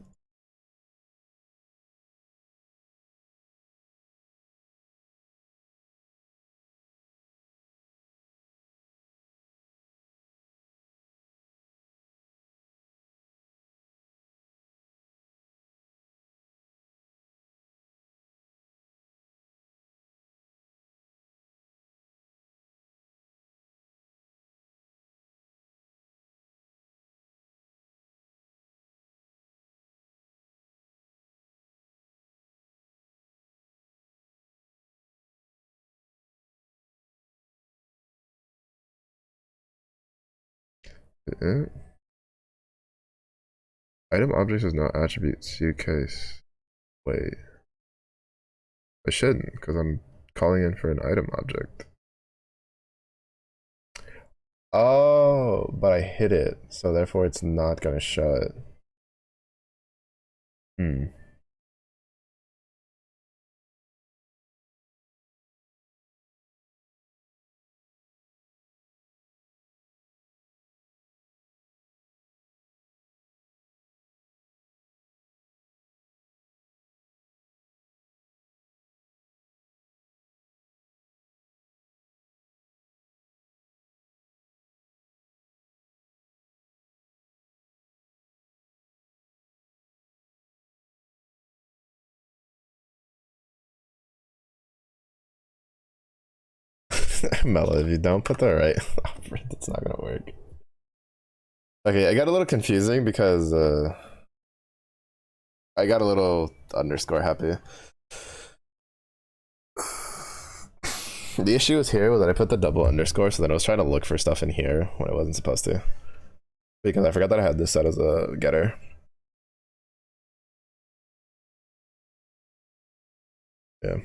Item objects is not attribute suitcase. Wait. I shouldn't, because I'm calling in for an item object. Oh, but I hit it, so therefore it's not gonna show it. Hmm. Mela, if you don't put the right operand, it's not gonna work. Okay, I got a little confusing because I got a little underscore happy. The issue was here was that I put the double underscore, so then I was trying to look for stuff in here when I wasn't supposed to. Because I forgot that I had this set as a getter. Yeah.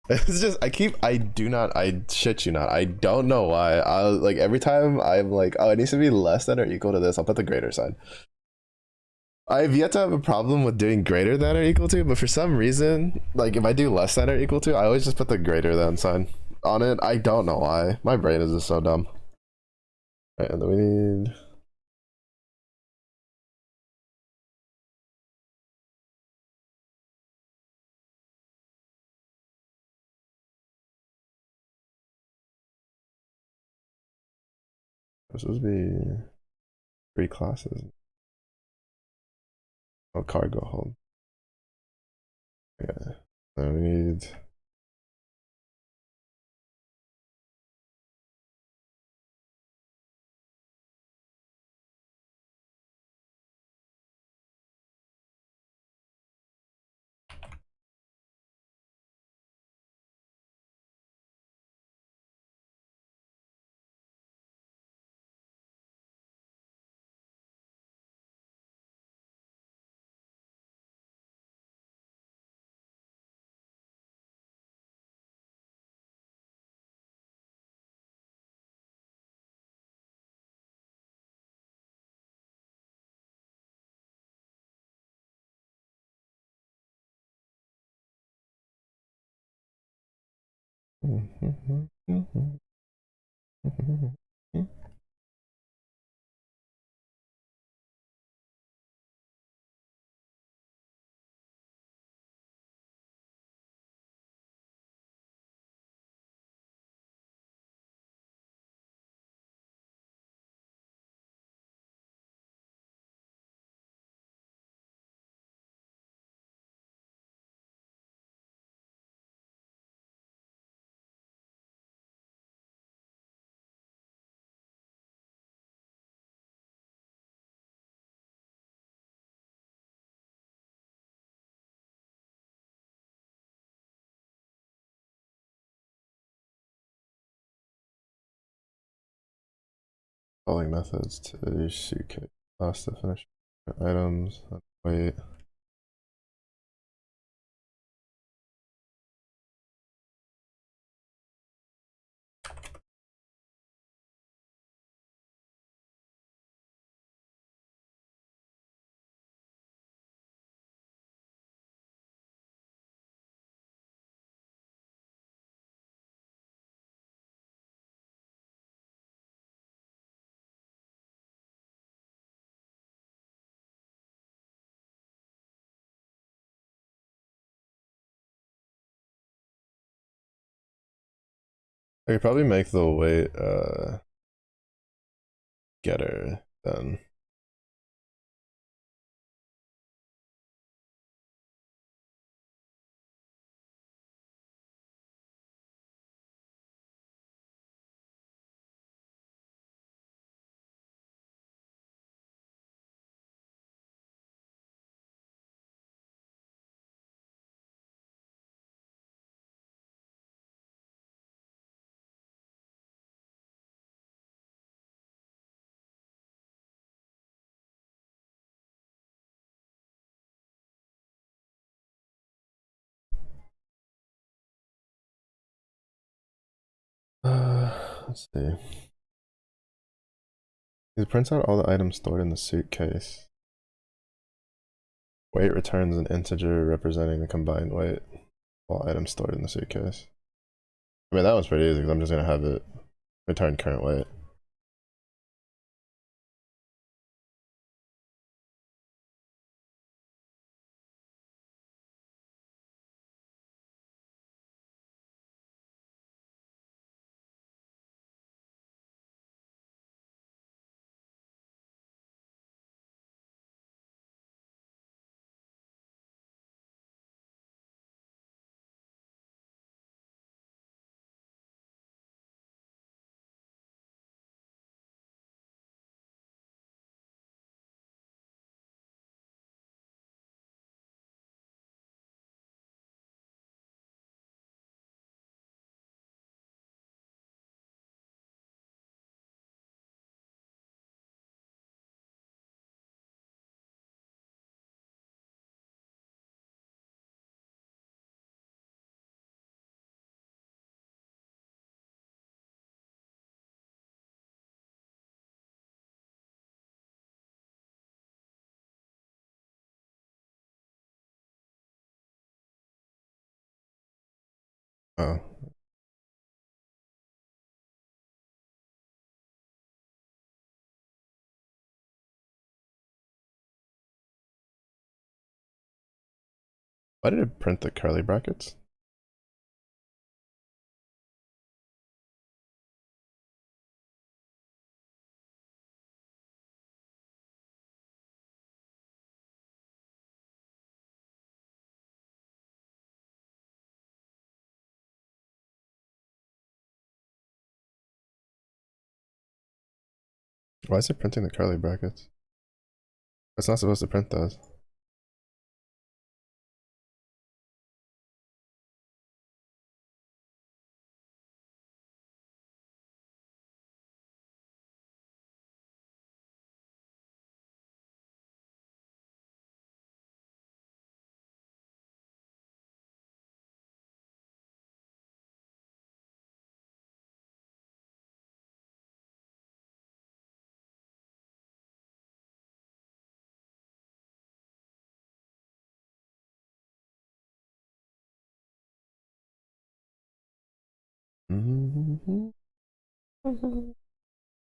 It's just I shit you not, I don't know why. I like every time I'm like, oh, it needs to be less than or equal to this, I'll put the greater sign. I've yet to have a problem with doing greater than or equal to, but for some reason, like if I do less than or equal to, I always just put the greater than sign on it. I don't know why. My brain is just so dumb. Right, and then we need this would be 3 classes. Oh, cargo hold. Yeah. Then we need calling methods to suitcase. Last definition. Items. Wait. I could probably make the weight getter then. Let's see. It prints out all the items stored in the suitcase. Weight returns an integer representing the combined weight. All items stored in the suitcase. I mean, that one's pretty easy because I'm just going to have it return current weight. Oh. Why did it print the curly brackets? Why is it printing the curly brackets? It's not supposed to print those.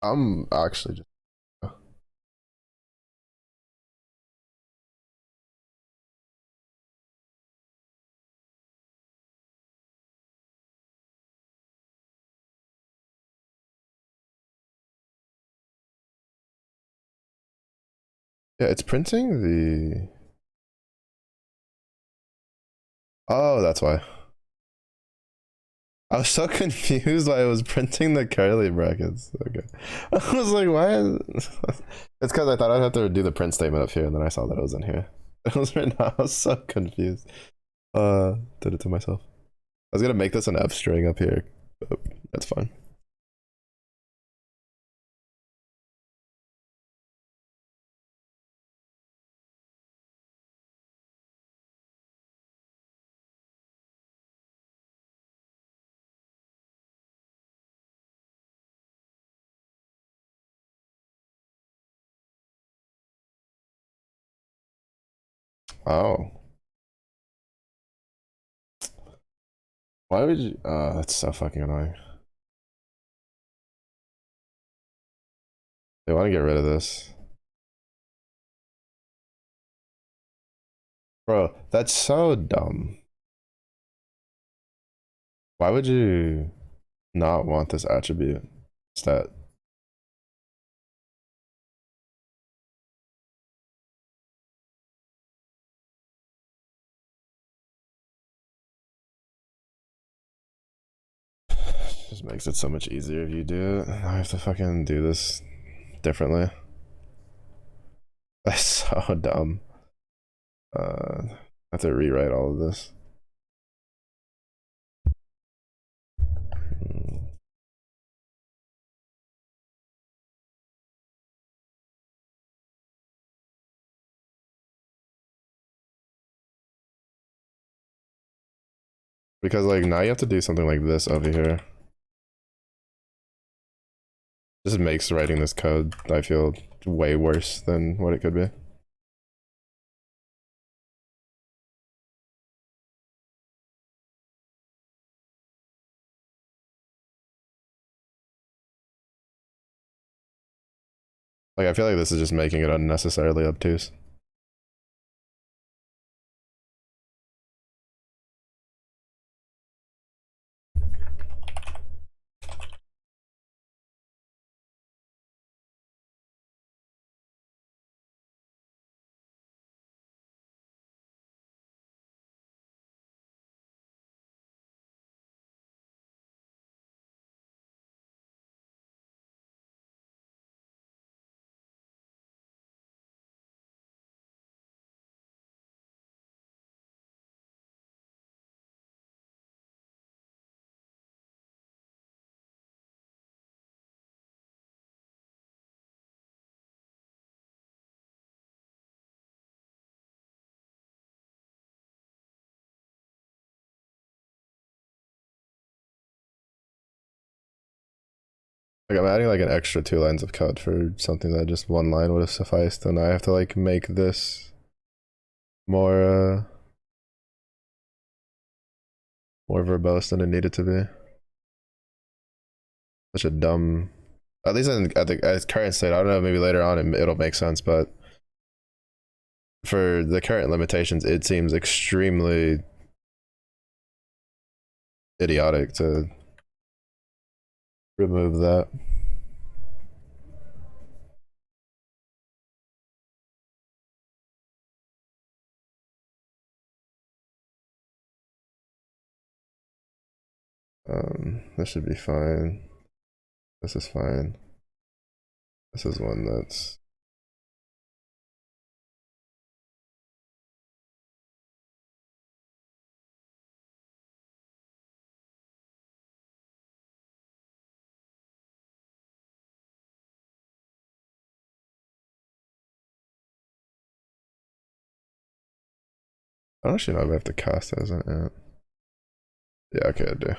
I'm actually just. Yeah, it's printing the. Oh, that's why. I was so confused why it was printing the curly brackets. Okay. I was like, why is it's because I thought I'd have to do the print statement up here, and then I saw that it was in here. It was right now. I was so confused. Did it to myself. I was gonna make this an F string up here, but that's fine. Oh. Why would you that's so fucking annoying. They want to get rid of this. Bro, that's so dumb. Why would you not want this attribute stat? Just makes it so much easier if you do it. I have to fucking do this differently. That's so dumb. I have to rewrite all of this. Because like now you have to do something like this over here. This makes writing this code, I feel, way worse than what it could be. Like I feel like this is just making it unnecessarily obtuse. Like I'm adding like an extra 2 lines of code for something that just 1 line would have sufficed, and I have to like make this more more verbose than it needed to be. Such a dumb. At least at the current state, I don't know. Maybe later on it'll make sense, but for the current limitations, it seems extremely idiotic to remove that. This should be fine. This is fine. This is one that's. I don't actually know if I have to cast as an ant. Yeah, okay, I do.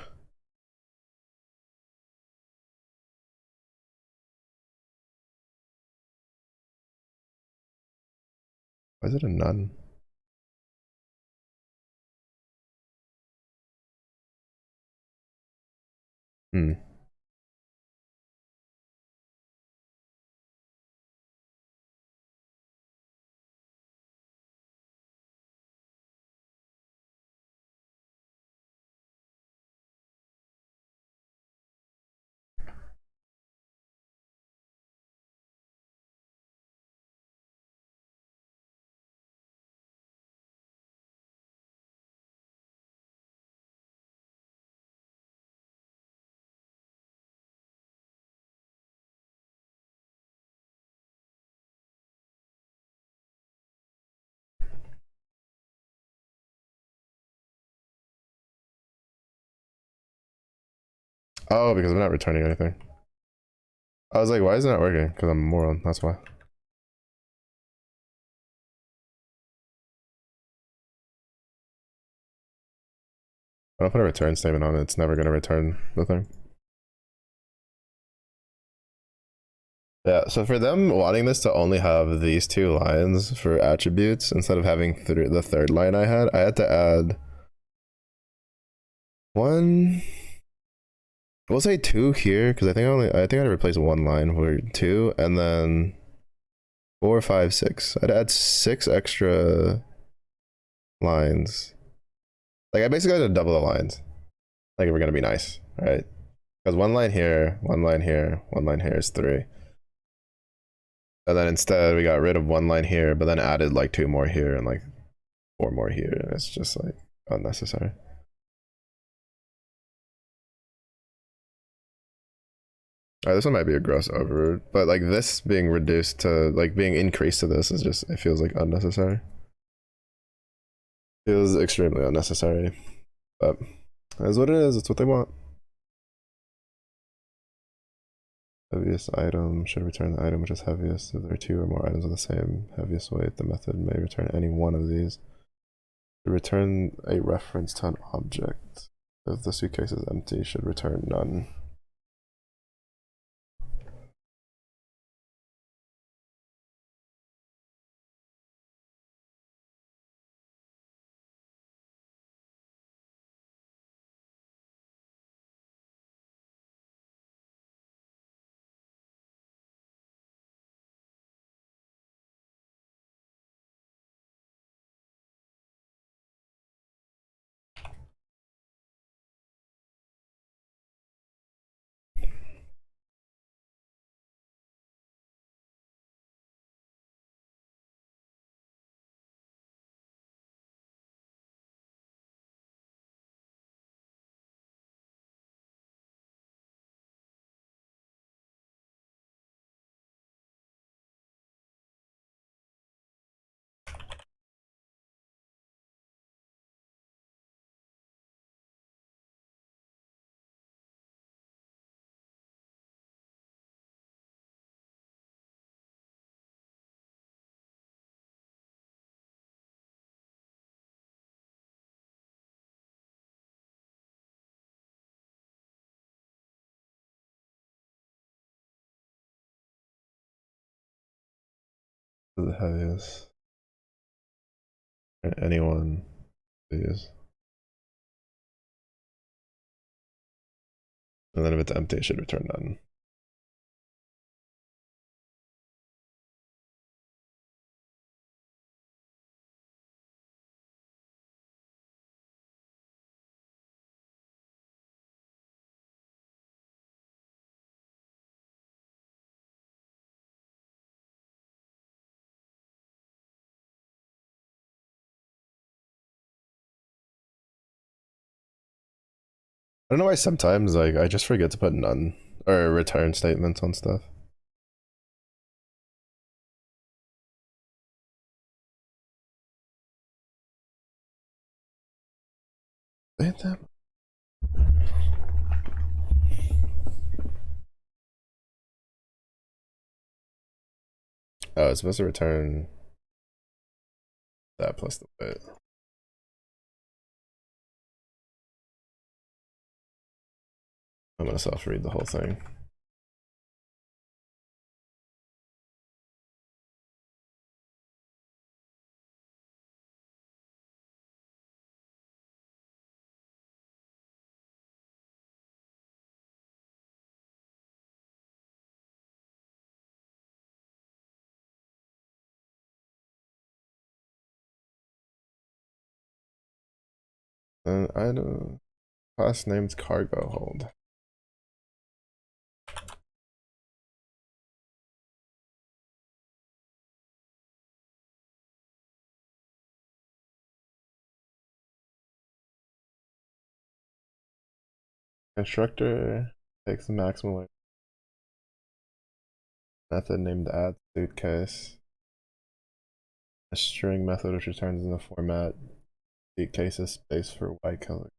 Why is it a none? Hmm. Oh, because I'm not returning anything. I was like, why is it not working? Because I'm a moron, that's why. I don't put a return statement on it, it's never going to return the thing. Yeah, so for them wanting this to only have these two lines for attributes instead of having the third line I had to add one. We'll say two here because I think I'd replace one line with two, and then 4, 5, 6. I'd add 6 extra lines. Like I basically had to double the lines. Like if we're gonna be nice, right? Because one line here, one line here, one line here is 3. And then instead we got rid of one line here, but then added like 2 more here and like 4 more here. It's just like unnecessary. Alright, this one might be a gross over, but like this being reduced to like being increased to this is just, it feels like unnecessary. Feels extremely unnecessary, but that's what it is. It's what they want. Heaviest item should return the item which is heaviest. If there are 2 or more items of the same heaviest weight, the method may return any one of these. To return a reference to an object. If the suitcase is empty, should return none. The heaviest. Anyone, please. And then if it's empty, it should return none. I don't know why sometimes like I just forget to put none or return statements on stuff. Ain't that? Oh, it's supposed to return that plus the weight. I'm gonna self-read the whole thing. And item class named cargo hold. Constructor takes the maximum weight. Method named add suitcase. A string method which returns in the format suitcases space for white color.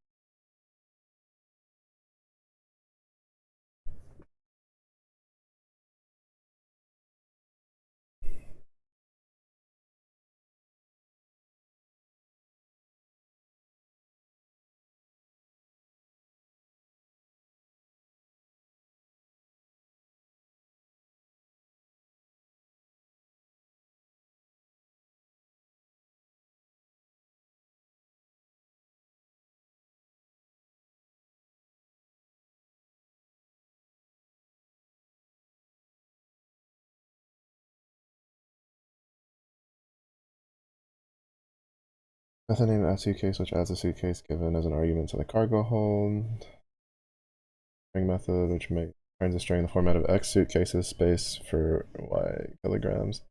Method named add suitcase which adds a suitcase given as an argument to the cargo hold. String method which turns a string in the format of X suitcases space for Y kilograms.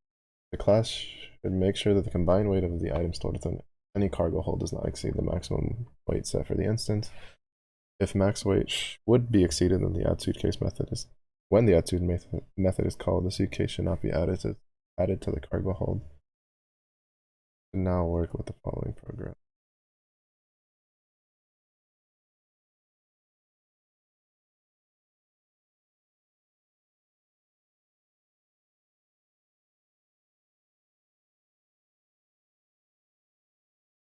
The class should make sure that the combined weight of the item stored within any cargo hold does not exceed the maximum weight set for the instance. If max weight would be exceeded, then the add suitcase method is when the add suitcase method is called, the suitcase should not be added to the cargo hold. And now work with the following program.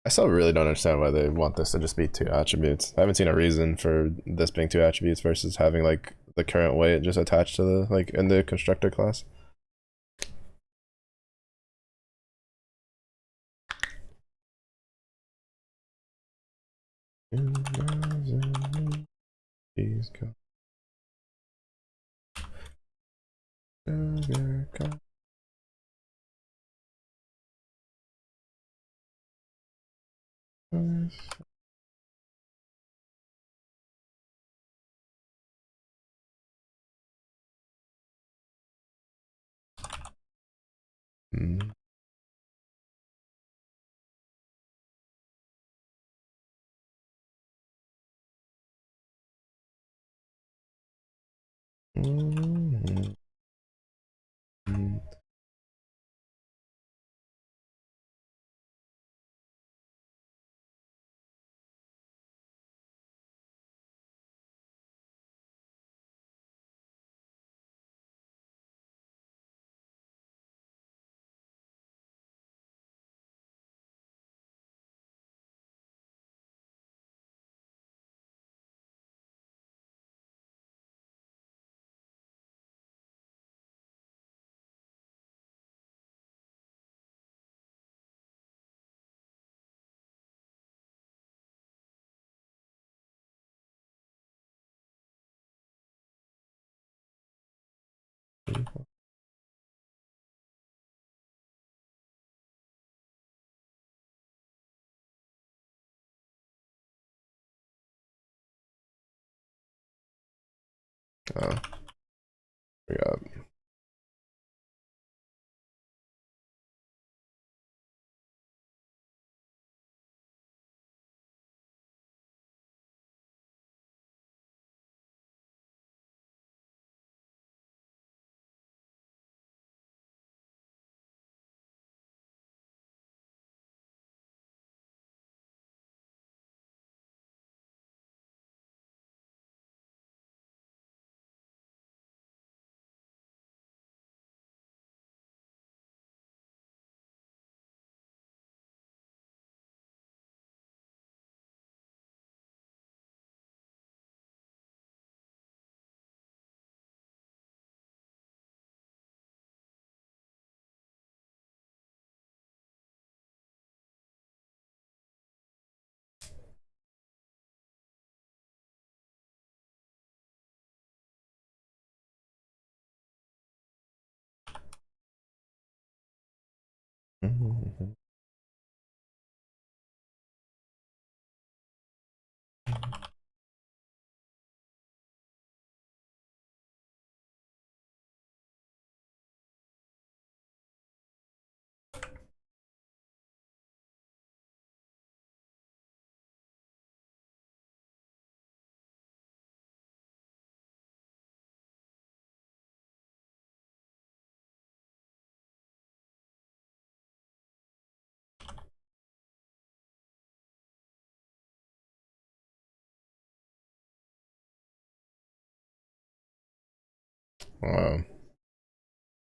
I still really don't understand why they want this to just be 2 attributes. I haven't seen a reason for this being 2 attributes versus having like the current weight just attached to the like in the constructor class. Please go. Mm. Mm. Mm. Oh, we got. Wow,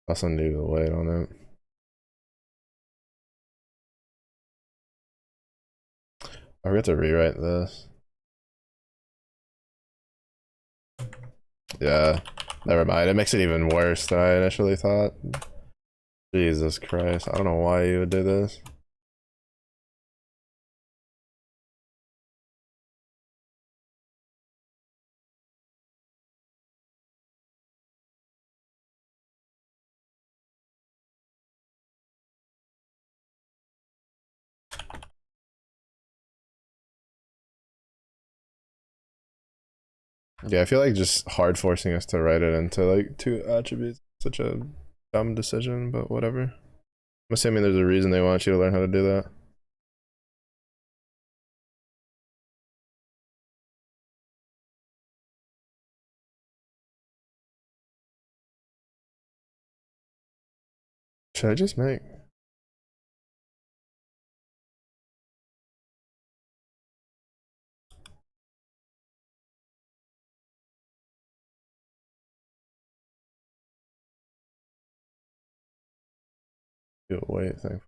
that's undo the weight on it. I forgot to rewrite this. Yeah, never mind. It makes it even worse than I initially thought. Jesus Christ, I don't know why you would do this. Yeah, I feel like just hard forcing us to write it into like two attributes. Such a dumb decision, but whatever. I'm assuming there's a reason they want you to learn how to do that. Should I just make? Do a weight thing.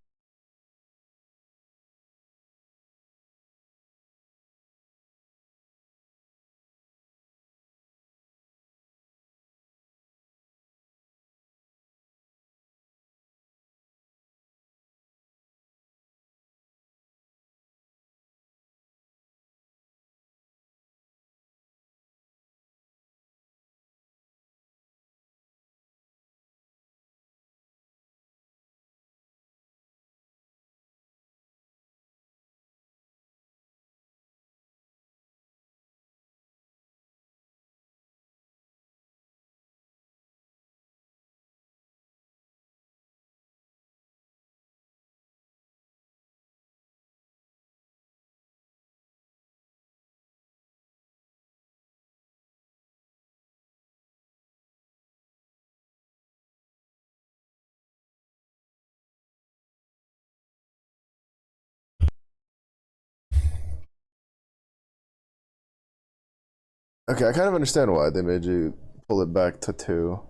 Okay, I kind of understand why they made you pull it back to two.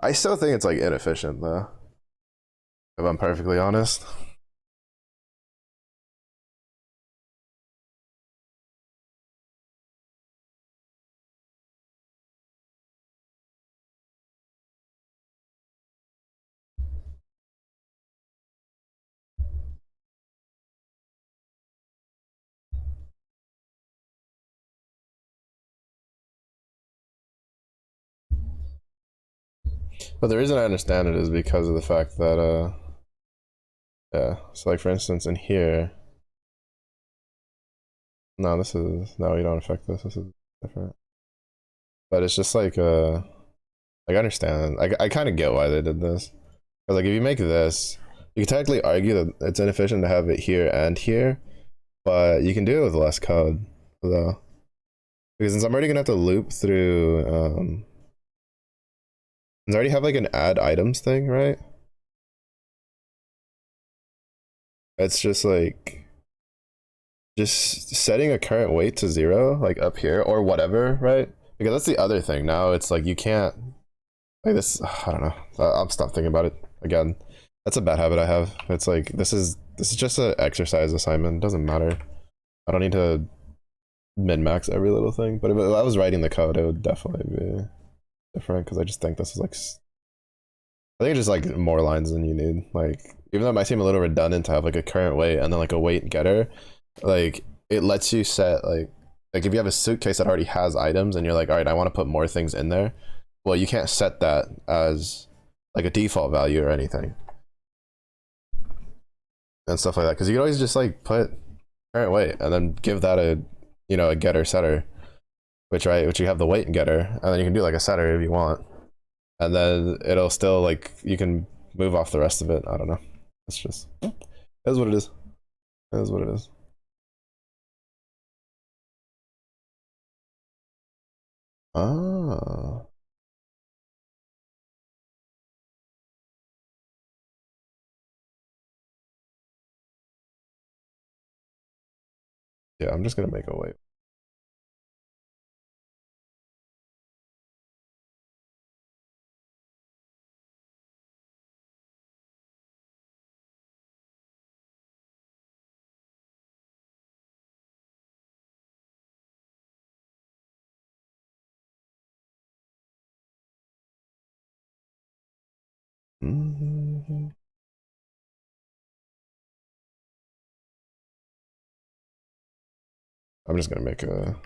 I still think it's like inefficient though, if I'm perfectly honest. But the reason I understand it is because of the fact that yeah. So like for instance in here, no, this is no, you don't affect this. This is different. But it's just like I understand. I kind of get why they did this. Because like if you make this, you can technically argue that it's inefficient to have it here and here, but you can do it with less code though. Because since I'm already gonna have to loop through since I already have like an add items thing, right? It's just like just setting a current weight to 0, like up here or whatever, right? Because that's the other thing. Now it's like you can't like this. I don't know. I'll stop thinking about it again. That's a bad habit I have. It's like this is just an exercise assignment. It doesn't matter. I don't need to min max every little thing. But if I was writing the code, it would definitely be different because I just think this is like I think it's just like more lines than you need. Like even though it might seem a little redundant to have like a current weight and then like a weight getter, like it lets you set like if you have a suitcase that already has items and you're like, all right, I want to put more things in there. Well, you can't set that as like a default value or anything and stuff like that because you can always just like put current weight and then give that a a getter setter, which you have the weight getter and then you can do like a setter if you want, and then it'll still like you can move off the rest of it. I don't know. It's just it is what it is. It is what it is. Ah, yeah. I'm just gonna make a weight. Mm-hmm. I'm just gonna make a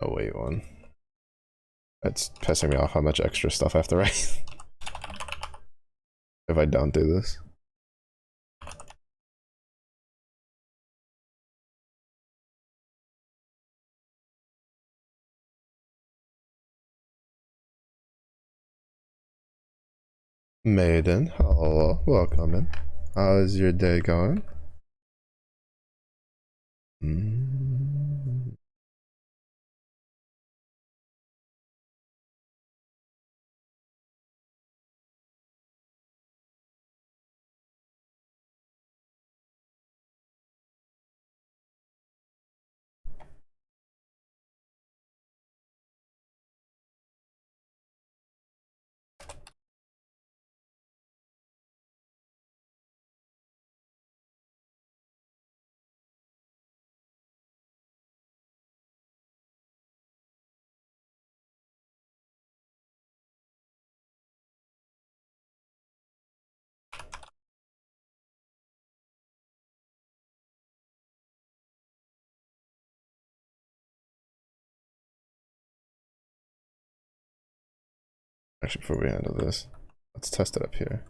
weight one. It's pissing me off how much extra stuff I have to write if I don't do this. Maiden, hello, welcome in. How's your day going? Mm. Actually, before we handle this, let's test it up here.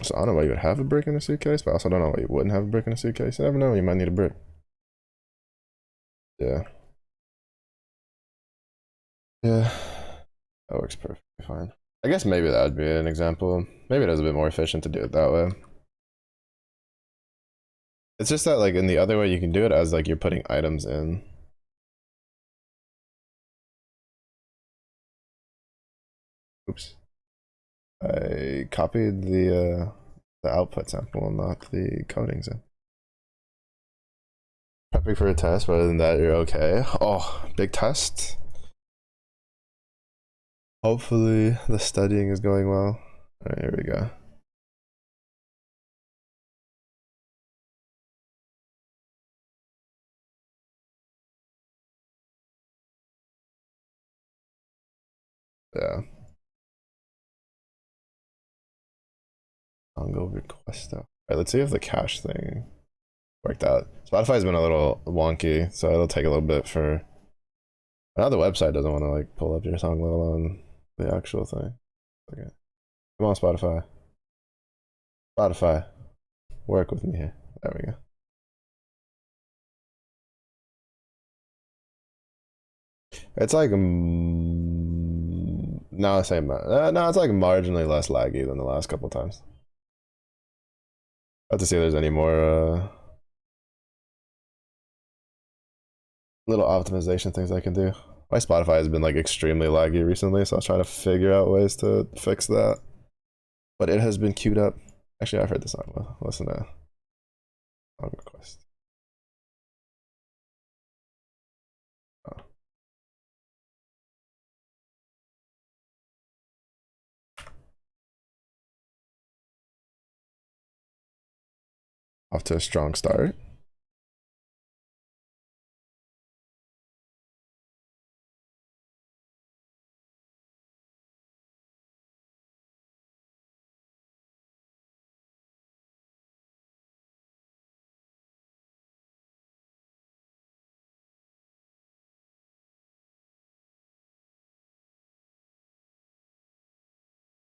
So I don't know why you would have a brick in a suitcase, but I also don't know why you wouldn't have a brick in a suitcase. You never know, you might need a brick. Yeah. Yeah. That works perfectly fine. I guess maybe that would be an example. Maybe it is a bit more efficient to do it that way. It's just that like in the other way you can do it as like you're putting items in. Oops. I copied the output sample, not the codings in. Prepping for a test, but other than that, you're okay. Oh, big test. Hopefully the studying is going well. All right, here we go. Yeah. Ongo request. All right, let's see if the cache thing worked out. Spotify's been a little wonky, so it'll take a little bit for. Now the website doesn't want to like pull up your song, let alone the actual thing. Okay. Come on, Spotify. Spotify, work with me here. There we go. It's like no, same. No, it's like marginally less laggy than the last couple times. I have to see if there's any more little optimization things I can do. My Spotify has been like extremely laggy recently, so I was trying to figure out ways to fix that. But it has been queued up. Actually, I've heard this song. Listen to song request. Oh. Off to a strong start.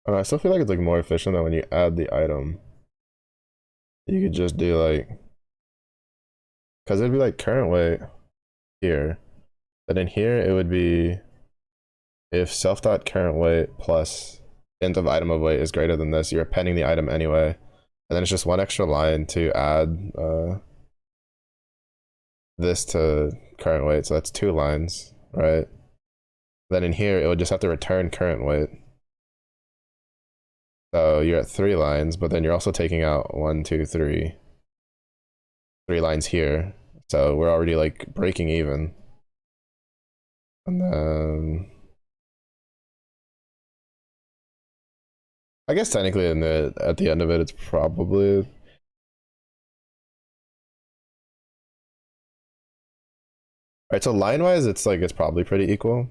I still feel like it's like more efficient that when you add the item, you could just do like, because it'd be like current weight here, but in here it would be if self dot current weight plus int of item of weight is greater than this, you're appending the item anyway, and then it's just one extra line to add this to current weight, so that's 2 lines, right? Then in here it would just have to return current weight. So you're at 3 lines, but then you're also taking out 1, 2, 3. 3 lines here. So we're already like breaking even. And then I guess technically at the end of it it's probably alright, so line wise it's like it's probably pretty equal.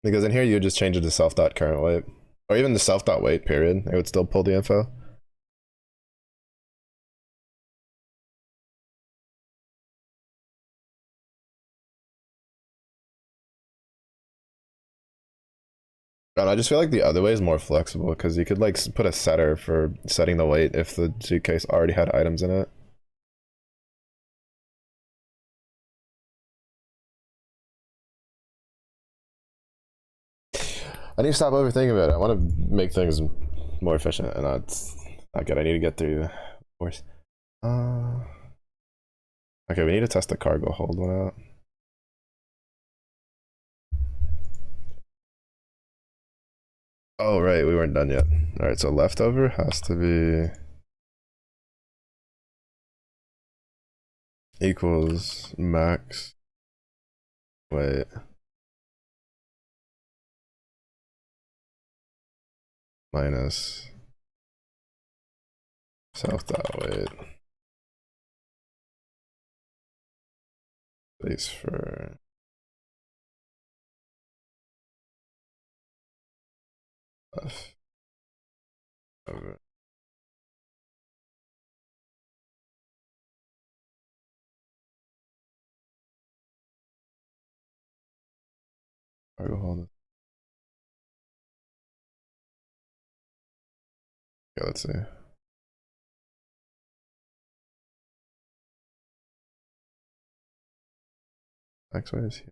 Because in here you would just change it to self dot current weight. Or even the self dot weight period. It would still pull the info. And I just feel like the other way is more flexible because you could like put a setter for setting the weight if the suitcase already had items in it. I need to stop overthinking about it. I want to make things more efficient, and that's not good. I need to get through the course. Okay, we need to test the cargo hold one out. Oh, right, we weren't done yet. All right, so leftover has to be equals max. Wait. Minus self dot weight. Place for left over. Cargo hold. Okay, let's see. X, Y is here.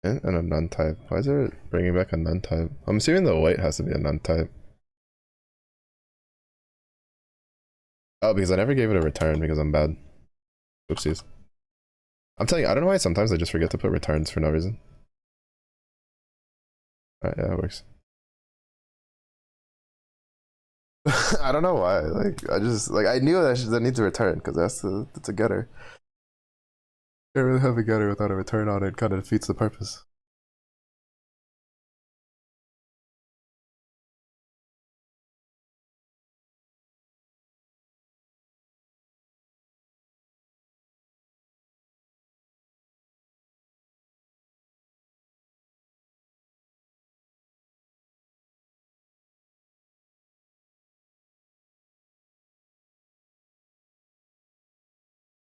And a none type. Why is it bringing back a none type? I'm assuming the weight has to be a none type. Oh, because I never gave it a return because I'm bad. Oopsies. I'm telling you, I don't know why sometimes I just forget to put returns for no reason. Alright, yeah, it works. I don't know why. Like, I just, like, I knew that I need to return because that's a getter. Can't really have a getter without a return on it. Kind of defeats the purpose.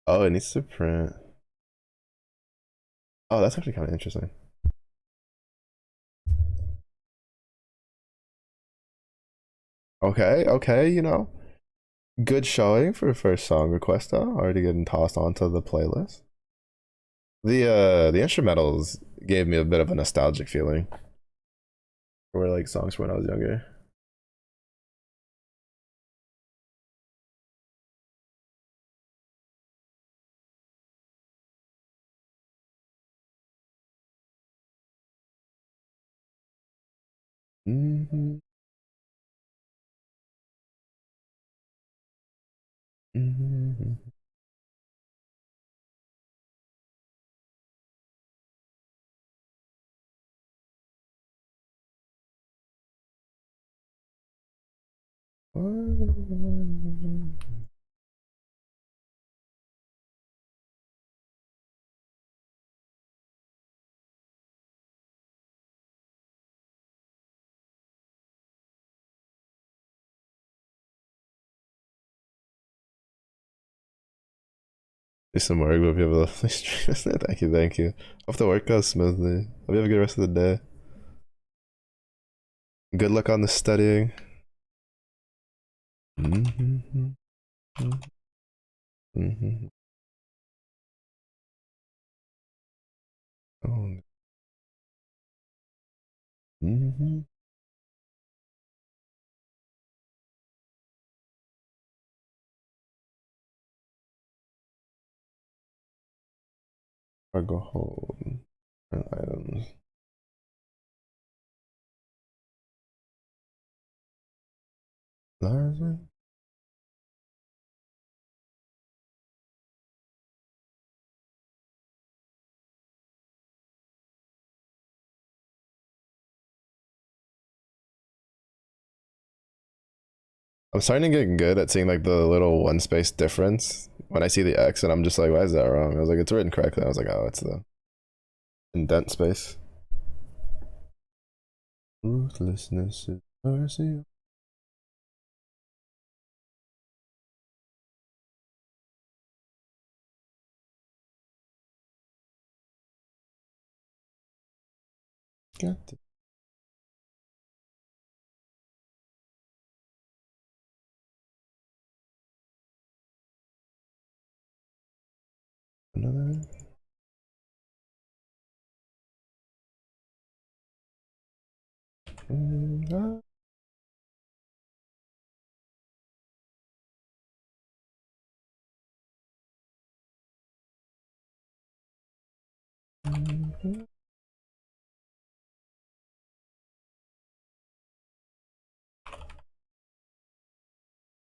Oh, it needs to print. Oh, that's actually kind of interesting. Okay, okay, good showing for first song request though. Already getting tossed onto the playlist. The instrumentals gave me a bit of a nostalgic feeling for like songs when I was younger. Mm-hmm, mm-hmm. Do some work. Hope you have a lovely stream. Thank you, thank you. Hope the work goes smoothly. Hope you have a good rest of the day. Good luck on the studying. Mm-hmm, mm-hmm. Oh, mm-hmm. Cargo hold and items. Larger. I'm starting to get good at seeing like the little one space difference when I see the X, and I'm just like, why is that wrong? I was like, it's written correctly. I was like, oh, it's the indent space. Ruthlessness is mercy. Got it. Another. Ah.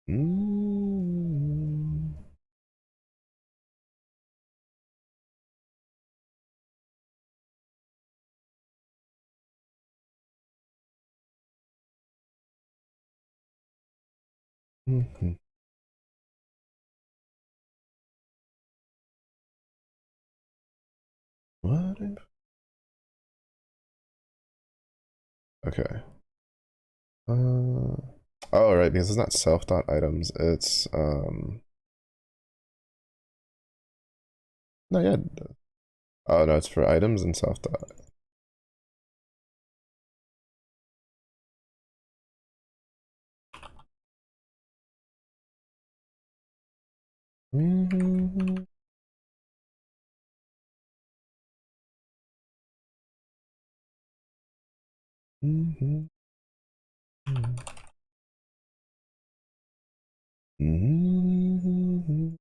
Mm. Mhm. What if? Okay. Oh, right, because it's not self dot items. It's no, yeah. Oh no, it's for items and self dot. Mm-hmm. Mm-hmm. Mm-hmm.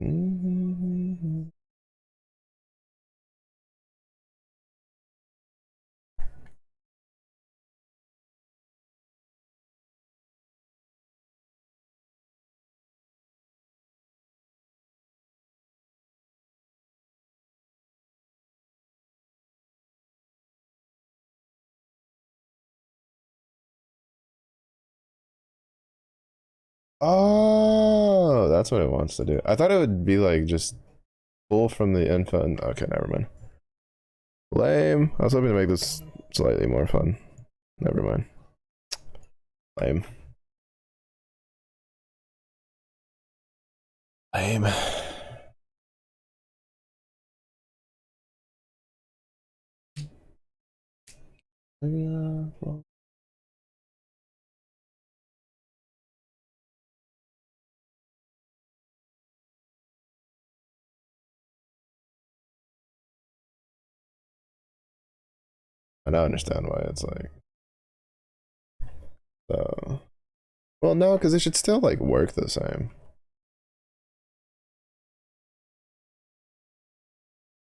Mm-hmm. Oh, that's what it wants to do. I thought it would be like just pull from the info and okay, never mind. Lame. I was hoping to make this slightly more fun. Never mind. Lame. I'm. Well, I don't understand why it's like so. Well, no, because it should still like work the same.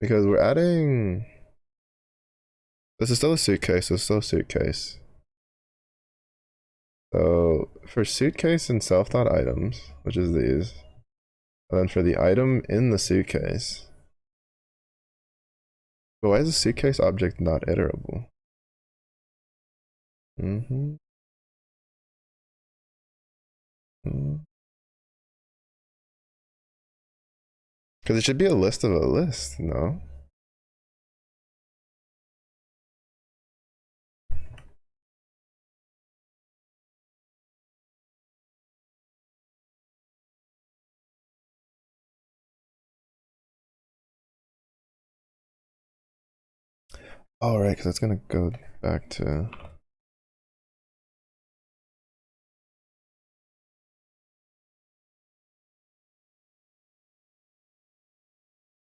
Because we're adding. This is still a suitcase. It's still a suitcase. So for suitcase and self-thought items, which is these, and then for the item in the suitcase. But why is the suitcase object not iterable? Mm-hmm. Because it should be a list of a list, no? Oh, right, because it's gonna go back to.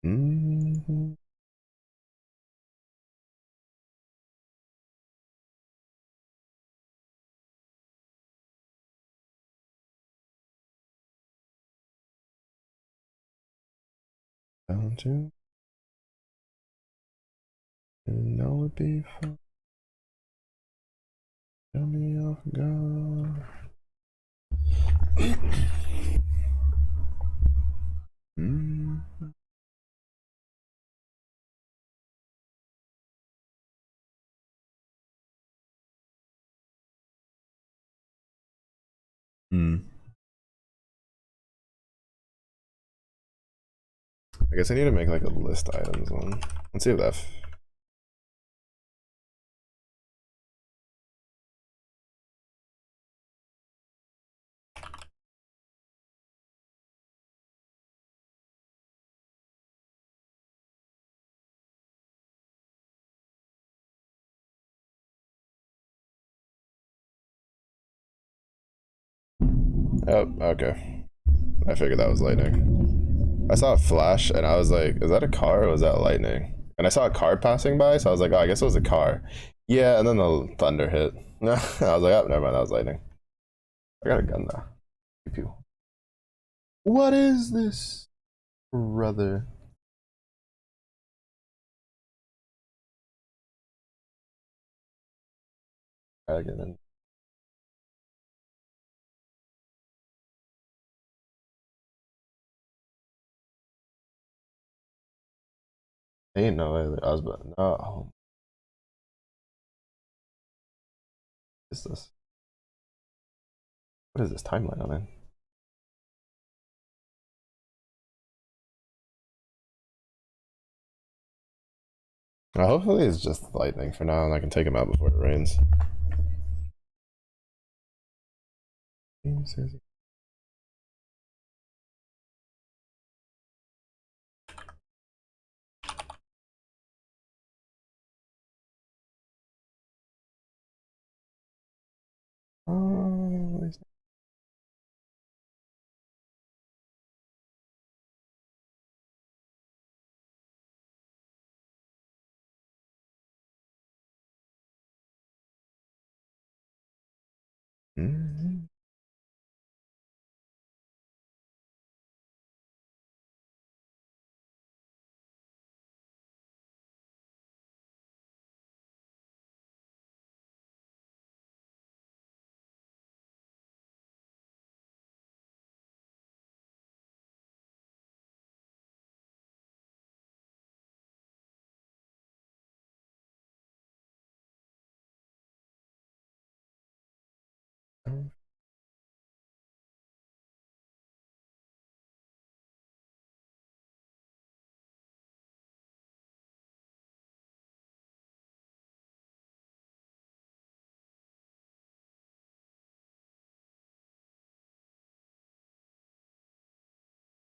Mm-hmm. Down to. No, it'd be fun. Tell me off guard. Mm. Hmm. I guess I need to make like a list items one. Let's see if that. Oh, okay. I figured that was lightning. I saw a flash and I was like, is that a car or was that lightning? And I saw a car passing by, so I was like, oh, I guess it was a car. Yeah, and then the thunder hit. I was like, oh, never mind, that was lightning. I got a gun now. Pew pew. What is this, brother? Gotta get in. Ain't no way. I was about no. What is this? What is this timeline I'm in? Hopefully it's just lightning for now, and I can take him out before it rains. Oh, mm-hmm.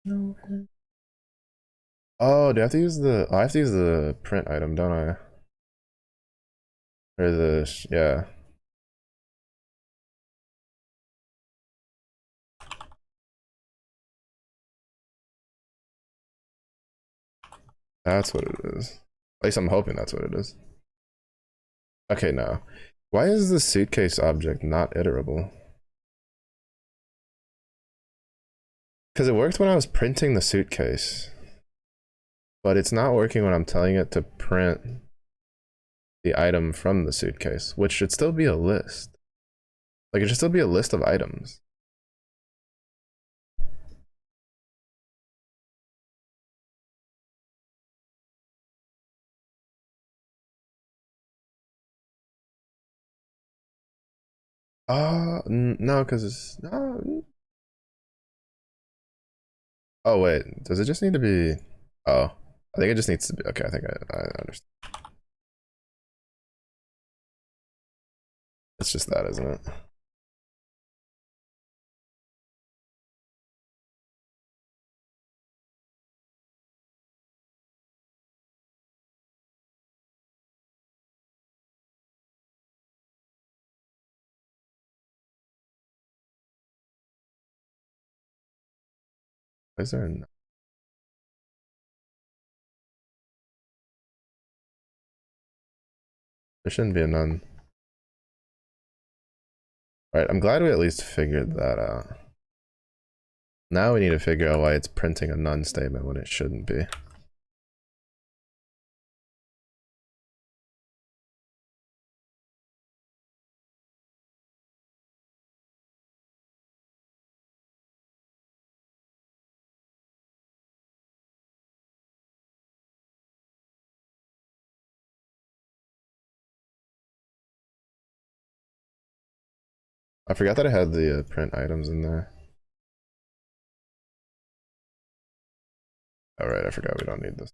No. Oh, do I have to use the? Oh, I have to use the print item, don't I? Or the yeah. That's what it is. At least I'm hoping that's what it is. Okay, now. Why is the suitcase object not iterable? Because it worked when I was printing the suitcase. But it's not working when I'm telling it to print the item from the suitcase, which should still be a list. Like, it should still be a list of items. No, because it's no. Oh wait, does it just need to be? Oh, I think it just needs to be. Okay, I think I understand. It's just that, isn't it? Is there? There shouldn't be a none. All right, I'm glad we at least figured that out. Now we need to figure out why it's printing a none statement when it shouldn't be. I forgot that I had the print items in there. All right, I forgot we don't need this.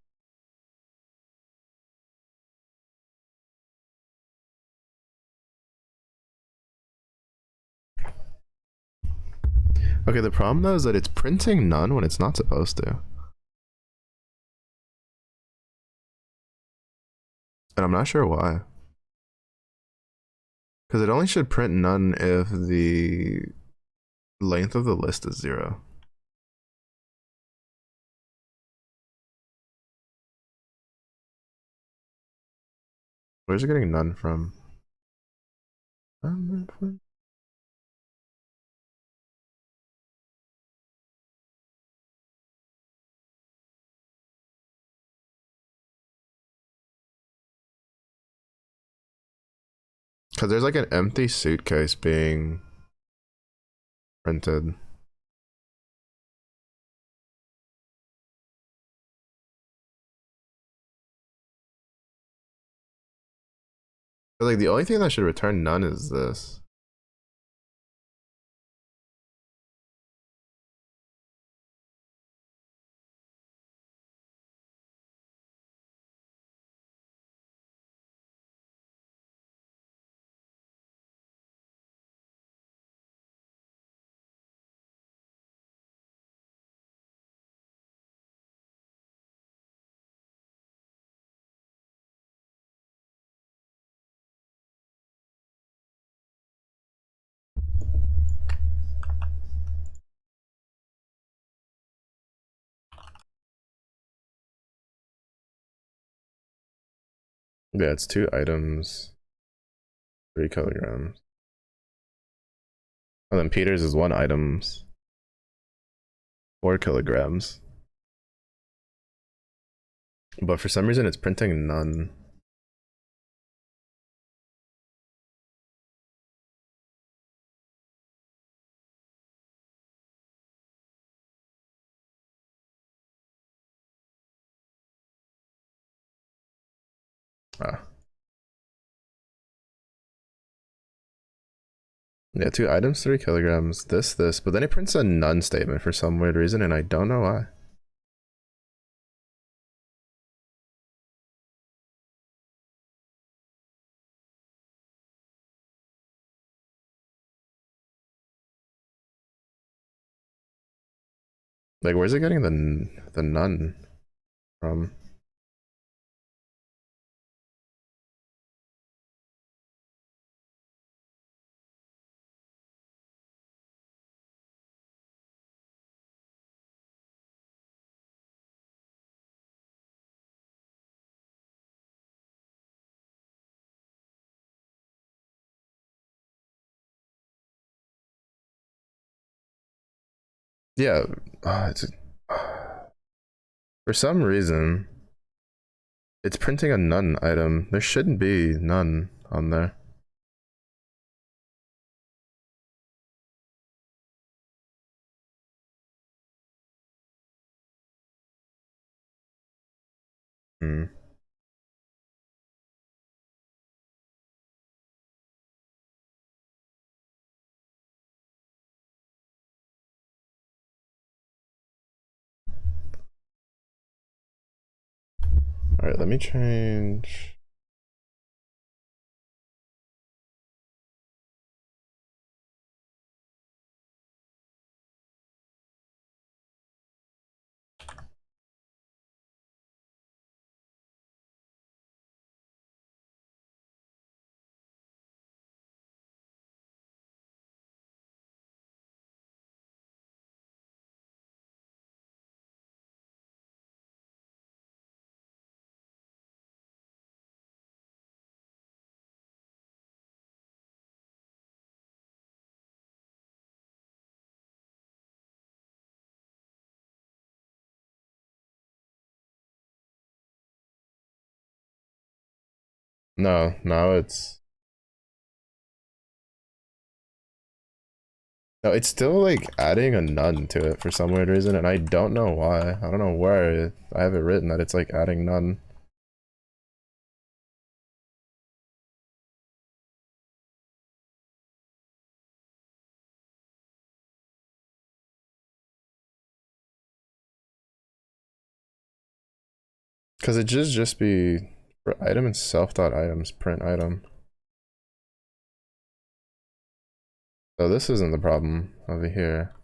Okay, the problem though is that it's printing none when it's not supposed to. And I'm not sure why. Because it only should print none if the length of the list is 0. Where's it getting none from? Because there's like an empty suitcase being printed. But like the only thing that should return none is this. Yeah, it's 2 items, 3 kilograms. And then Peter's is 1 items, 4 kilograms. But for some reason it's printing none. Ah. Yeah, 2 items, 3 kilograms, this, but then it prints a none statement for some weird reason, and I don't know why. Like, where's it getting the none from? Yeah, it's for some reason it's printing a none item. There shouldn't be none on there. Hmm. All right, let me change. No, now it's no, it's still like adding a none to it for some weird reason, and I don't know why. I don't know where I have it written that it's like adding none. Because it just be for item and self.items print item. So this isn't the problem over here.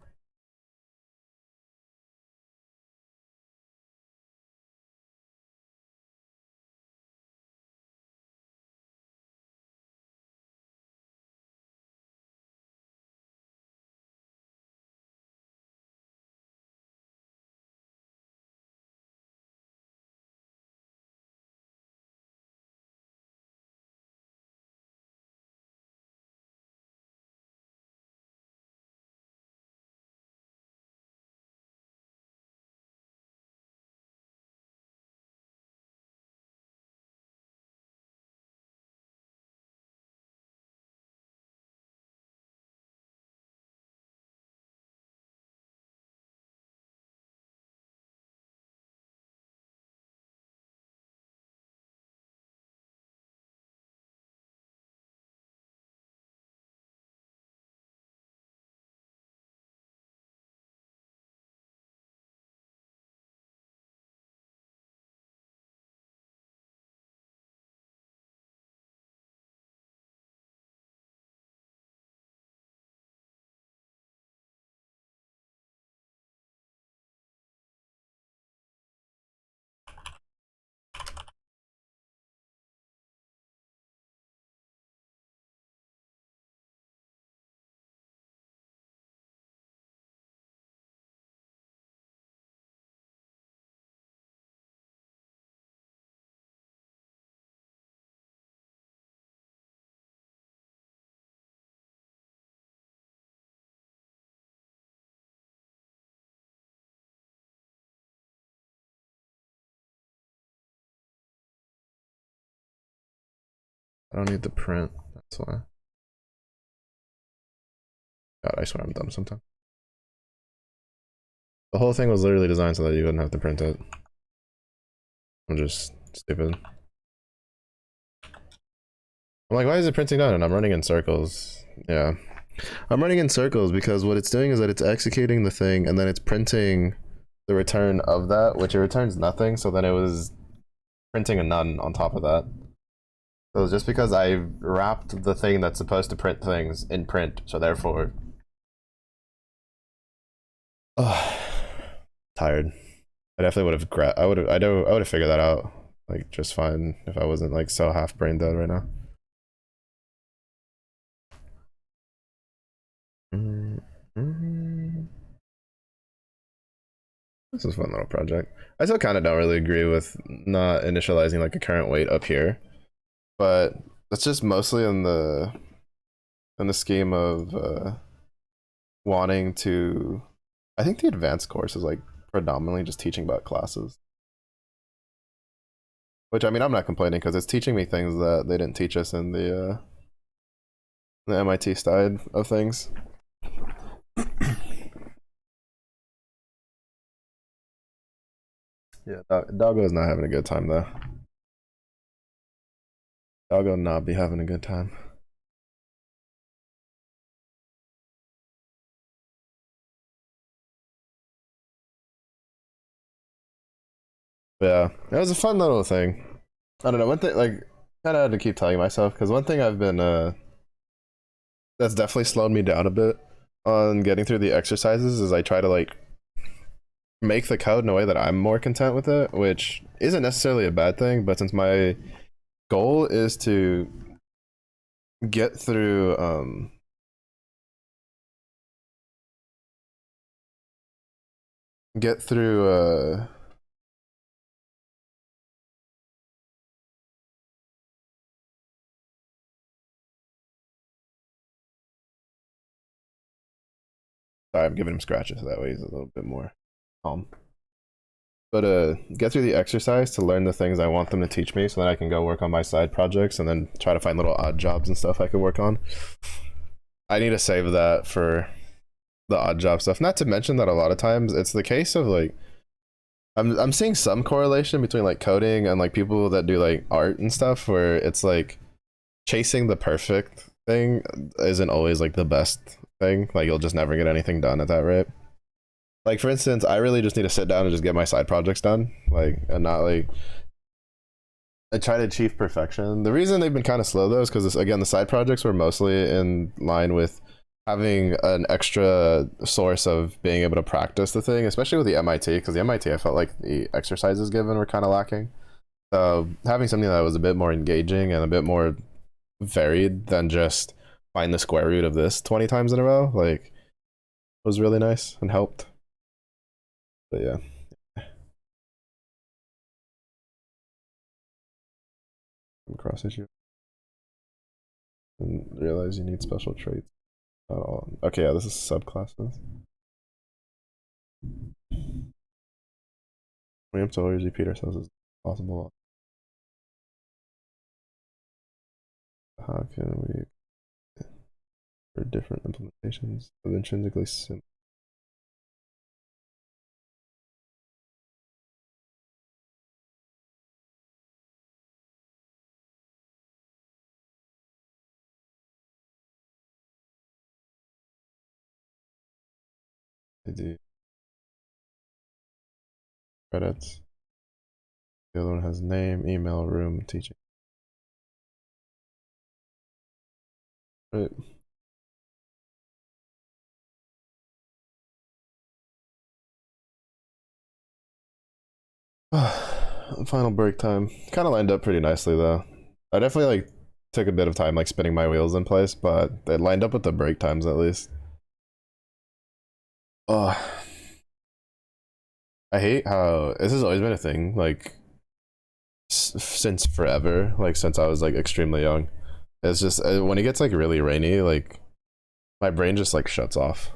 I don't need the print. That's why. God, I swear I'm dumb sometimes. The whole thing was literally designed so that you wouldn't have to print it. I'm just stupid. I'm like, why is it printing none? And I'm running in circles. Yeah. I'm running in circles because what it's doing is that it's executing the thing and then it's printing the return of that, which it returns nothing. So then it was printing a none on top of that. So just because I wrapped the thing that's supposed to print things in print, so therefore. tired. I definitely would have I would have figured that out like just fine if I wasn't like so half brain dead right now. Mm-hmm. This is a fun little project. I still kind of don't really agree with not initializing like a current weight up here, but that's just mostly in the scheme of wanting to. I think the advanced course is like predominantly just teaching about classes, which I mean I'm not complaining because it's teaching me things that they didn't teach us in the MIT side of things. Yeah, Doggo's not having a good time though. Doggo not be having a good time. But yeah, it was a fun little thing. I don't know. One thing, like, kind of had to keep telling myself because one thing I've been that's definitely slowed me down a bit on getting through the exercises is I try to like make the code in a way that I'm more content with it, which isn't necessarily a bad thing. But since my goal is to get through get through sorry, I'm giving him scratches so that way he's a little bit more calm. But get through the exercise to learn the things I want them to teach me so that I can go work on my side projects and then try to find little odd jobs and stuff I could work on. I need to save that for the odd job stuff. Not to mention that a lot of times it's the case of like I'm seeing some correlation between like coding and like people that do like art and stuff where it's like chasing the perfect thing isn't always like the best thing. Like you'll just never get anything done at that rate. Like for instance, I really just need to sit down and just get my side projects done. Like and not like I try to achieve perfection. The reason they've been kind of slow though is because again the side projects were mostly in line with having an extra source of being able to practice the thing, especially with the MIT, because the MIT I felt like the exercises given were kind of lacking. So having something that was a bit more engaging and a bit more varied than just find the square root of this 20 times in a row, like was really nice and helped. But yeah. Cross issue and realize you need special traits. Not all. Okay, yeah, this is subclasses. We have to always repeat ourselves as possible. How can we for different implementations of intrinsically simple? ID credits. The other one has name, email, room, teaching. Right. Final break time. Kind of lined up pretty nicely though. I definitely like took a bit of time like spinning my wheels in place, but they lined up with the break times at least. Oh, I hate how this has always been a thing like since forever, like since I was like extremely young. It's just when it gets like really rainy, like my brain just like shuts off.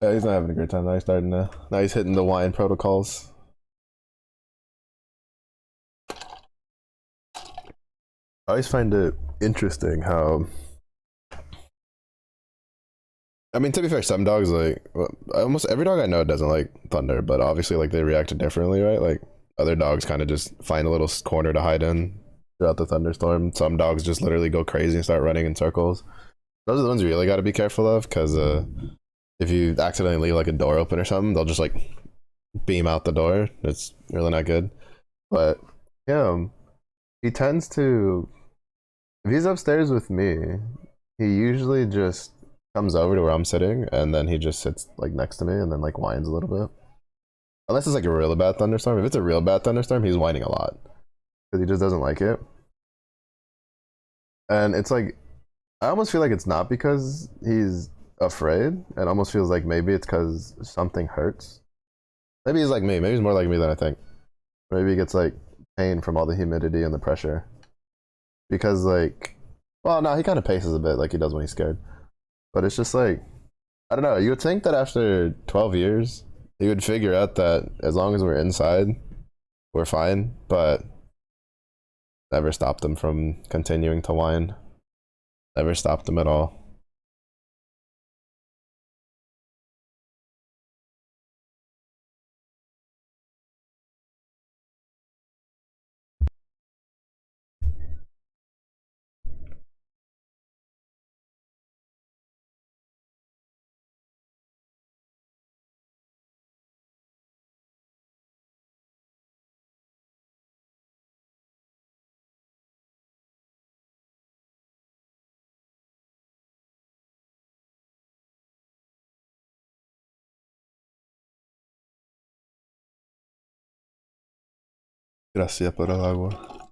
Yeah, he's not having a great time. Now he's starting to. Now he's hitting the wine protocols. I always find it interesting how. I mean, to be fair, some dogs like almost every dog I know doesn't like thunder, but obviously like they react differently, right? Like other dogs kind of just find a little corner to hide in throughout the thunderstorm. Some dogs just literally go crazy and start running in circles. Those are the ones you really got to be careful of, because if you accidentally leave like a door open or something, they'll just like beam out the door. It's really not good. But yeah, he tends to. If he's upstairs with me, he usually just comes over to where I'm sitting, and then he just sits like next to me, and then like whines a little bit. Unless it's like a really bad thunderstorm. If it's a real bad thunderstorm, he's whining a lot because he just doesn't like it. And it's like I almost feel like it's not because he's afraid. It almost feels like maybe it's because something hurts. Maybe he's like me. Maybe he's more like me than I think. Maybe he gets like pain from all the humidity and the pressure. Because like, well, no, he kind of paces a bit like he does when he's scared. But it's just like, I don't know. You would think that after 12 years, he would figure out that as long as we're inside, we're fine. But never stopped him from continuing to whine. Never stopped him at all. Gracias por el agua.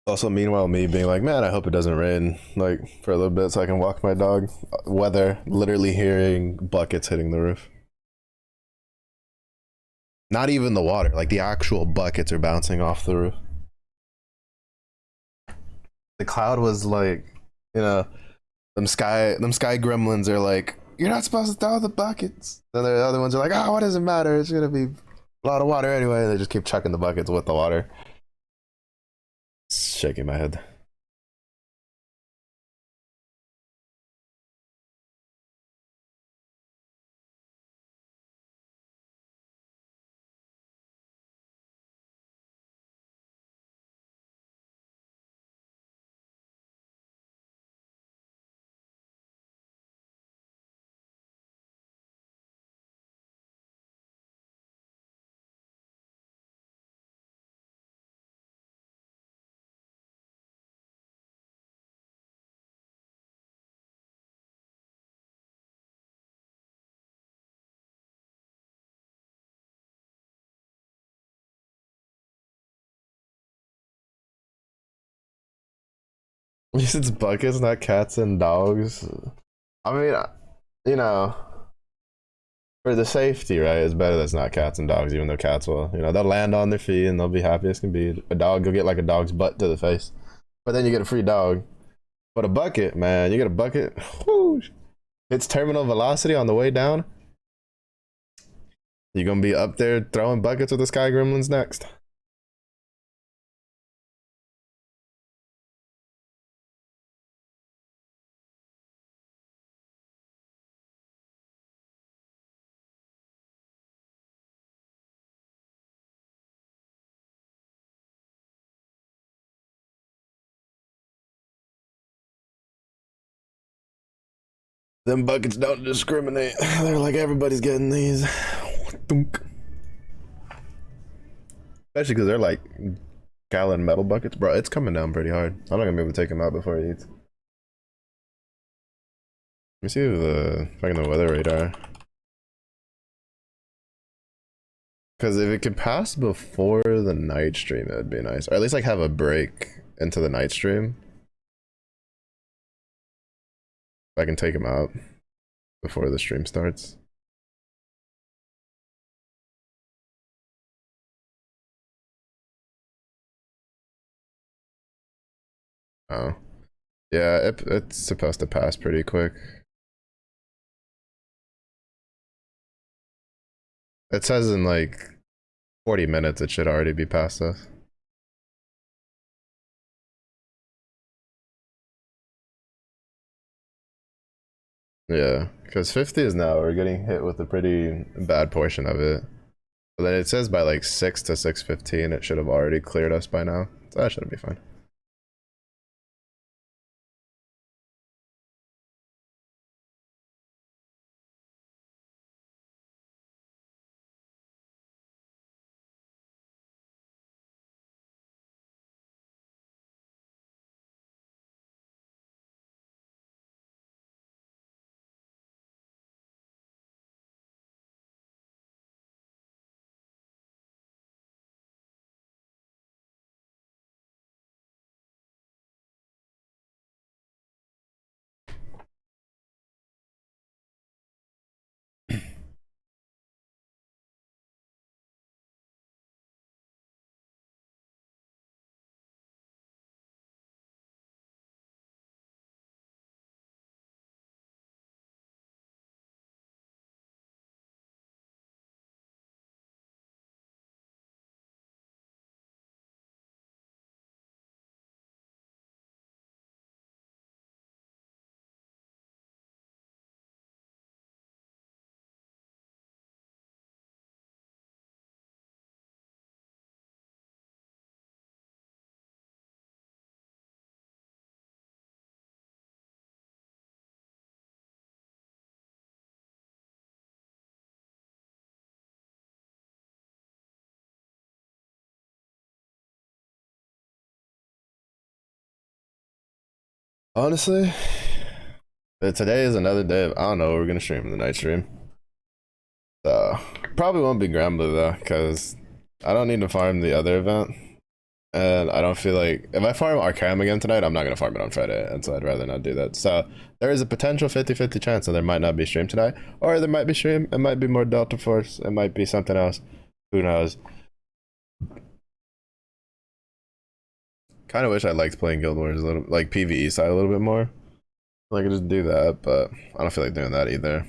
Also, meanwhile, me being like, man, I hope it doesn't rain, like, for a little bit so I can walk my dog. Weather, literally hearing buckets hitting the roof. Not even the water, like the actual buckets are bouncing off the roof. The cloud was like, you know, them sky gremlins are like, you're not supposed to throw the buckets. Then the other ones are like, oh, what does it matter? It's gonna be a lot of water anyway. They just keep chucking the buckets with the water. Shaking my head. It's buckets, not cats and dogs. I mean, you know, for the safety, right? It's better that it's not cats and dogs, even though cats will, they'll land on their feet and they'll be happy as can be. A dog, you'll get like a dog's butt to the face, but then you get a free dog. But a bucket, man, you get a bucket. Whoosh, it's terminal velocity on the way down. You're gonna be up there throwing buckets with the sky gremlins next. Them buckets don't discriminate. They're like everybody's getting these. Especially because they're like gallon metal buckets, bro. It's coming down pretty hard. I'm not gonna be able to take him out before he eats. Let me see if I can the weather radar. Because if it could pass before the night stream, it'd be nice. Or at least like have a break into the night stream. If I can take him out before the stream starts. Oh. Yeah, it's supposed to pass pretty quick. It says in like 40 minutes it should already be past us. Yeah, because 50 is now, we're getting hit with a pretty bad portion of it. But then it says by like 6 to 6:15 it should have already cleared us by now. So that shouldn't be fine. Honestly, today is another day of, I don't know, we're gonna stream in the night stream. So, probably won't be Grambler though, because I don't need to farm the other event. And I don't feel like, if I farm Arcarum again tonight, I'm not gonna farm it on Friday, and so I'd rather not do that. So, there is a potential 50-50 chance that there might not be stream tonight, or there might be stream, it might be more Delta Force, it might be something else. Who knows? Kind of wish I liked playing Guild Wars a little, like PvE side a little bit more. I could just do that, but I don't feel like doing that either.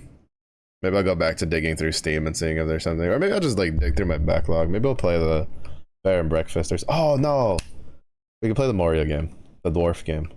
Maybe I'll go back to digging through Steam and seeing if there's something, or maybe I'll just like dig through my backlog. Maybe I'll play the Bear and Breakfast. Oh no, we can play the Moria game, the dwarf game.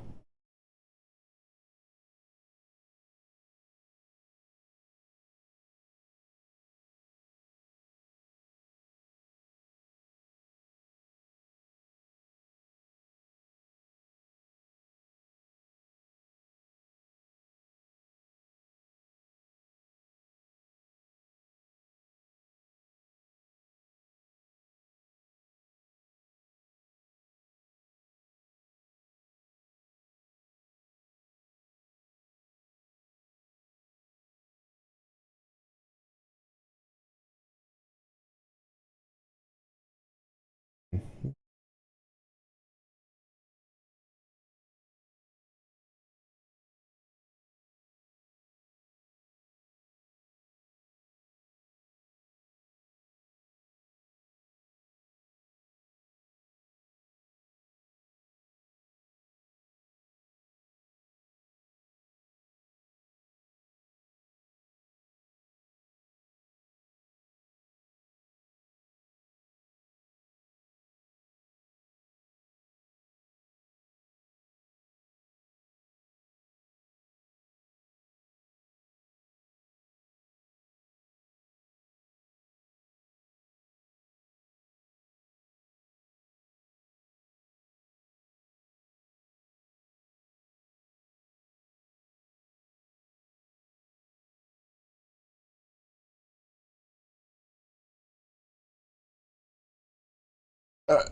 Alright.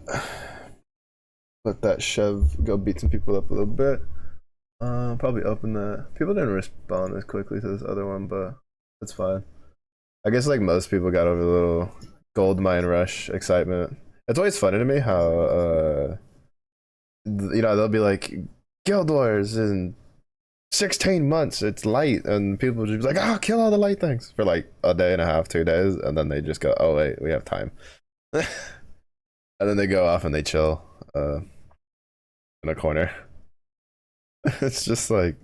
Let that Chev go beat some people up a little bit. Probably open that. People didn't respond as quickly to this other one, but it's fine. I guess like most people got over the little gold mine rush excitement. It's always funny to me how you know, they'll be like Guild Wars in 16 months, it's light, and people just be like, oh, kill all the light things for like a day and a half, 2 days, and then they just go, oh wait, we have time. And then they go off and they chill in a corner. It's just like,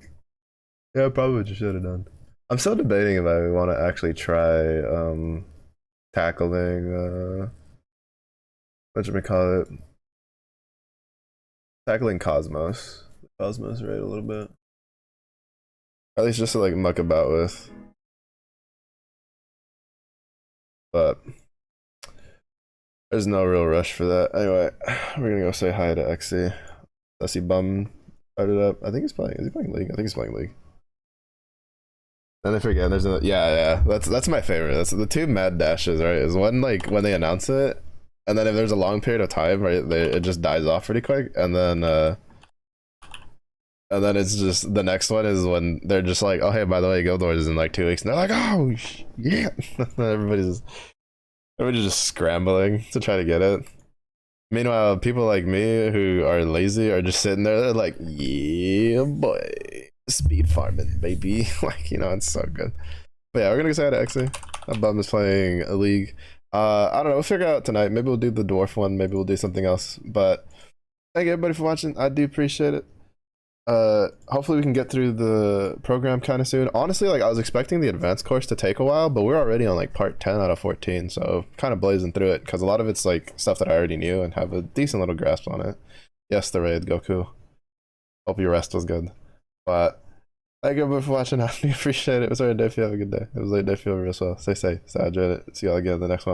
yeah, probably just should have done. I'm still debating if I want to actually try tackling what should we call it? Tackling Cosmos. Cosmos, right? A little bit. At least just to like muck about with. But there's no real rush for that. Anyway, we're gonna go say hi to XC. I see Bum started up. I think he's playing. Is he playing League? I think he's playing League. And I forget. There's a yeah. That's my favorite. That's the two mad dashes. Right? Is one like when they announce it, and then if there's a long period of time, right, it just dies off pretty quick, and then it's just the next one is when they're just like, oh hey, by the way, Guild Wars is in like 2 weeks, and they're like, oh yeah, everybody's just scrambling to try to get it. Meanwhile, people like me who are lazy are just sitting there, they're like, yeah boy, speed farming baby. Like, you know, it's so good. But yeah, we're gonna go say hi to Exy. That Bum is playing a League. I don't know, we'll figure it out tonight. Maybe we'll do the dwarf one, maybe we'll do something else. But thank you everybody for watching. I do appreciate it. Hopefully we can get through the program kind of soon. Honestly, like I was expecting the advanced course to take a while, but we're already on like part 10 out of 14, so kind of blazing through it because a lot of it's like stuff that I already knew and have a decent little grasp on it. Yes, the raid, Goku. Hope your rest was good. But thank you everybody for watching. I appreciate it. It was a day if you have a good day. It was a late day if you have a real well. Stay safe, stay hydrated. See y'all again in the next one.